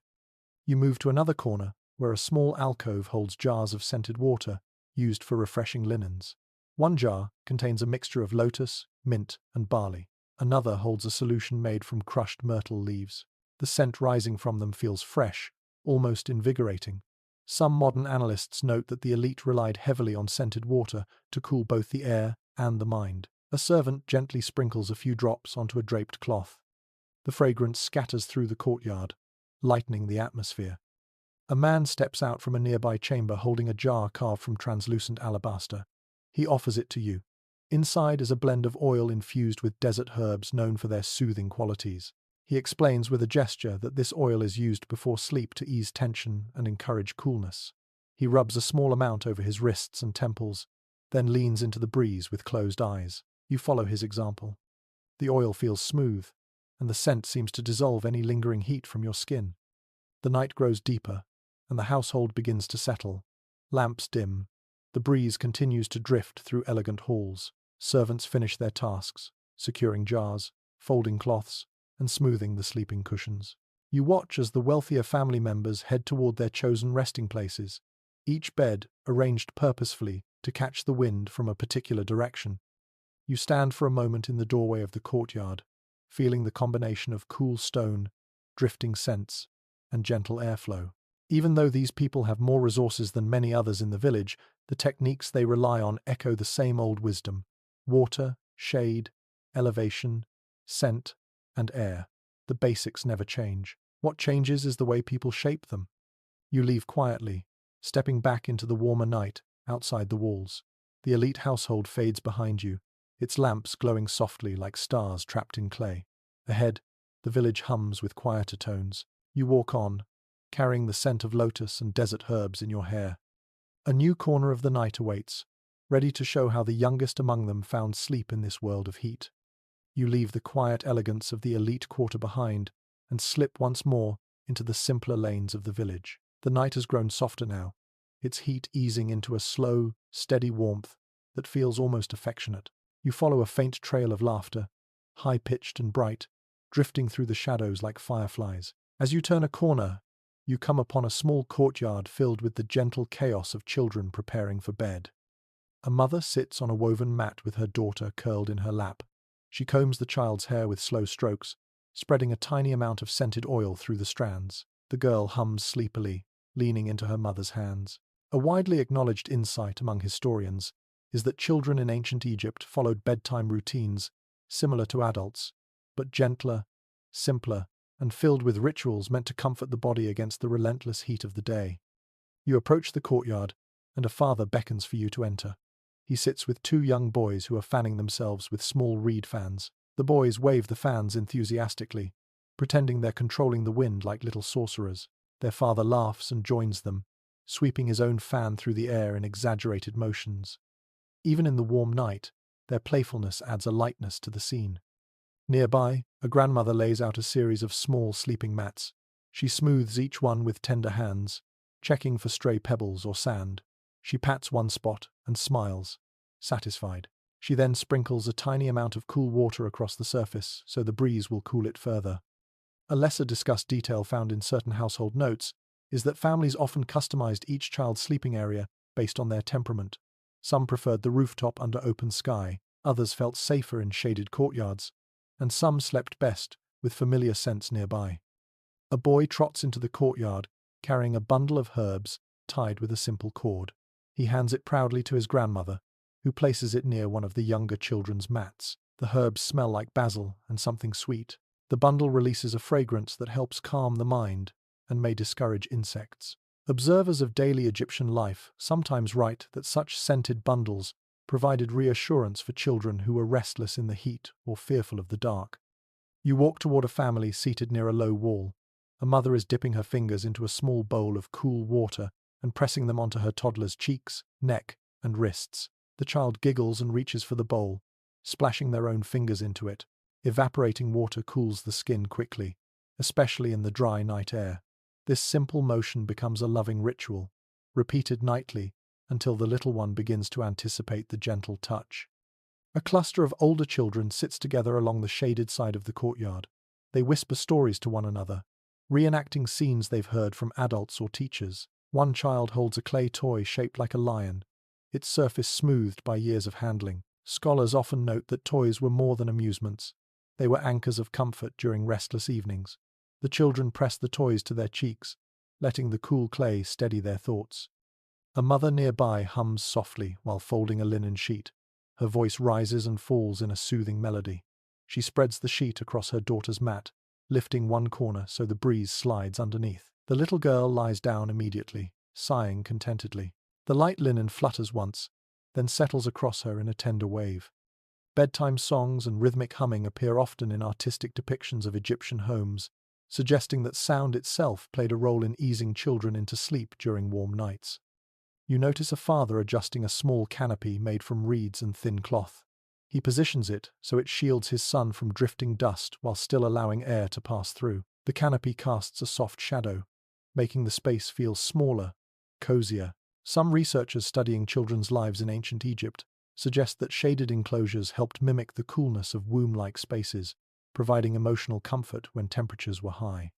You move to another corner, where a small alcove holds jars of scented water used for refreshing linens. One jar contains a mixture of lotus, mint, and barley. Another holds a solution made from crushed myrtle leaves. The scent rising from them feels fresh, almost invigorating. Some modern analysts note that the elite relied heavily on scented water to cool both the air and the mind. A servant gently sprinkles a few drops onto a draped cloth. The fragrance scatters through the courtyard, lightening the atmosphere. A man steps out from a nearby chamber holding a jar carved from translucent alabaster. He offers it to you. Inside is a blend of oil infused with desert herbs known for their soothing qualities. He explains with a gesture that this oil is used before sleep to ease tension and encourage coolness. He rubs a small amount over his wrists and temples, then leans into the breeze with closed eyes. You follow his example. The oil feels smooth, and the scent seems to dissolve any lingering heat from your skin. The night grows deeper, and the household begins to settle. Lamps dim. The breeze continues to drift through elegant halls. Servants finish their tasks, securing jars, folding cloths, and smoothing the sleeping cushions. You watch as the wealthier family members head toward their chosen resting places, each bed arranged purposefully to catch the wind from a particular direction. You stand for a moment in the doorway of the courtyard, feeling the combination of cool stone, drifting scents, and gentle airflow. Even though these people have more resources than many others in the village, the techniques they rely on echo the same old wisdom: water, shade, elevation, scent, and air. The basics never change. What changes is the way people shape them. You leave quietly, stepping back into the warmer night outside the walls. The elite household fades behind you, its lamps glowing softly like stars trapped in clay. Ahead, the village hums with quieter tones. You walk on, carrying the scent of lotus and desert herbs in your hair. A new corner of the night awaits, ready to show how the youngest among them found sleep in this world of heat. You leave the quiet elegance of the elite quarter behind and slip once more into the simpler lanes of the village. The night has grown softer now, its heat easing into a slow, steady warmth that feels almost affectionate. You follow a faint trail of laughter, high-pitched and bright, drifting through the shadows like fireflies. As you turn a corner, you come upon a small courtyard filled with the gentle chaos of children preparing for bed. A mother sits on a woven mat with her daughter curled in her lap. She combs the child's hair with slow strokes, spreading a tiny amount of scented oil through the strands. The girl hums sleepily, leaning into her mother's hands. A widely acknowledged insight among historians, is that children in ancient Egypt followed bedtime routines similar to adults, but gentler, simpler, and filled with rituals meant to comfort the body against the relentless heat of the day. You approach the courtyard, and a father beckons for you to enter. He sits with two young boys who are fanning themselves with small reed fans. The boys wave the fans enthusiastically, pretending they're controlling the wind like little sorcerers. Their father laughs and joins them, sweeping his own fan through the air in exaggerated motions. Even in the warm night, their playfulness adds a lightness to the scene. Nearby, a grandmother lays out a series of small sleeping mats. She smooths each one with tender hands, checking for stray pebbles or sand. She pats one spot and smiles, satisfied. She then sprinkles a tiny amount of cool water across the surface so the breeze will cool it further. A lesser discussed detail found in certain household notes is that families often customized each child's sleeping area based on their temperament. Some preferred the rooftop under open sky, others felt safer in shaded courtyards, and some slept best with familiar scents nearby. A boy trots into the courtyard, carrying a bundle of herbs tied with a simple cord. He hands it proudly to his grandmother, who places it near one of the younger children's mats. The herbs smell like basil and something sweet. The bundle releases a fragrance that helps calm the mind and may discourage insects. Observers of daily Egyptian life sometimes write that such scented bundles provided reassurance for children who were restless in the heat or fearful of the dark. You walk toward a family seated near a low wall. A mother is dipping her fingers into a small bowl of cool water and pressing them onto her toddler's cheeks, neck, and wrists. The child giggles and reaches for the bowl, splashing their own fingers into it. Evaporating water cools the skin quickly, especially in the dry night air. This simple motion becomes a loving ritual, repeated nightly until the little one begins to anticipate the gentle touch. A cluster of older children sits together along the shaded side of the courtyard. They whisper stories to one another, reenacting scenes they've heard from adults or teachers. One child holds a clay toy shaped like a lion, its surface smoothed by years of handling. Scholars often note that toys were more than amusements. They were anchors of comfort during restless evenings. The children press the toys to their cheeks, letting the cool clay steady their thoughts. A mother nearby hums softly while folding a linen sheet. Her voice rises and falls in a soothing melody. She spreads the sheet across her daughter's mat, lifting one corner so the breeze slides underneath. The little girl lies down immediately, sighing contentedly. The light linen flutters once, then settles across her in a tender wave. Bedtime songs and rhythmic humming appear often in artistic depictions of Egyptian homes, suggesting that sound itself played a role in easing children into sleep during warm nights. You notice a father adjusting a small canopy made from reeds and thin cloth. He positions it so it shields his son from drifting dust while still allowing air to pass through. The canopy casts a soft shadow, making the space feel smaller, cozier. Some researchers studying children's lives in ancient Egypt suggest that shaded enclosures helped mimic the coolness of womb-like spaces, providing emotional comfort when temperatures were high.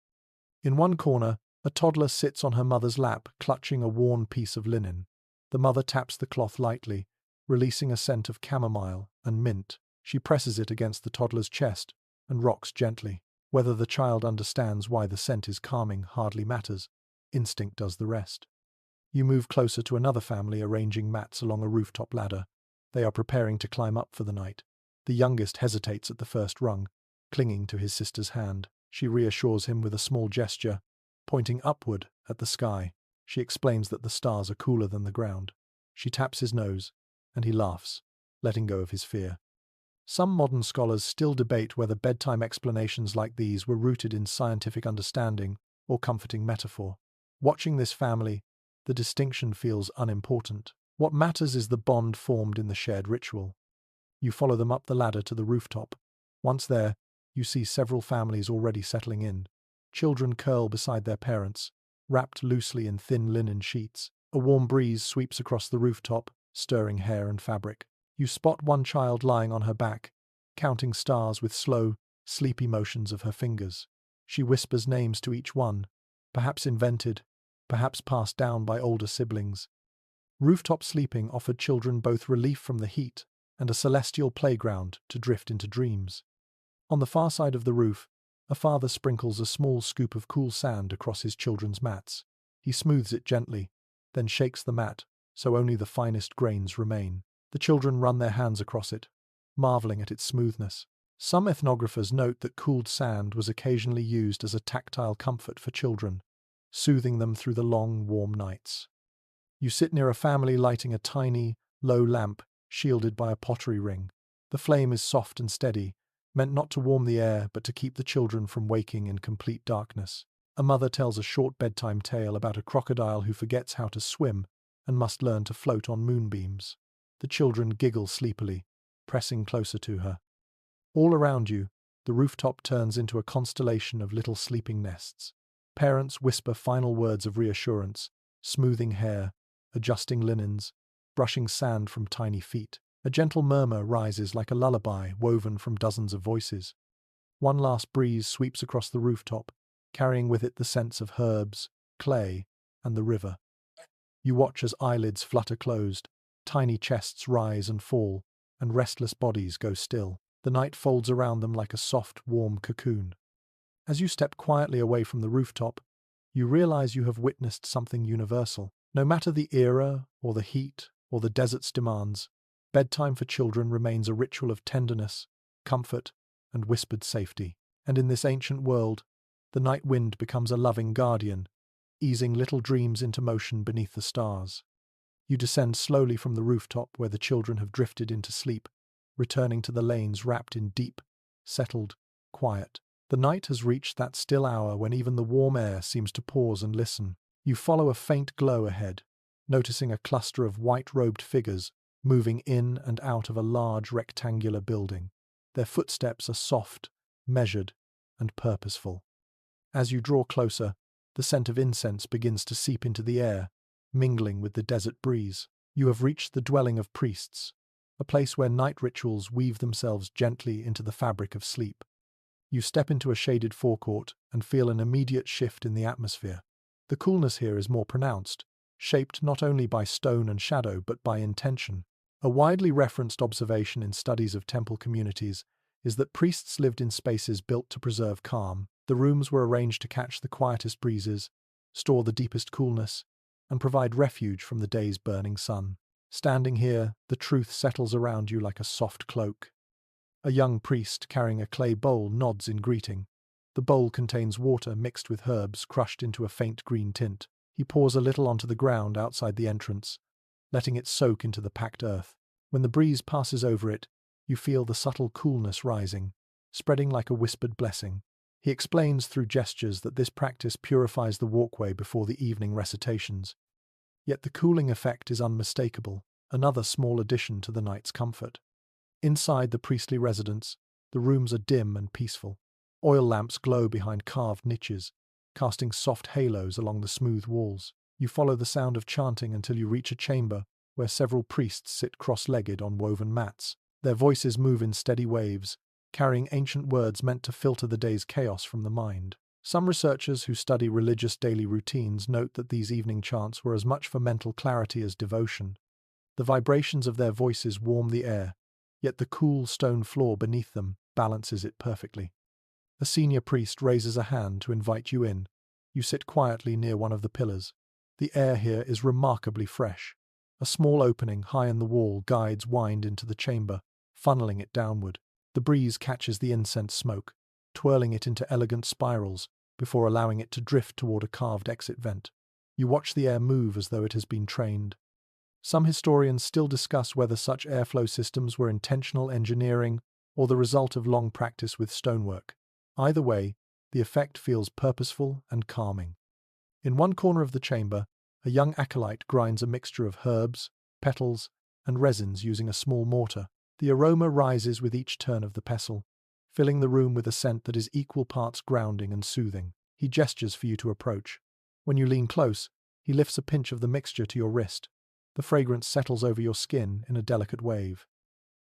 In one corner, a toddler sits on her mother's lap, clutching a worn piece of linen. The mother taps the cloth lightly, releasing a scent of chamomile and mint. She presses it against the toddler's chest and rocks gently. Whether the child understands why the scent is calming hardly matters. Instinct does the rest. You move closer to another family arranging mats along a rooftop ladder. They are preparing to climb up for the night. The youngest hesitates at the first rung, clinging to his sister's hand. She reassures him with a small gesture, pointing upward at the sky. She explains that the stars are cooler than the ground. She taps his nose, and he laughs, letting go of his fear. Some modern scholars still debate whether bedtime explanations like these were rooted in scientific understanding or comforting metaphor. Watching this family, the distinction feels unimportant. What matters is the bond formed in the shared ritual. You follow them up the ladder to the rooftop. Once there, you see several families already settling in. Children curl beside their parents, wrapped loosely in thin linen sheets. A warm breeze sweeps across the rooftop, stirring hair and fabric. You spot one child lying on her back, counting stars with slow, sleepy motions of her fingers. She whispers names to each one, perhaps invented, perhaps passed down by older siblings. Rooftop sleeping offered children both relief from the heat and a celestial playground to drift into dreams. On the far side of the roof, a father sprinkles a small scoop of cool sand across his children's mats. He smooths it gently, then shakes the mat so only the finest grains remain. The children run their hands across it, marveling at its smoothness. Some ethnographers note that cooled sand was occasionally used as a tactile comfort for children, soothing them through the long, warm nights. You sit near a family lighting a tiny, low lamp shielded by a pottery ring. The flame is soft and steady, meant not to warm the air but to keep the children from waking in complete darkness. A mother tells a short bedtime tale about a crocodile who forgets how to swim and must learn to float on moonbeams. The children giggle sleepily, pressing closer to her. All around you, the rooftop turns into a constellation of little sleeping nests. Parents whisper final words of reassurance, smoothing hair, adjusting linens, brushing sand from tiny feet. A gentle murmur rises like a lullaby woven from dozens of voices. One last breeze sweeps across the rooftop, carrying with it the scents of herbs, clay, and the river. You watch as eyelids flutter closed, tiny chests rise and fall, and restless bodies go still. The night folds around them like a soft, warm cocoon. As you step quietly away from the rooftop, you realize you have witnessed something universal. No matter the era, or the heat, or the desert's demands, bedtime for children remains a ritual of tenderness, comfort, and whispered safety. And in this ancient world, the night wind becomes a loving guardian, easing little dreams into motion beneath the stars. You descend slowly from the rooftop where the children have drifted into sleep, returning to the lanes wrapped in deep, settled quiet. The night has reached that still hour when even the warm air seems to pause and listen. You follow a faint glow ahead, noticing a cluster of white-robed figures moving in and out of a large rectangular building. Their footsteps are soft, measured, and purposeful. As you draw closer, the scent of incense begins to seep into the air, mingling with the desert breeze. You have reached the dwelling of priests, a place where night rituals weave themselves gently into the fabric of sleep. You step into a shaded forecourt and feel an immediate shift in the atmosphere. The coolness here is more pronounced, shaped not only by stone and shadow but by intention. A widely referenced observation in studies of temple communities is that priests lived in spaces built to preserve calm. The rooms were arranged to catch the quietest breezes, store the deepest coolness, and provide refuge from the day's burning sun. Standing here, the truth settles around you like a soft cloak. A young priest carrying a clay bowl nods in greeting. The bowl contains water mixed with herbs crushed into a faint green tint. He pours a little onto the ground outside the entrance, letting it soak into the packed earth. When the breeze passes over it, you feel the subtle coolness rising, spreading like a whispered blessing. He explains through gestures that this practice purifies the walkway before the evening recitations. Yet the cooling effect is unmistakable, another small addition to the night's comfort. Inside the priestly residence, the rooms are dim and peaceful. Oil lamps glow behind carved niches, casting soft halos along the smooth walls. You follow the sound of chanting until you reach a chamber where several priests sit cross-legged on woven mats. Their voices move in steady waves, carrying ancient words meant to filter the day's chaos from the mind. Some researchers who study religious daily routines note that these evening chants were as much for mental clarity as devotion. The vibrations of their voices warm the air, yet the cool stone floor beneath them balances it perfectly. A senior priest raises a hand to invite you in. You sit quietly near one of the pillars. The air here is remarkably fresh. A small opening high in the wall guides wind into the chamber, funneling it downward. The breeze catches the incense smoke, twirling it into elegant spirals before allowing it to drift toward a carved exit vent. You watch the air move as though it has been trained. Some historians still discuss whether such airflow systems were intentional engineering or the result of long practice with stonework. Either way, the effect feels purposeful and calming. In one corner of the chamber, a young acolyte grinds a mixture of herbs, petals, and resins using a small mortar. The aroma rises with each turn of the pestle, filling the room with a scent that is equal parts grounding and soothing. He gestures for you to approach. When you lean close, he lifts a pinch of the mixture to your wrist. The fragrance settles over your skin in a delicate wave.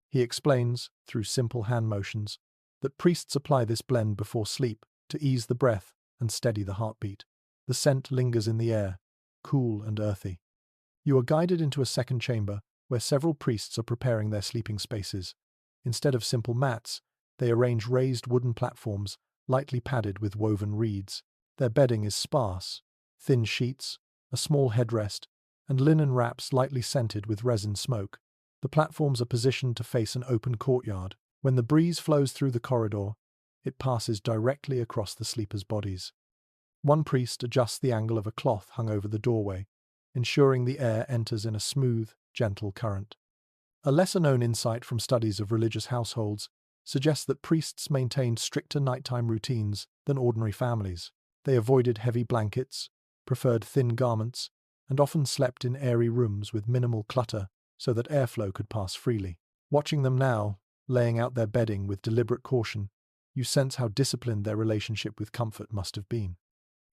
He explains, through simple hand motions, that priests apply this blend before sleep to ease the breath and steady the heartbeat. The scent lingers in the air, cool and earthy. You are guided into a second chamber where several priests are preparing their sleeping spaces. Instead of simple mats, they arrange raised wooden platforms, lightly padded with woven reeds. Their bedding is sparse, thin sheets, a small headrest, and linen wraps lightly scented with resin smoke. The platforms are positioned to face an open courtyard. When the breeze flows through the corridor, it passes directly across the sleepers' bodies. One priest adjusts the angle of a cloth hung over the doorway, ensuring the air enters in a smooth, gentle current. A lesser-known insight from studies of religious households suggests that priests maintained stricter nighttime routines than ordinary families. They avoided heavy blankets, preferred thin garments, and often slept in airy rooms with minimal clutter so that airflow could pass freely. Watching them now, laying out their bedding with deliberate caution, you sense how disciplined their relationship with comfort must have been.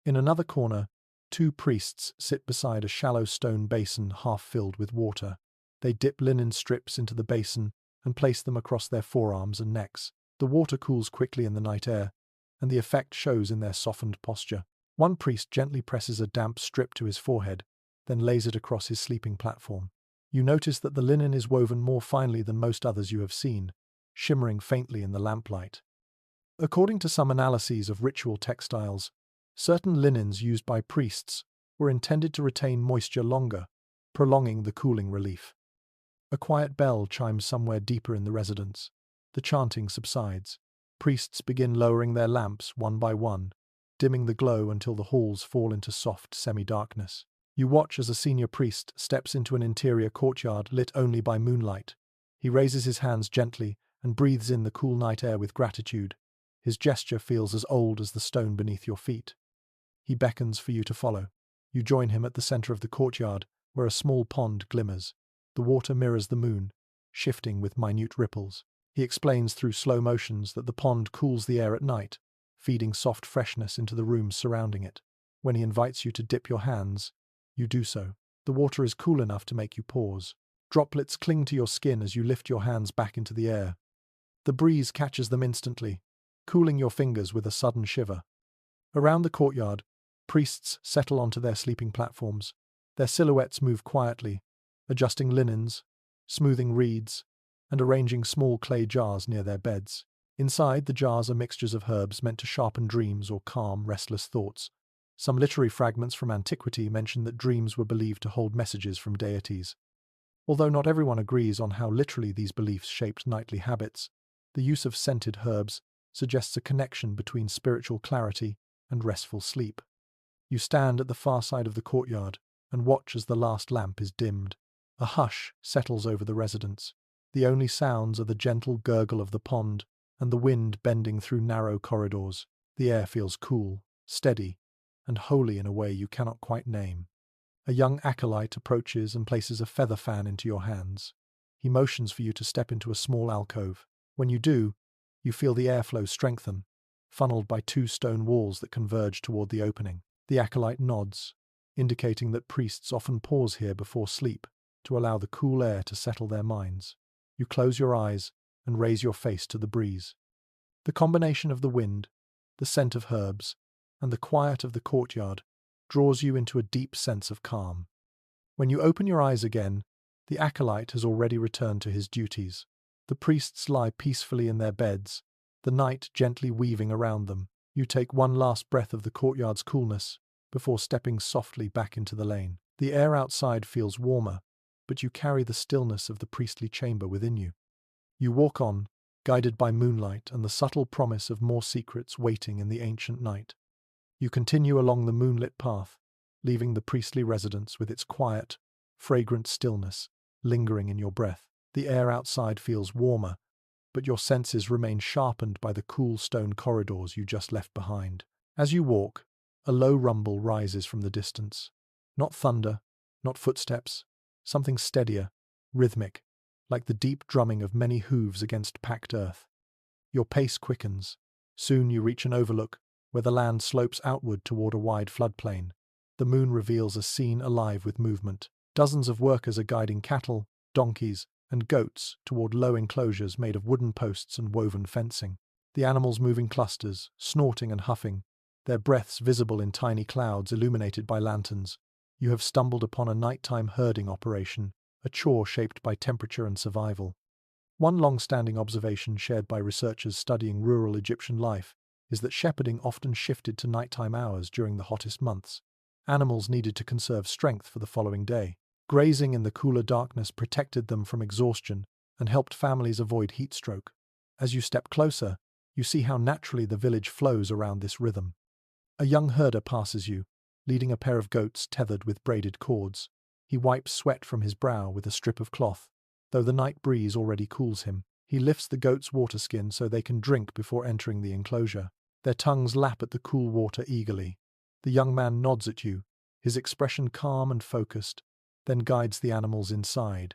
In another corner, two priests sit beside a shallow stone basin half filled with water. They dip linen strips into the basin and place them across their forearms and necks. The water cools quickly in the night air, and the effect shows in their softened posture. One priest gently presses a damp strip to his forehead, then lays it across his sleeping platform. You notice that the linen is woven more finely than most others you have seen, shimmering faintly in the lamplight. According to some analyses of ritual textiles, certain linens used by priests were intended to retain moisture longer, prolonging the cooling relief. A quiet bell chimes somewhere deeper in the residence. The chanting subsides. Priests begin lowering their lamps one by one, dimming the glow until the halls fall into soft semi-darkness. You watch as a senior priest steps into an interior courtyard lit only by moonlight. He raises his hands gently and breathes in the cool night air with gratitude. His gesture feels as old as the stone beneath your feet. He beckons for you to follow. You join him at the center of the courtyard, where a small pond glimmers. The water mirrors the moon, shifting with minute ripples. He explains through slow motions that the pond cools the air at night, feeding soft freshness into the rooms surrounding it. When he invites you to dip your hands, you do so. The water is cool enough to make you pause. Droplets cling to your skin as you lift your hands back into the air. The breeze catches them instantly, cooling your fingers with a sudden shiver. Around the courtyard, priests settle onto their sleeping platforms. Their silhouettes move quietly, adjusting linens, smoothing reeds, and arranging small clay jars near their beds. Inside, the jars are mixtures of herbs meant to sharpen dreams or calm restless thoughts. Some literary fragments from antiquity mention that dreams were believed to hold messages from deities. Although not everyone agrees on how literally these beliefs shaped nightly habits, the use of scented herbs suggests a connection between spiritual clarity and restful sleep. You stand at the far side of the courtyard and watch as the last lamp is dimmed. A hush settles over the residence. The only sounds are the gentle gurgle of the pond and the wind bending through narrow corridors. The air feels cool, steady, and holy in a way you cannot quite name. A young acolyte approaches and places a feather fan into your hands. He motions for you to step into a small alcove. When you do, you feel the airflow strengthen, funneled by two stone walls that converge toward the opening. The acolyte nods, indicating that priests often pause here before sleep to allow the cool air to settle their minds. You close your eyes and raise your face to the breeze. The combination of the wind, the scent of herbs, and the quiet of the courtyard draws you into a deep sense of calm. When you open your eyes again, the acolyte has already returned to his duties. The priests lie peacefully in their beds, the night gently weaving around them. You take one last breath of the courtyard's coolness before stepping softly back into the lane. The air outside feels warmer, but you carry the stillness of the priestly chamber within you. You walk on, guided by moonlight and the subtle promise of more secrets waiting in the ancient night. You continue along the moonlit path, leaving the priestly residence with its quiet, fragrant stillness lingering in your breath. The air outside feels warmer, but your senses remain sharpened by the cool stone corridors you just left behind. As you walk, a low rumble rises from the distance. Not thunder, not footsteps, something steadier, rhythmic, like the deep drumming of many hooves against packed earth. Your pace quickens. Soon you reach an overlook where the land slopes outward toward a wide floodplain. The moon reveals a scene alive with movement. Dozens of workers are guiding cattle, donkeys, and goats toward low enclosures made of wooden posts and woven fencing. The animals move in clusters, snorting and huffing, their breaths visible in tiny clouds illuminated by lanterns. You have stumbled upon a nighttime herding operation, a chore shaped by temperature and survival. One long-standing observation shared by researchers studying rural Egyptian life is that shepherding often shifted to nighttime hours during the hottest months. Animals needed to conserve strength for the following day. Grazing in the cooler darkness protected them from exhaustion and helped families avoid heat stroke. As you step closer, you see how naturally the village flows around this rhythm. A young herder passes you, leading a pair of goats tethered with braided cords. He wipes sweat from his brow with a strip of cloth, though the night breeze already cools him. He lifts the goats' water skin so they can drink before entering the enclosure. Their tongues lap at the cool water eagerly. The young man nods at you, his expression calm and focused, then guides the animals inside.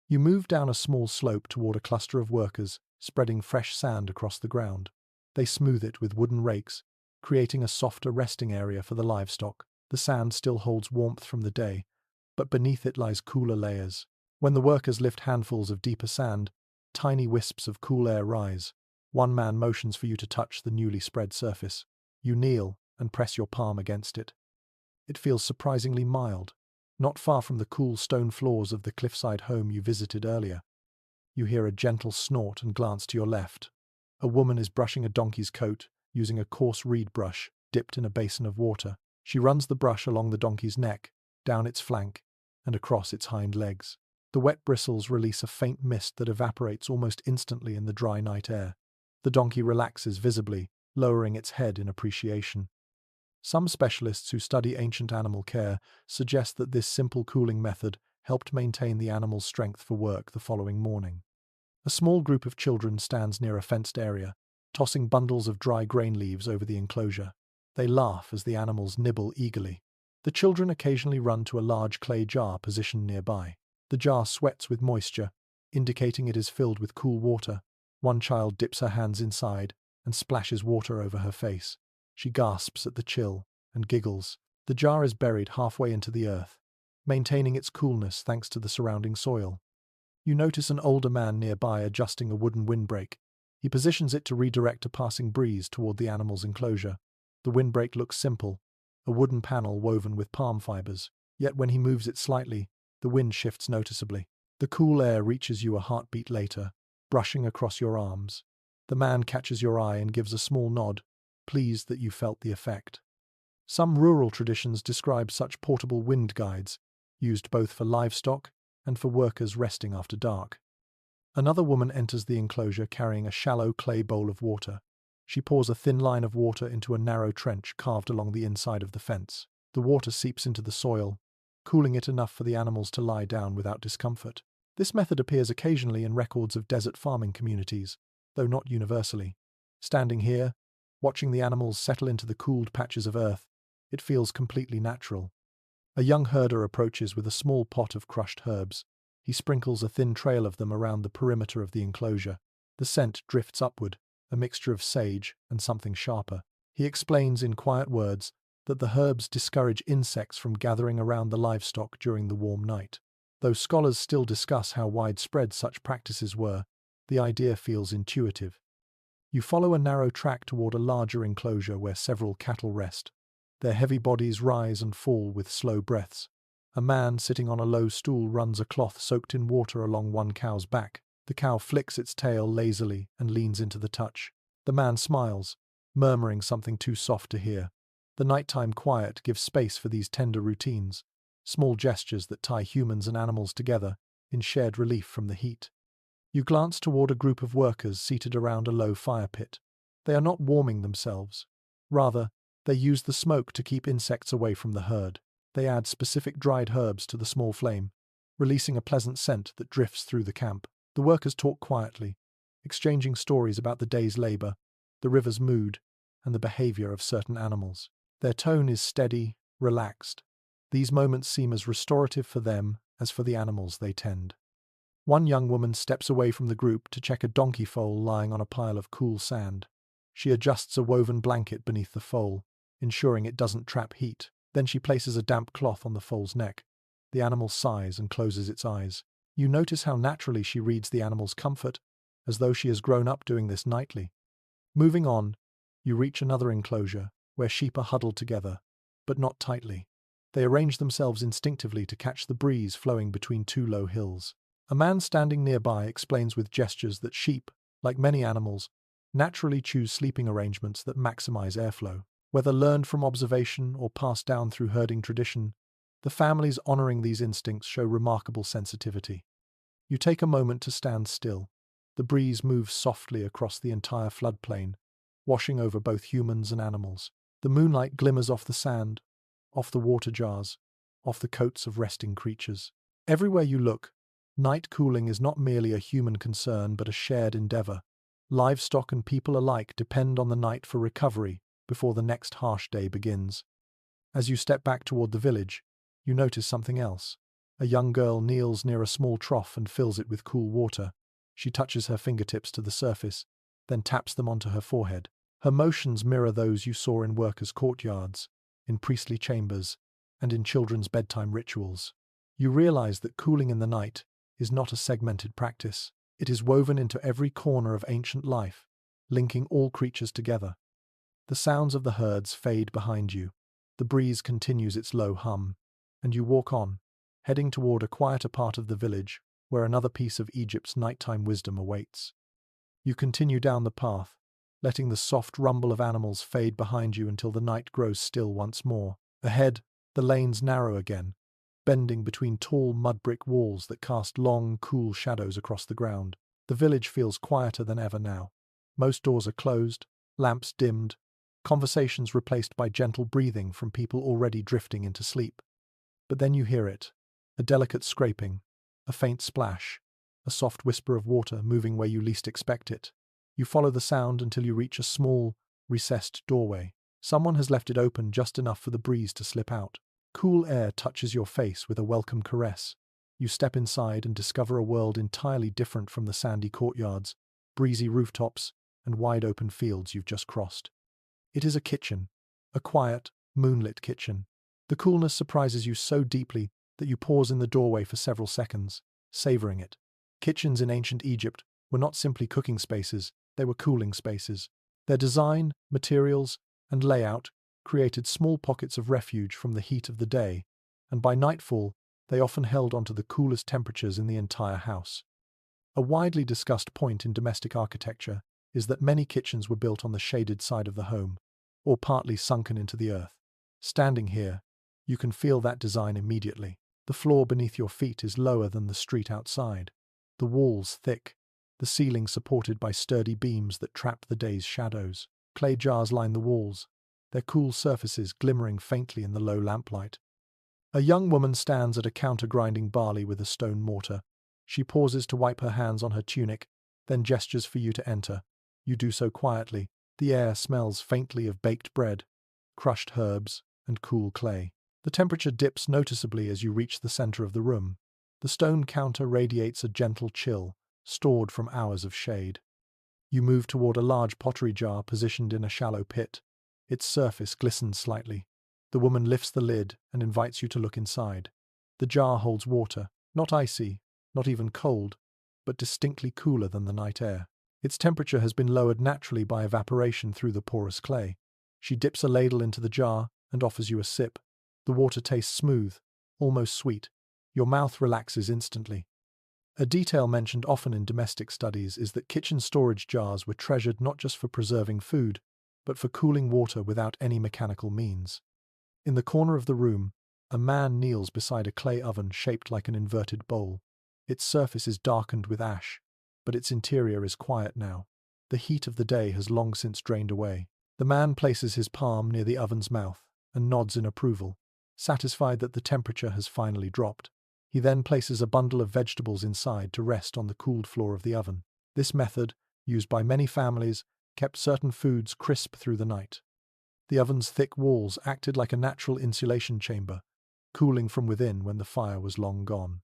You move down a small slope toward a cluster of workers, spreading fresh sand across the ground. They smooth it with wooden rakes, creating a softer resting area for the livestock. The sand still holds warmth from the day, but beneath it lies cooler layers. When the workers lift handfuls of deeper sand, tiny wisps of cool air rise. One man motions for you to touch the newly spread surface. You kneel and press your palm against it. It feels surprisingly mild, not far from the cool stone floors of the cliffside home you visited earlier. You hear a gentle snort and glance to your left. A woman is brushing a donkey's coat using a coarse reed brush dipped in a basin of water. She runs the brush along the donkey's neck, down its flank, and across its hind legs. The wet bristles release a faint mist that evaporates almost instantly in the dry night air. The donkey relaxes visibly, lowering its head in appreciation. Some specialists who study ancient animal care suggest that this simple cooling method helped maintain the animal's strength for work the following morning. A small group of children stands near a fenced area, tossing bundles of dry grain leaves over the enclosure. They laugh as the animals nibble eagerly. The children occasionally run to a large clay jar positioned nearby. The jar sweats with moisture, indicating it is filled with cool water. One child dips her hands inside and splashes water over her face. She gasps at the chill and giggles. The jar is buried halfway into the earth, maintaining its coolness thanks to the surrounding soil. You notice an older man nearby adjusting a wooden windbreak. He positions it to redirect a passing breeze toward the animal's enclosure. The windbreak looks simple, a wooden panel woven with palm fibers. Yet when he moves it slightly, the wind shifts noticeably. The cool air reaches you a heartbeat later, brushing across your arms. The man catches your eye and gives a small nod, pleased that you felt the effect. Some rural traditions describe such portable wind guides, used both for livestock and for workers resting after dark. Another woman enters the enclosure carrying a shallow clay bowl of water. She pours a thin line of water into a narrow trench carved along the inside of the fence. The water seeps into the soil, cooling it enough for the animals to lie down without discomfort. This method appears occasionally in records of desert farming communities, though not universally. Standing here, watching the animals settle into the cooled patches of earth, it feels completely natural. A young herder approaches with a small pot of crushed herbs. He sprinkles a thin trail of them around the perimeter of the enclosure. The scent drifts upward, a mixture of sage and something sharper. He explains in quiet words that the herbs discourage insects from gathering around the livestock during the warm night. Though scholars still discuss how widespread such practices were, the idea feels intuitive. You follow a narrow track toward a larger enclosure where several cattle rest. Their heavy bodies rise and fall with slow breaths. A man sitting on a low stool runs a cloth soaked in water along one cow's back. The cow flicks its tail lazily and leans into the touch. The man smiles, murmuring something too soft to hear. The nighttime quiet gives space for these tender routines, small gestures that tie humans and animals together in shared relief from the heat. You glance toward a group of workers seated around a low fire pit. They are not warming themselves. Rather, they use the smoke to keep insects away from the herd. They add specific dried herbs to the small flame, releasing a pleasant scent that drifts through the camp. The workers talk quietly, exchanging stories about the day's labor, the river's mood, and the behavior of certain animals. Their tone is steady, relaxed. These moments seem as restorative for them as for the animals they tend. One young woman steps away from the group to check a donkey foal lying on a pile of cool sand. She adjusts a woven blanket beneath the foal, ensuring it doesn't trap heat. Then she places a damp cloth on the foal's neck. The animal sighs and closes its eyes. You notice how naturally she reads the animal's comfort, as though she has grown up doing this nightly. Moving on, you reach another enclosure, where sheep are huddled together, but not tightly. They arrange themselves instinctively to catch the breeze flowing between two low hills. A man standing nearby explains with gestures that sheep, like many animals, naturally choose sleeping arrangements that maximize airflow. Whether learned from observation or passed down through herding tradition, The families honoring these instincts show remarkable sensitivity. You take a moment to stand still. The breeze moves softly across the entire floodplain, washing over both humans and animals. The moonlight glimmers off the sand, off the water jars, off the coats of resting creatures. Everywhere you look, night cooling is not merely a human concern but a shared endeavor. Livestock and people alike depend on the night for recovery before the next harsh day begins. As you step back toward the village, you notice something else. A young girl kneels near a small trough and fills it with cool water. She touches her fingertips to the surface, then taps them onto her forehead. Her motions mirror those you saw in workers' courtyards, in priestly chambers, and in children's bedtime rituals. You realize that cooling in the night is not a segmented practice. It is woven into every corner of ancient life, linking all creatures together. The sounds of the herds fade behind you. The breeze continues its low hum, and you walk on, heading toward a quieter part of the village where another piece of Egypt's nighttime wisdom awaits. You continue down the path, letting the soft rumble of animals fade behind you until the night grows still once more. Ahead, the lanes narrow again, bending between tall mud-brick walls that cast long, cool shadows across the ground. The village feels quieter than ever now. Most doors are closed, lamps dimmed, conversations replaced by gentle breathing from people already drifting into sleep. But then you hear it, a delicate scraping, a faint splash, a soft whisper of water moving where you least expect it. You follow the sound until you reach a small, recessed doorway. Someone has left it open just enough for the breeze to slip out. Cool air touches your face with a welcome caress. You step inside and discover a world entirely different from the sandy courtyards, breezy rooftops, and wide-open fields you've just crossed. It is a kitchen, a quiet, moonlit kitchen. The coolness surprises you so deeply that you pause in the doorway for several seconds, savoring it. Kitchens in ancient Egypt were not simply cooking spaces, they were cooling spaces. Their design, materials, and layout created small pockets of refuge from the heat of the day, and by nightfall, they often held onto the coolest temperatures in the entire house. A widely discussed point in domestic architecture is that many kitchens were built on the shaded side of the home, or partly sunken into the earth. Standing here, you can feel that design immediately. The floor beneath your feet is lower than the street outside. The walls thick, the ceiling supported by sturdy beams that trap the day's shadows. Clay jars line the walls, their cool surfaces glimmering faintly in the low lamplight. A young woman stands at a counter grinding barley with a stone mortar. She pauses to wipe her hands on her tunic, then gestures for you to enter. You do so quietly. The air smells faintly of baked bread, crushed herbs, and cool clay. The temperature dips noticeably as you reach the center of the room. The stone counter radiates a gentle chill, stored from hours of shade. You move toward a large pottery jar positioned in a shallow pit. Its surface glistens slightly. The woman lifts the lid and invites you to look inside. The jar holds water, not icy, not even cold, but distinctly cooler than the night air. Its temperature has been lowered naturally by evaporation through the porous clay. She dips a ladle into the jar and offers you a sip. The water tastes smooth, almost sweet. Your mouth relaxes instantly. A detail mentioned often in domestic studies is that kitchen storage jars were treasured not just for preserving food, but for cooling water without any mechanical means. In the corner of the room, a man kneels beside a clay oven shaped like an inverted bowl. Its surface is darkened with ash, but its interior is quiet now. The heat of the day has long since drained away. The man places his palm near the oven's mouth and nods in approval, satisfied that the temperature has finally dropped. He then places a bundle of vegetables inside to rest on the cooled floor of the oven. This method, used by many families, kept certain foods crisp through the night. The oven's thick walls acted like a natural insulation chamber, cooling from within when the fire was long gone.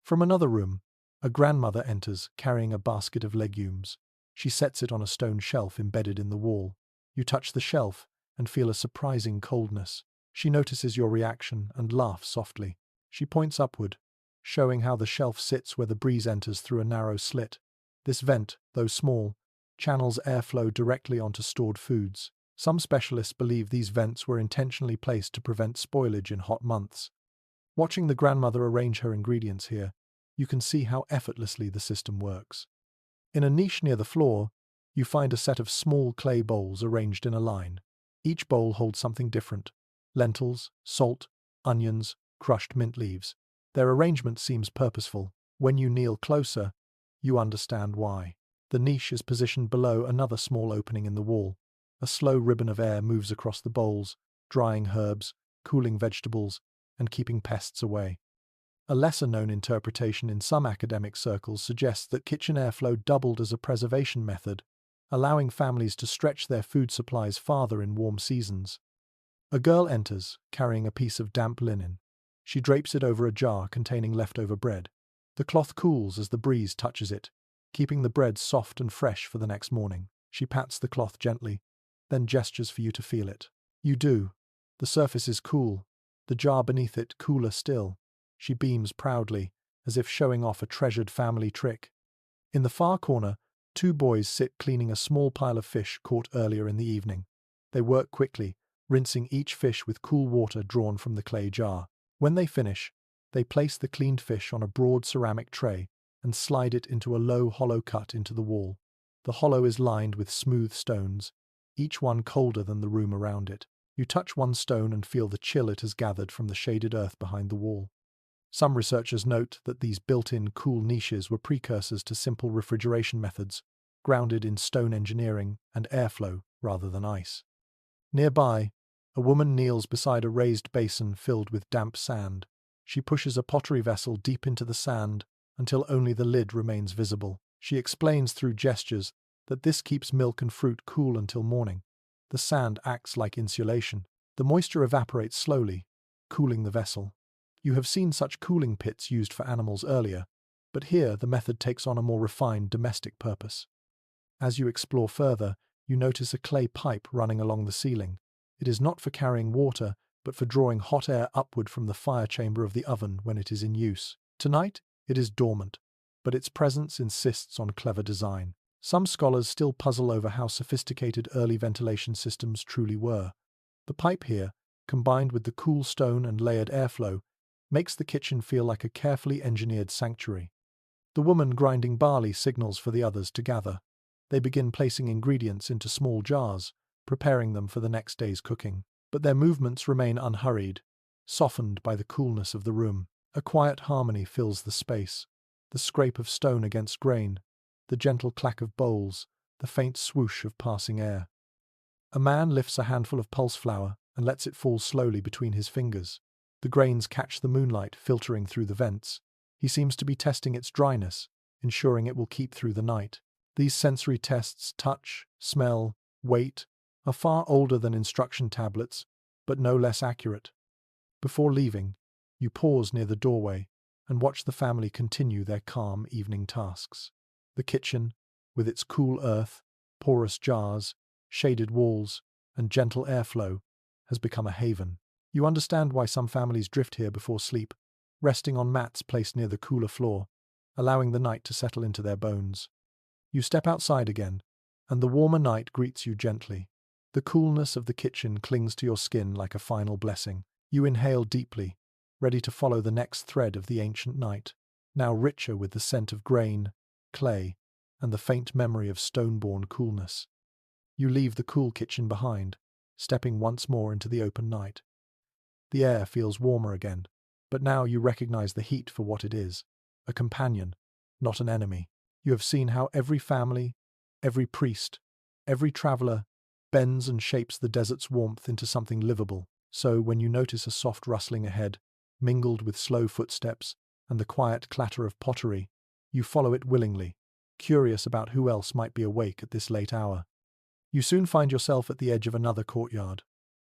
From another room, a grandmother enters carrying a basket of legumes. She sets it on a stone shelf embedded in the wall. You touch the shelf and feel a surprising coldness. She notices your reaction and laughs softly. She points upward, showing how the shelf sits where the breeze enters through a narrow slit. This vent, though small, channels airflow directly onto stored foods. Some specialists believe these vents were intentionally placed to prevent spoilage in hot months. Watching the grandmother arrange her ingredients here, you can see how effortlessly the system works. In a niche near the floor, you find a set of small clay bowls arranged in a line. Each bowl holds something different: lentils, salt, onions, crushed mint leaves. Their arrangement seems purposeful. When you kneel closer, you understand why. The niche is positioned below another small opening in the wall. A slow ribbon of air moves across the bowls, drying herbs, cooling vegetables, and keeping pests away. A lesser-known interpretation in some academic circles suggests that kitchen airflow doubled as a preservation method, allowing families to stretch their food supplies farther in warm seasons. A girl enters, carrying a piece of damp linen. She drapes it over a jar containing leftover bread. The cloth cools as the breeze touches it, keeping the bread soft and fresh for the next morning. She pats the cloth gently, then gestures for you to feel it. You do. The surface is cool, the jar beneath it cooler still. She beams proudly, as if showing off a treasured family trick. In the far corner, two boys sit cleaning a small pile of fish caught earlier in the evening. They work quickly, rinsing each fish with cool water drawn from the clay jar. When they finish, they place the cleaned fish on a broad ceramic tray and slide it into a low hollow cut into the wall. The hollow is lined with smooth stones, each one colder than the room around it. You touch one stone and feel the chill it has gathered from the shaded earth behind the wall. Some researchers note that these built-in cool niches were precursors to simple refrigeration methods, grounded in stone engineering and airflow rather than ice. Nearby, a woman kneels beside a raised basin filled with damp sand. She pushes a pottery vessel deep into the sand until only the lid remains visible. She explains through gestures that this keeps milk and fruit cool until morning. The sand acts like insulation. The moisture evaporates slowly, cooling the vessel. You have seen such cooling pits used for animals earlier, but here the method takes on a more refined domestic purpose. As you explore further, you notice a clay pipe running along the ceiling. It is not for carrying water, but for drawing hot air upward from the fire chamber of the oven when it is in use. Tonight, it is dormant, but its presence insists on clever design. Some scholars still puzzle over how sophisticated early ventilation systems truly were. The pipe here, combined with the cool stone and layered airflow, makes the kitchen feel like a carefully engineered sanctuary. The woman grinding barley signals for the others to gather. They begin placing ingredients into small jars, preparing them for the next day's cooking. But their movements remain unhurried, softened by the coolness of the room. A quiet harmony fills the space. The scrape of stone against grain, the gentle clack of bowls, the faint swoosh of passing air. A man lifts a handful of pulse flour and lets it fall slowly between his fingers. The grains catch the moonlight filtering through the vents. He seems to be testing its dryness, ensuring it will keep through the night. These sensory tests, touch, smell, weight, are far older than instruction tablets, but no less accurate. Before leaving, you pause near the doorway and watch the family continue their calm evening tasks. The kitchen, with its cool earth, porous jars, shaded walls, and gentle airflow, has become a haven. You understand why some families drift here before sleep, resting on mats placed near the cooler floor, allowing the night to settle into their bones. You step outside again, and the warmer night greets you gently. The coolness of the kitchen clings to your skin like a final blessing. You inhale deeply, ready to follow the next thread of the ancient night, now richer with the scent of grain, clay, and the faint memory of stone-born coolness. You leave the cool kitchen behind, stepping once more into the open night. The air feels warmer again, but now you recognize the heat for what it is, a companion, not an enemy. You have seen how every family, every priest, every traveler bends and shapes the desert's warmth into something livable. So when you notice a soft rustling ahead, mingled with slow footsteps and the quiet clatter of pottery, you follow it willingly, curious about who else might be awake at this late hour. You soon find yourself at the edge of another courtyard,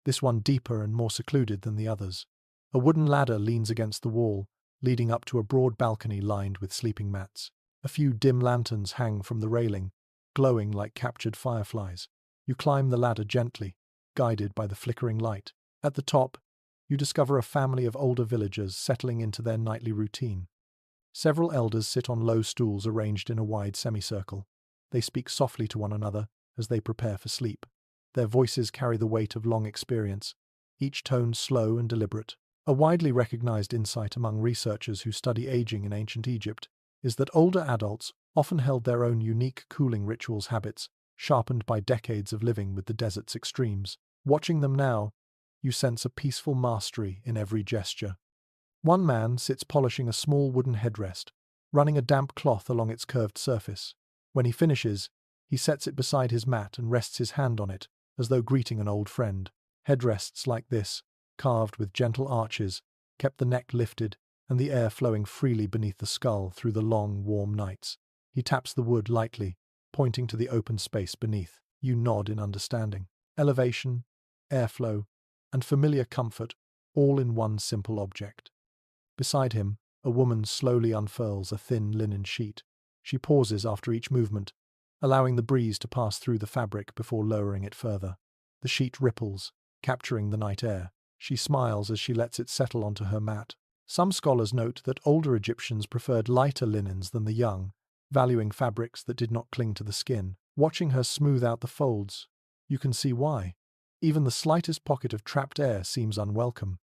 this one deeper and more secluded than the others. A wooden ladder leans against the wall, leading up to a broad balcony lined with sleeping mats. A few dim lanterns hang from the railing, glowing like captured fireflies. You climb the ladder gently, guided by the flickering light. At the top, you discover a family of older villagers settling into their nightly routine. Several elders sit on low stools arranged in a wide semicircle. They speak softly to one another as they prepare for sleep. Their voices carry the weight of long experience, each tone slow and deliberate. A widely recognized insight among researchers who study aging in ancient Egypt is that older adults often held their own unique cooling rituals habits, sharpened by decades of living with the desert's extremes. Watching them now, you sense a peaceful mastery in every gesture. One man sits polishing a small wooden headrest, running a damp cloth along its curved surface. When he finishes, he sets it beside his mat and rests his hand on it, as though greeting an old friend. Headrests like this, carved with gentle arches, kept the neck lifted and the air flowing freely beneath the skull through the long, warm nights. He taps the wood lightly, pointing to the open space beneath. You nod in understanding. Elevation, airflow, and familiar comfort, all in one simple object. Beside him, a woman slowly unfurls a thin linen sheet. She pauses after each movement, allowing the breeze to pass through the fabric before lowering it further. The sheet ripples, capturing the night air. She smiles as she lets it settle onto her mat. Some scholars note that older Egyptians preferred lighter linens than the young, valuing fabrics that did not cling to the skin. Watching her smooth out the folds, you can see why. Even the slightest pocket of trapped air seems unwelcome.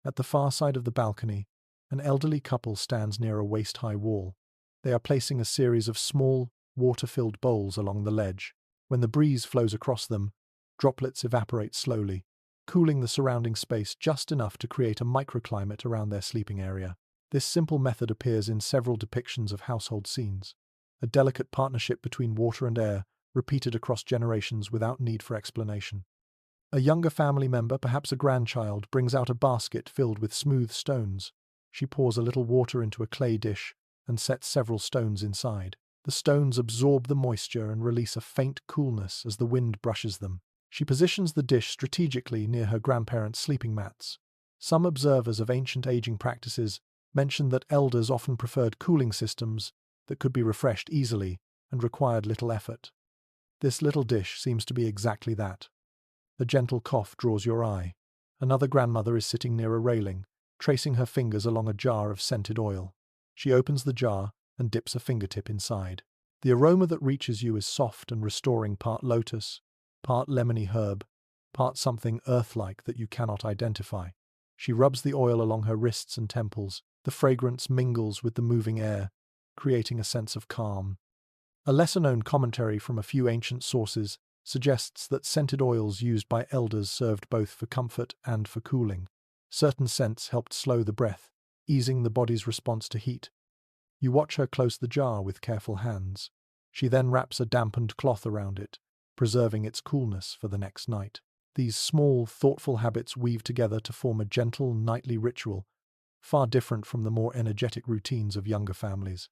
At the far side of the balcony, an elderly couple stands near a waist-high wall. They are placing a series of small, water-filled bowls along the ledge. When the breeze flows across them, droplets evaporate slowly, cooling the surrounding space just enough to create a microclimate around their sleeping area. This simple method appears in several depictions of household scenes, a delicate partnership between water and air, repeated across generations without need for explanation. A younger family member, perhaps a grandchild, brings out a basket filled with smooth stones. She pours a little water into a clay dish and sets several stones inside. The stones absorb the moisture and release a faint coolness as the wind brushes them. She positions the dish strategically near her grandparents' sleeping mats. Some observers of ancient aging practices mention that elders often preferred cooling systems that could be refreshed easily and required little effort. This little dish seems to be exactly that. A gentle cough draws your eye. Another grandmother is sitting near a railing, tracing her fingers along a jar of scented oil. She opens the jar and dips a fingertip inside. The aroma that reaches you is soft and restoring, part lotus, part lemony herb, part something earth-like that you cannot identify. She rubs the oil along her wrists and temples. The fragrance mingles with the moving air, creating a sense of calm. A lesser-known commentary from a few ancient sources suggests that scented oils used by elders served both for comfort and for cooling. Certain scents helped slow the breath, easing the body's response to heat. You watch her close the jar with careful hands. She then wraps a dampened cloth around it, preserving its coolness for the next night. These small, thoughtful habits weave together to form a gentle, nightly ritual, far different from the more energetic routines of younger families.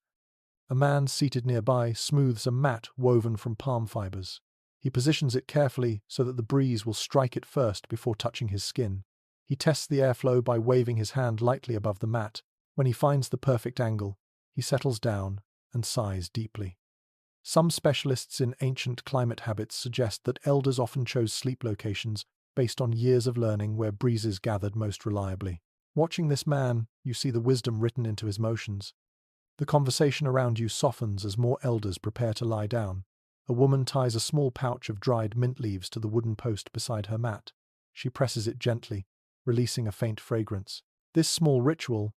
A man seated nearby smooths a mat woven from palm fibers. He positions it carefully so that the breeze will strike it first before touching his skin. He tests the airflow by waving his hand lightly above the mat. When he finds the perfect angle, he settles down and sighs deeply. Some specialists in ancient climate habits suggest that elders often chose sleep locations based on years of learning where breezes gathered most reliably. Watching this man, you see the wisdom written into his motions. The conversation around you softens as more elders prepare to lie down. A woman ties a small pouch of dried mint leaves to the wooden post beside her mat. She presses it gently, releasing a faint fragrance. This small ritual,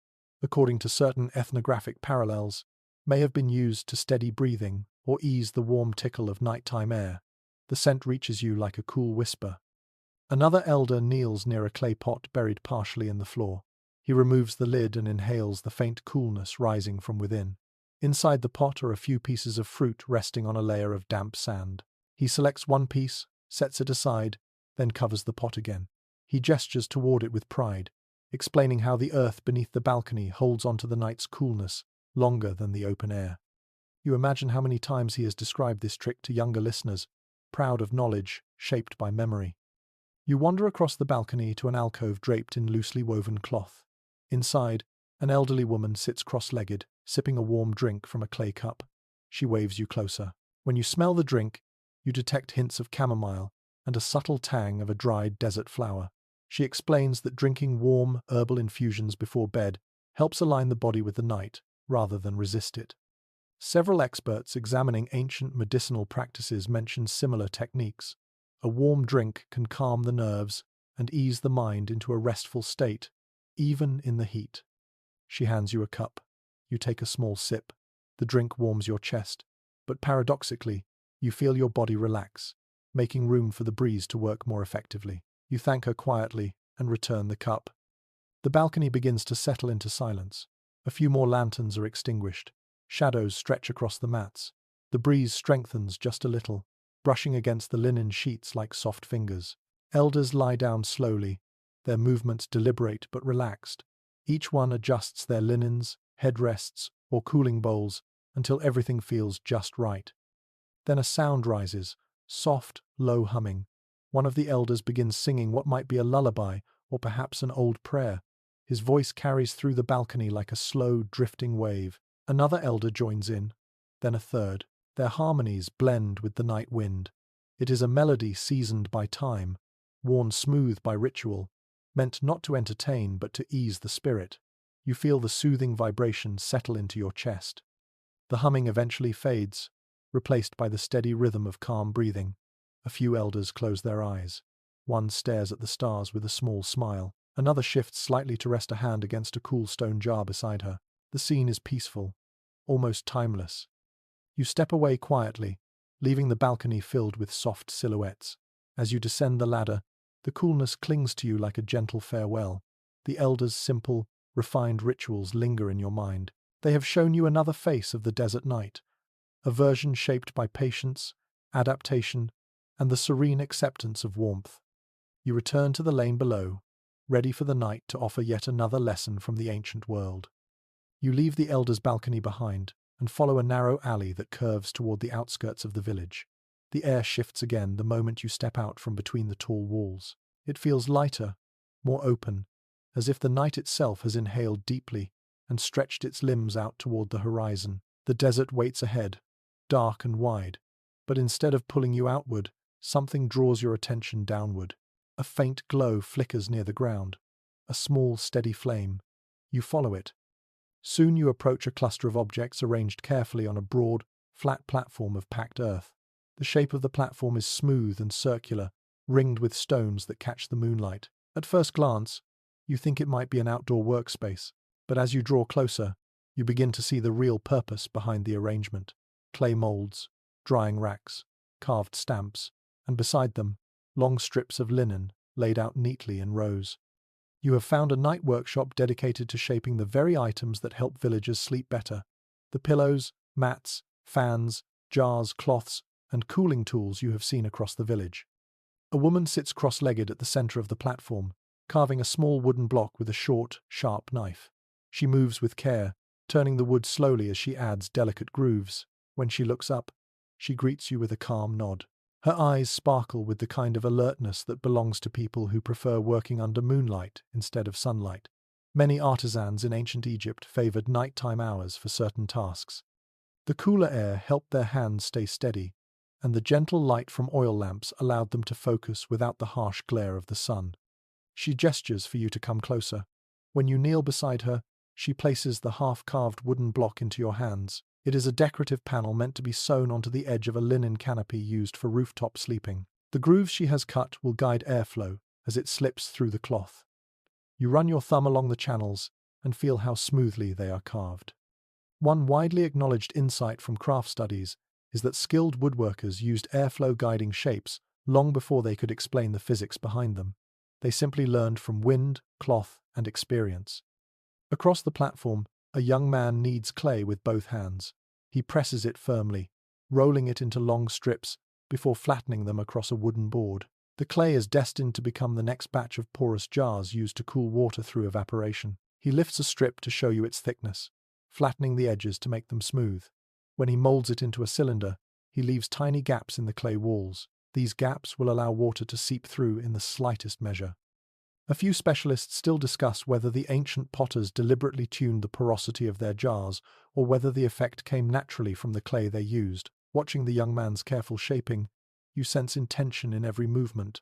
according to certain ethnographic parallels, may have been used to steady breathing or ease the warm tickle of nighttime air. The scent reaches you like a cool whisper. Another elder kneels near a clay pot buried partially in the floor. He removes the lid and inhales the faint coolness rising from within. Inside the pot are a few pieces of fruit resting on a layer of damp sand. He selects one piece, sets it aside, then covers the pot again. He gestures toward it with pride, explaining how the earth beneath the balcony holds onto the night's coolness longer than the open air. You imagine how many times he has described this trick to younger listeners, proud of knowledge shaped by memory. You wander across the balcony to an alcove draped in loosely woven cloth. Inside, an elderly woman sits cross-legged, sipping a warm drink from a clay cup. She waves you closer. When you smell the drink, you detect hints of chamomile and a subtle tang of a dried desert flower. She explains that drinking warm, herbal infusions before bed helps align the body with the night, rather than resist it. Several experts examining ancient medicinal practices mention similar techniques. A warm drink can calm the nerves and ease the mind into a restful state, even in the heat. She hands you a cup. You take a small sip. The drink warms your chest, but paradoxically, you feel your body relax, making room for the breeze to work more effectively. You thank her quietly and return the cup. The balcony begins to settle into silence. A few more lanterns are extinguished. Shadows stretch across the mats. The breeze strengthens just a little, brushing against the linen sheets like soft fingers. Elders lie down slowly, their movements deliberate but relaxed. Each one adjusts their linens, headrests, or cooling bowls until everything feels just right. Then a sound rises, soft, low humming. One of the elders begins singing what might be a lullaby or perhaps an old prayer. His voice carries through the balcony like a slow, drifting wave. Another elder joins in, then a third. Their harmonies blend with the night wind. It is a melody seasoned by time, worn smooth by ritual, meant not to entertain but to ease the spirit. You feel the soothing vibration settle into your chest. The humming eventually fades, replaced by the steady rhythm of calm breathing. A few elders close their eyes. One stares at the stars with a small smile. Another shifts slightly to rest a hand against a cool stone jar beside her. The scene is peaceful, almost timeless. You step away quietly, leaving the balcony filled with soft silhouettes. As you descend the ladder, the coolness clings to you like a gentle farewell. The elders' simple, refined rituals linger in your mind. They have shown you another face of the desert night, a version shaped by patience, adaptation, and the serene acceptance of warmth. You return to the lane below, ready for the night to offer yet another lesson from the ancient world. You leave the elders' balcony behind and follow a narrow alley that curves toward the outskirts of the village. The air shifts again the moment you step out from between the tall walls. It feels lighter, more open, as if the night itself has inhaled deeply and stretched its limbs out toward the horizon. The desert waits ahead, dark and wide, but instead of pulling you outward, something draws your attention downward. A faint glow flickers near the ground, a small, steady flame. You follow it. Soon you approach a cluster of objects arranged carefully on a broad, flat platform of packed earth. The shape of the platform is smooth and circular, ringed with stones that catch the moonlight. At first glance, you think it might be an outdoor workspace, but as you draw closer, you begin to see the real purpose behind the arrangement. Clay molds, drying racks, carved stamps, and beside them, long strips of linen laid out neatly in rows. You have found a night workshop dedicated to shaping the very items that help villagers sleep better. The pillows, mats, fans, jars, cloths, and cooling tools you have seen across the village. A woman sits cross-legged at the center of the platform, carving a small wooden block with a short, sharp knife. She moves with care, turning the wood slowly as she adds delicate grooves. When she looks up, she greets you with a calm nod. Her eyes sparkle with the kind of alertness that belongs to people who prefer working under moonlight instead of sunlight. Many artisans in ancient Egypt favored nighttime hours for certain tasks. The cooler air helped their hands stay steady, and the gentle light from oil lamps allowed them to focus without the harsh glare of the sun. She gestures for you to come closer. When you kneel beside her, she places the half-carved wooden block into your hands. It is a decorative panel meant to be sewn onto the edge of a linen canopy used for rooftop sleeping. The grooves she has cut will guide airflow as it slips through the cloth. You run your thumb along the channels and feel how smoothly they are carved. One widely acknowledged insight from craft studies is that skilled woodworkers used airflow guiding shapes long before they could explain the physics behind them. They simply learned from wind, cloth, and experience. Across the platform, a young man kneads clay with both hands. He presses it firmly, rolling it into long strips before flattening them across a wooden board. The clay is destined to become the next batch of porous jars used to cool water through evaporation. He lifts a strip to show you its thickness, flattening the edges to make them smooth. When he molds it into a cylinder, he leaves tiny gaps in the clay walls. These gaps will allow water to seep through in the slightest measure. A few specialists still discuss whether the ancient potters deliberately tuned the porosity of their jars or whether the effect came naturally from the clay they used. Watching the young man's careful shaping, you sense intention in every movement.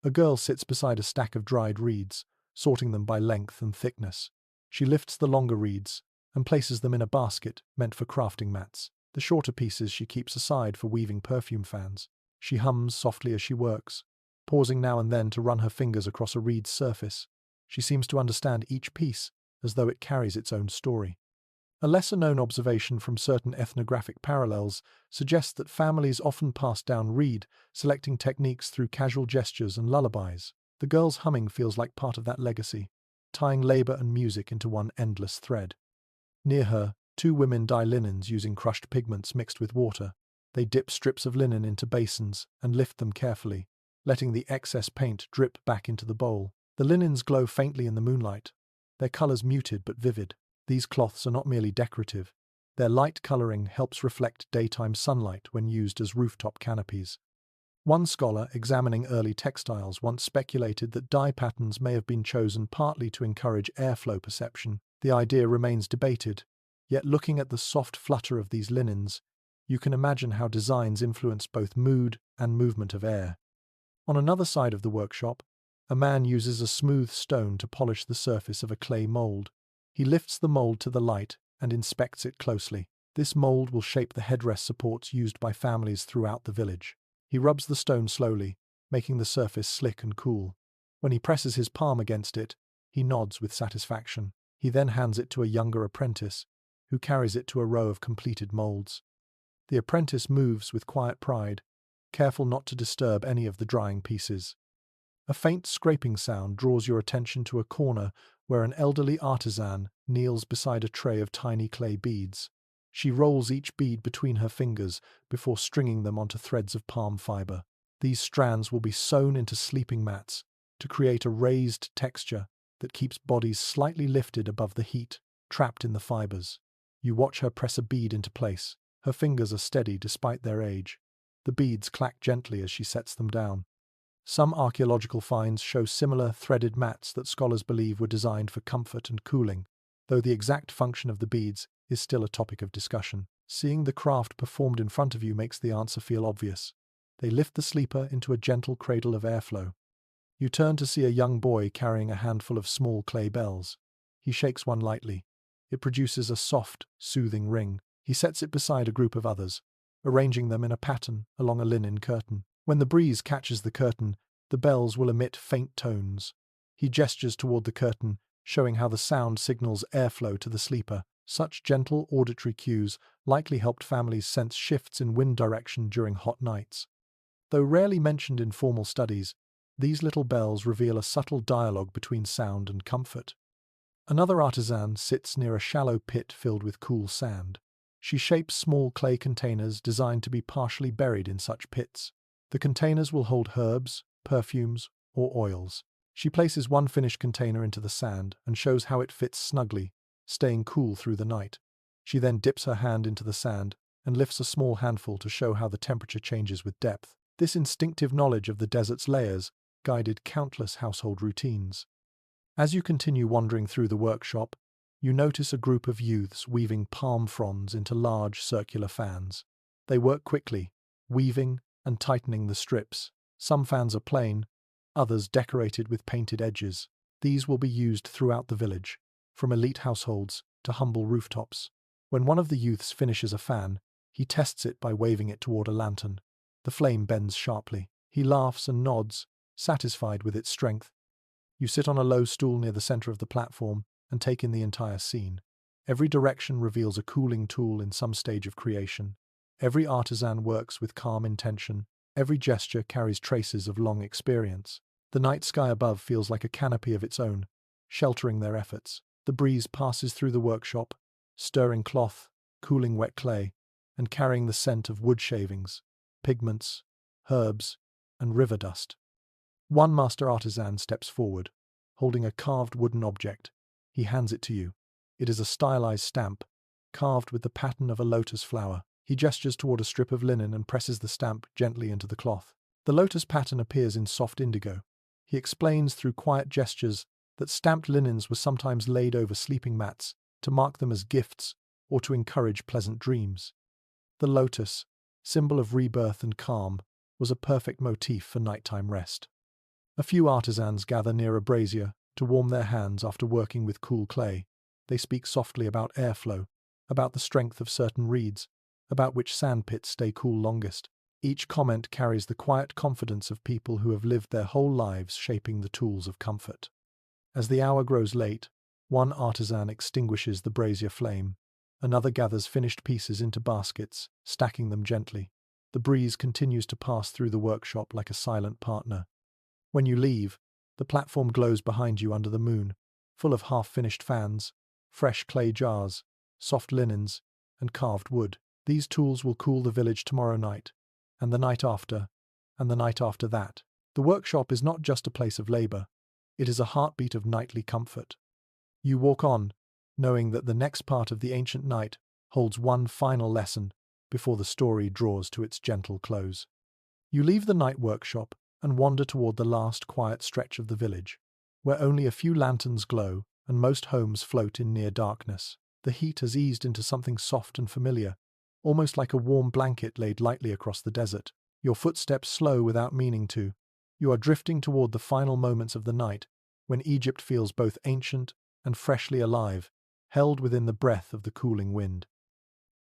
A girl sits beside a stack of dried reeds, sorting them by length and thickness. She lifts the longer reeds and places them in a basket meant for crafting mats. The shorter pieces she keeps aside for weaving perfume fans. She hums softly as she works, pausing now and then to run her fingers across a reed's surface. She seems to understand each piece as though it carries its own story. A lesser-known observation from certain ethnographic parallels suggests that families often passed down reed, selecting techniques through casual gestures and lullabies. The girl's humming feels like part of that legacy. tying labor and music into one endless thread. Near her, two women dye linens using crushed pigments mixed with water. They dip strips of linen into basins and lift them carefully, letting the excess paint drip back into the bowl. The linens glow faintly in the moonlight, their colors muted but vivid. These cloths are not merely decorative. Their light coloring helps reflect daytime sunlight when used as rooftop canopies. One scholar examining early textiles once speculated that dye patterns may have been chosen partly to encourage airflow perception. The idea remains debated, yet looking at the soft flutter of these linens, you can imagine how designs influence both mood and movement of air. On another side of the workshop, a man uses a smooth stone to polish the surface of a clay mold. He lifts the mold to the light and inspects it closely. This mold will shape the headrest supports used by families throughout the village. He rubs the stone slowly, making the surface slick and cool. When he presses his palm against it, he nods with satisfaction. He then hands it to a younger apprentice, who carries it to a row of completed molds. The apprentice moves with quiet pride, careful not to disturb any of the drying pieces. A faint scraping sound draws your attention to a corner where an elderly artisan kneels beside a tray of tiny clay beads. She rolls each bead between her fingers before stringing them onto threads of palm fiber. These strands will be sewn into sleeping mats to create a raised texture that keeps bodies slightly lifted above the heat trapped in the fibers. You watch her press a bead into place. Her fingers are steady despite their age. The beads clack gently as she sets them down. Some archaeological finds show similar threaded mats that scholars believe were designed for comfort and cooling, though the exact function of the beads is still a topic of discussion. Seeing the craft performed in front of you makes the answer feel obvious. They lift the sleeper into a gentle cradle of airflow. You turn to see a young boy carrying a handful of small clay bells. He shakes one lightly. It produces a soft, soothing ring. He sets it beside a group of others, arranging them in a pattern along a linen curtain. When the breeze catches the curtain, the bells will emit faint tones. He gestures toward the curtain, showing how the sound signals airflow to the sleeper. Such gentle auditory cues likely helped families sense shifts in wind direction during hot nights. Though rarely mentioned in formal studies, these little bells reveal a subtle dialogue between sound and comfort. Another artisan sits near a shallow pit filled with cool sand. She shapes small clay containers designed to be partially buried in such pits. The containers will hold herbs, perfumes, or oils. She places one finished container into the sand and shows how it fits snugly, staying cool through the night. She then dips her hand into the sand and lifts a small handful to show how the temperature changes with depth. This instinctive knowledge of the desert's layers guided countless household routines. As you continue wandering through the workshop, you notice a group of youths weaving palm fronds into large circular fans. They work quickly, weaving and tightening the strips. Some fans are plain, others decorated with painted edges. These will be used throughout the village, from elite households to humble rooftops. When one of the youths finishes a fan, he tests it by waving it toward a lantern. The flame bends sharply. He laughs and nods, satisfied with its strength. You sit on a low stool near the center of the platform and take in the entire scene. Every direction reveals a cooling tool in some stage of creation. Every artisan works with calm intention. Every gesture carries traces of long experience. The night sky above feels like a canopy of its own, sheltering their efforts. The breeze passes through the workshop, stirring cloth, cooling wet clay, and carrying the scent of wood shavings, pigments, herbs, and river dust. One master artisan steps forward, holding a carved wooden object. He hands it to you. It is a stylized stamp, carved with the pattern of a lotus flower. He gestures toward a strip of linen and presses the stamp gently into the cloth. The lotus pattern appears in soft indigo. He explains through quiet gestures that stamped linens were sometimes laid over sleeping mats to mark them as gifts or to encourage pleasant dreams. The lotus, symbol of rebirth and calm, was a perfect motif for nighttime rest. A few artisans gather near a brazier to warm their hands after working with cool clay. They speak softly about airflow, about the strength of certain reeds, about which sandpits stay cool longest. Each comment carries the quiet confidence of people who have lived their whole lives shaping the tools of comfort. As the hour grows late, one artisan extinguishes the brazier flame. Another gathers finished pieces into baskets, stacking them gently. The breeze continues to pass through the workshop like a silent partner. When you leave, the platform glows behind you under the moon, full of half-finished fans, fresh clay jars, soft linens, and carved wood. These tools will cool the village tomorrow night, and the night after, and the night after that. The workshop is not just a place of labor, it is a heartbeat of nightly comfort. You walk on, knowing that the next part of the ancient night holds one final lesson before the story draws to its gentle close. You leave the night workshop and wander toward the last quiet stretch of the village, where only a few lanterns glow and most homes float in near darkness. The heat has eased into something soft and familiar, almost like a warm blanket laid lightly across the desert. Your footsteps slow without meaning to. You are drifting toward the final moments of the night, when Egypt feels both ancient and freshly alive, held within the breath of the cooling wind.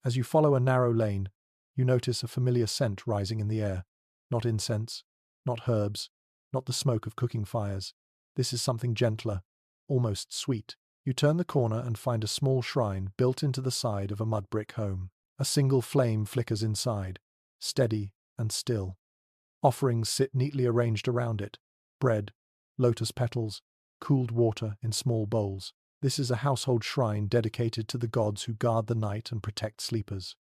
As you follow a narrow lane, you notice a familiar scent rising in the air. Not incense, not herbs, not the smoke of cooking fires. This is something gentler, almost sweet. You turn the corner and find a small shrine built into the side of a mud-brick home. A single flame flickers inside, steady and still. Offerings sit neatly arranged around it: bread, lotus petals, cooled water in small bowls. This is a household shrine dedicated to the gods who guard the night and protect sleepers.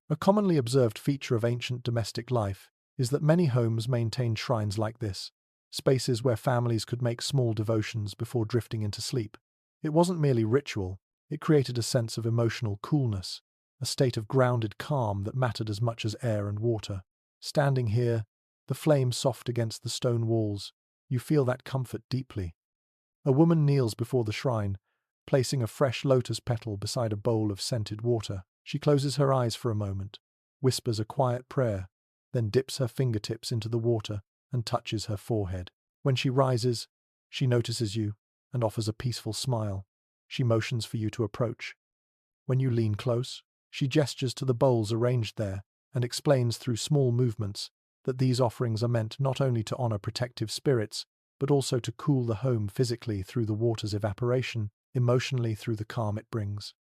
A commonly observed feature of ancient domestic life is that many homes maintained shrines like this, spaces where families could make small devotions before drifting into sleep. It wasn't merely ritual, it created a sense of emotional coolness, a state of grounded calm that mattered as much as air and water. Standing here, the flame soft against the stone walls, you feel that comfort deeply. A woman kneels before the shrine, placing a fresh lotus petal beside a bowl of scented water. She closes her eyes for a moment, whispers a quiet prayer, then dips her fingertips into the water and touches her forehead. When she rises, she notices you and offers a peaceful smile. She motions for you to approach. When you lean close, she gestures to the bowls arranged there and explains through small movements that these offerings are meant not only to honor protective spirits, but also to cool the home physically through the water's evaporation, emotionally through the calm it brings.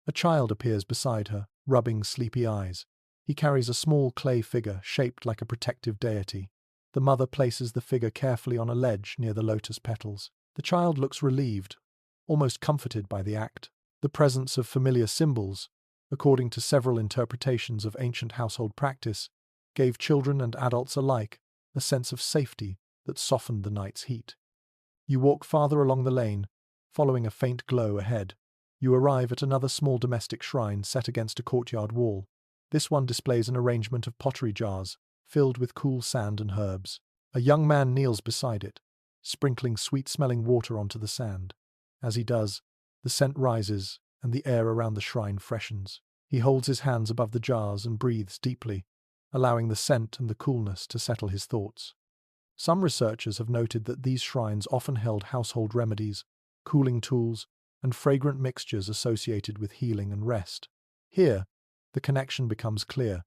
A child appears beside her, rubbing sleepy eyes. He carries a small clay figure shaped like a protective deity. The mother places the figure carefully on a ledge near the lotus petals. The child looks relieved, almost comforted by the act. The presence of familiar symbols, according to several interpretations of ancient household practice, gave children and adults alike a sense of safety that softened the night's heat. You walk farther along the lane, following a faint glow ahead. You arrive at another small domestic shrine set against a courtyard wall. This one displays an arrangement of pottery jars, filled with cool sand and herbs. A young man kneels beside it, sprinkling sweet-smelling water onto the sand. As he does, the scent rises and the air around the shrine freshens. He holds his hands above the jars and breathes deeply, allowing the scent and the coolness to settle his thoughts. Some researchers have noted that these shrines often held household remedies, cooling tools, and fragrant mixtures associated with healing and rest. Here, the connection becomes clear.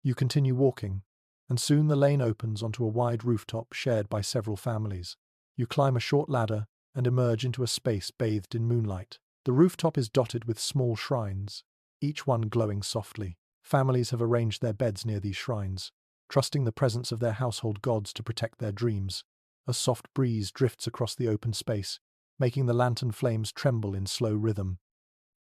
You continue walking, and soon the lane opens onto a wide rooftop shared by several families. You climb a short ladder and emerge into a space bathed in moonlight. The rooftop is dotted with small shrines, each one glowing softly. Families have arranged their beds near these shrines, trusting the presence of their household gods to protect their dreams. A soft breeze drifts across the open space, making the lantern flames tremble in slow rhythm.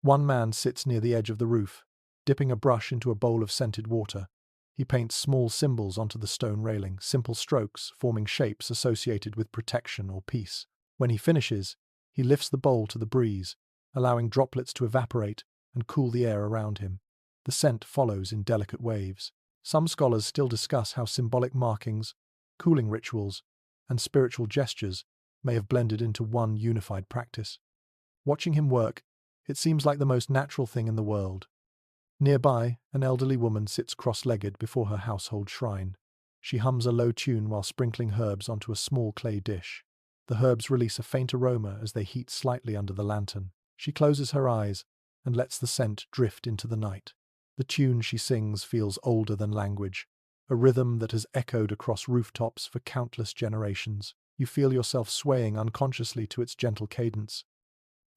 One man sits near the edge of the roof, dipping a brush into a bowl of scented water. He paints small symbols onto the stone railing, simple strokes forming shapes associated with protection or peace. When he finishes, he lifts the bowl to the breeze, allowing droplets to evaporate and cool the air around him. The scent follows in delicate waves. Some scholars still discuss how symbolic markings, cooling rituals, and spiritual gestures may have blended into one unified practice. Watching him work, it seems like the most natural thing in the world. Nearby, an elderly woman sits cross-legged before her household shrine. She hums a low tune while sprinkling herbs onto a small clay dish. The herbs release a faint aroma as they heat slightly under the lantern. She closes her eyes and lets the scent drift into the night. The tune she sings feels older than language, a rhythm that has echoed across rooftops for countless generations. You feel yourself swaying unconsciously to its gentle cadence.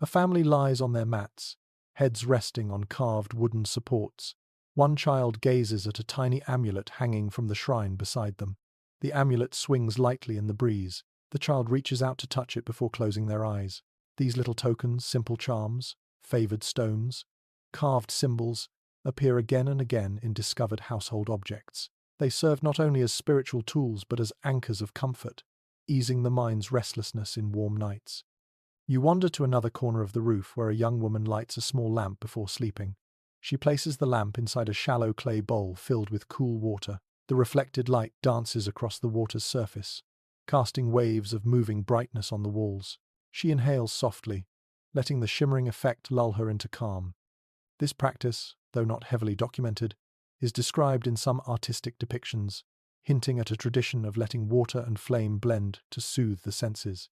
A family lies on their mats, heads resting on carved wooden supports. One child gazes at a tiny amulet hanging from the shrine beside them. The amulet swings lightly in the breeze. The child reaches out to touch it before closing their eyes. These little tokens, simple charms, favored stones, carved symbols, appear again and again in discovered household objects. They serve not only as spiritual tools but as anchors of comfort, easing the mind's restlessness in warm nights. You wander to another corner of the roof where a young woman lights a small lamp before sleeping. She places the lamp inside a shallow clay bowl filled with cool water. The reflected light dances across the water's surface, casting waves of moving brightness on the walls. She inhales softly, letting the shimmering effect lull her into calm. This practice, though not heavily documented, is described in some artistic depictions, hinting at a tradition of letting water and flame blend to soothe the senses.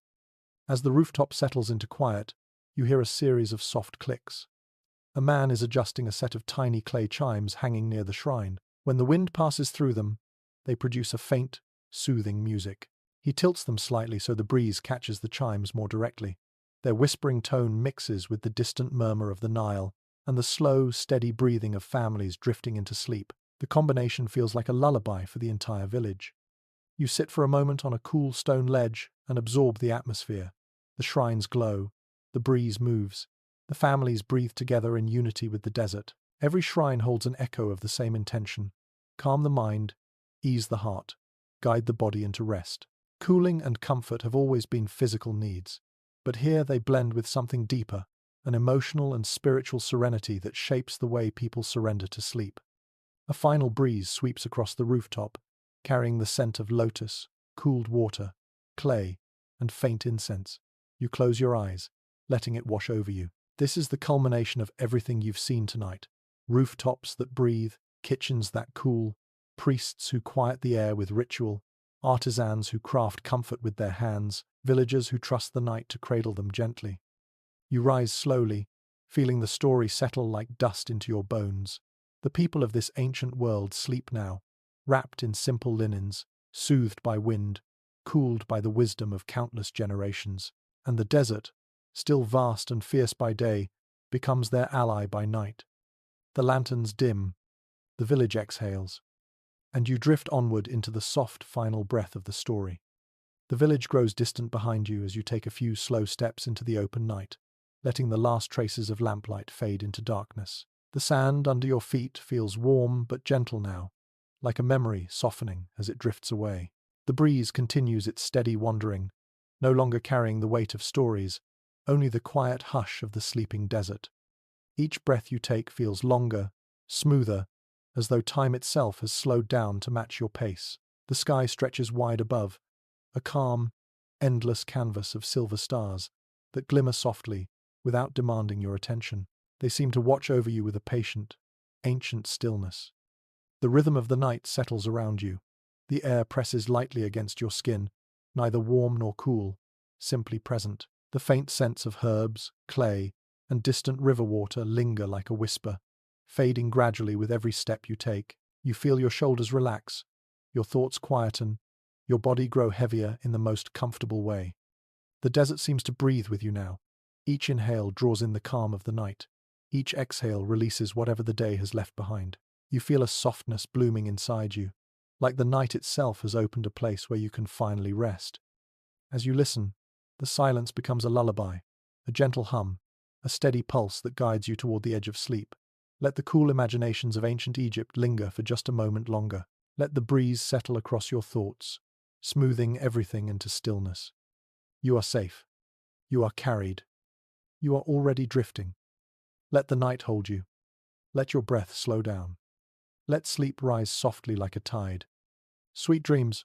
As the rooftop settles into quiet, you hear a series of soft clicks. A man is adjusting a set of tiny clay chimes hanging near the shrine. When the wind passes through them, they produce a faint, soothing music. He tilts them slightly so the breeze catches the chimes more directly. Their whispering tone mixes with the distant murmur of the Nile and the slow, steady breathing of families drifting into sleep. The combination feels like a lullaby for the entire village. You sit for a moment on a cool stone ledge and absorb the atmosphere. The shrines glow. The breeze moves. The families breathe together in unity with the desert. Every shrine holds an echo of the same intention: calm the mind, ease the heart, guide the body into rest. Cooling and comfort have always been physical needs, but here they blend with something deeper, an emotional and spiritual serenity that shapes the way people surrender to sleep. A final breeze sweeps across the rooftop, carrying the scent of lotus, cooled water, clay, and faint incense. You close your eyes, letting it wash over you. This is the culmination of everything you've seen tonight: rooftops that breathe, kitchens that cool, priests who quiet the air with ritual, artisans who craft comfort with their hands, villagers who trust the night to cradle them gently. You rise slowly, feeling the story settle like dust into your bones. The people of this ancient world sleep now, wrapped in simple linens, soothed by wind, cooled by the wisdom of countless generations. And the desert, still vast and fierce by day, becomes their ally by night. The lanterns dim, the village exhales, and you drift onward into the soft final breath of the story. The village grows distant behind you as you take a few slow steps into the open night, letting the last traces of lamplight fade into darkness. The sand under your feet feels warm but gentle now, like a memory softening as it drifts away. The breeze continues its steady wandering, no longer carrying the weight of stories, only the quiet hush of the sleeping desert. Each breath you take feels longer, smoother, as though time itself has slowed down to match your pace. The sky stretches wide above, a calm, endless canvas of silver stars that glimmer softly without demanding your attention. They seem to watch over you with a patient, ancient stillness. The rhythm of the night settles around you. The air presses lightly against your skin, neither warm nor cool, simply present. The faint scents of herbs, clay, and distant river water linger like a whisper, fading gradually with every step you take. You feel your shoulders relax, your thoughts quieten, your body grow heavier in the most comfortable way. The desert seems to breathe with you now. Each inhale draws in the calm of the night. Each exhale releases whatever the day has left behind. You feel a softness blooming inside you, like the night itself has opened a place where you can finally rest. As you listen, the silence becomes a lullaby, a gentle hum, a steady pulse that guides you toward the edge of sleep. Let the cool imaginations of ancient Egypt linger for just a moment longer. Let the breeze settle across your thoughts, smoothing everything into stillness. You are safe. You are carried. You are already drifting. Let the night hold you. Let your breath slow down. Let sleep rise softly like a tide. Sweet dreams.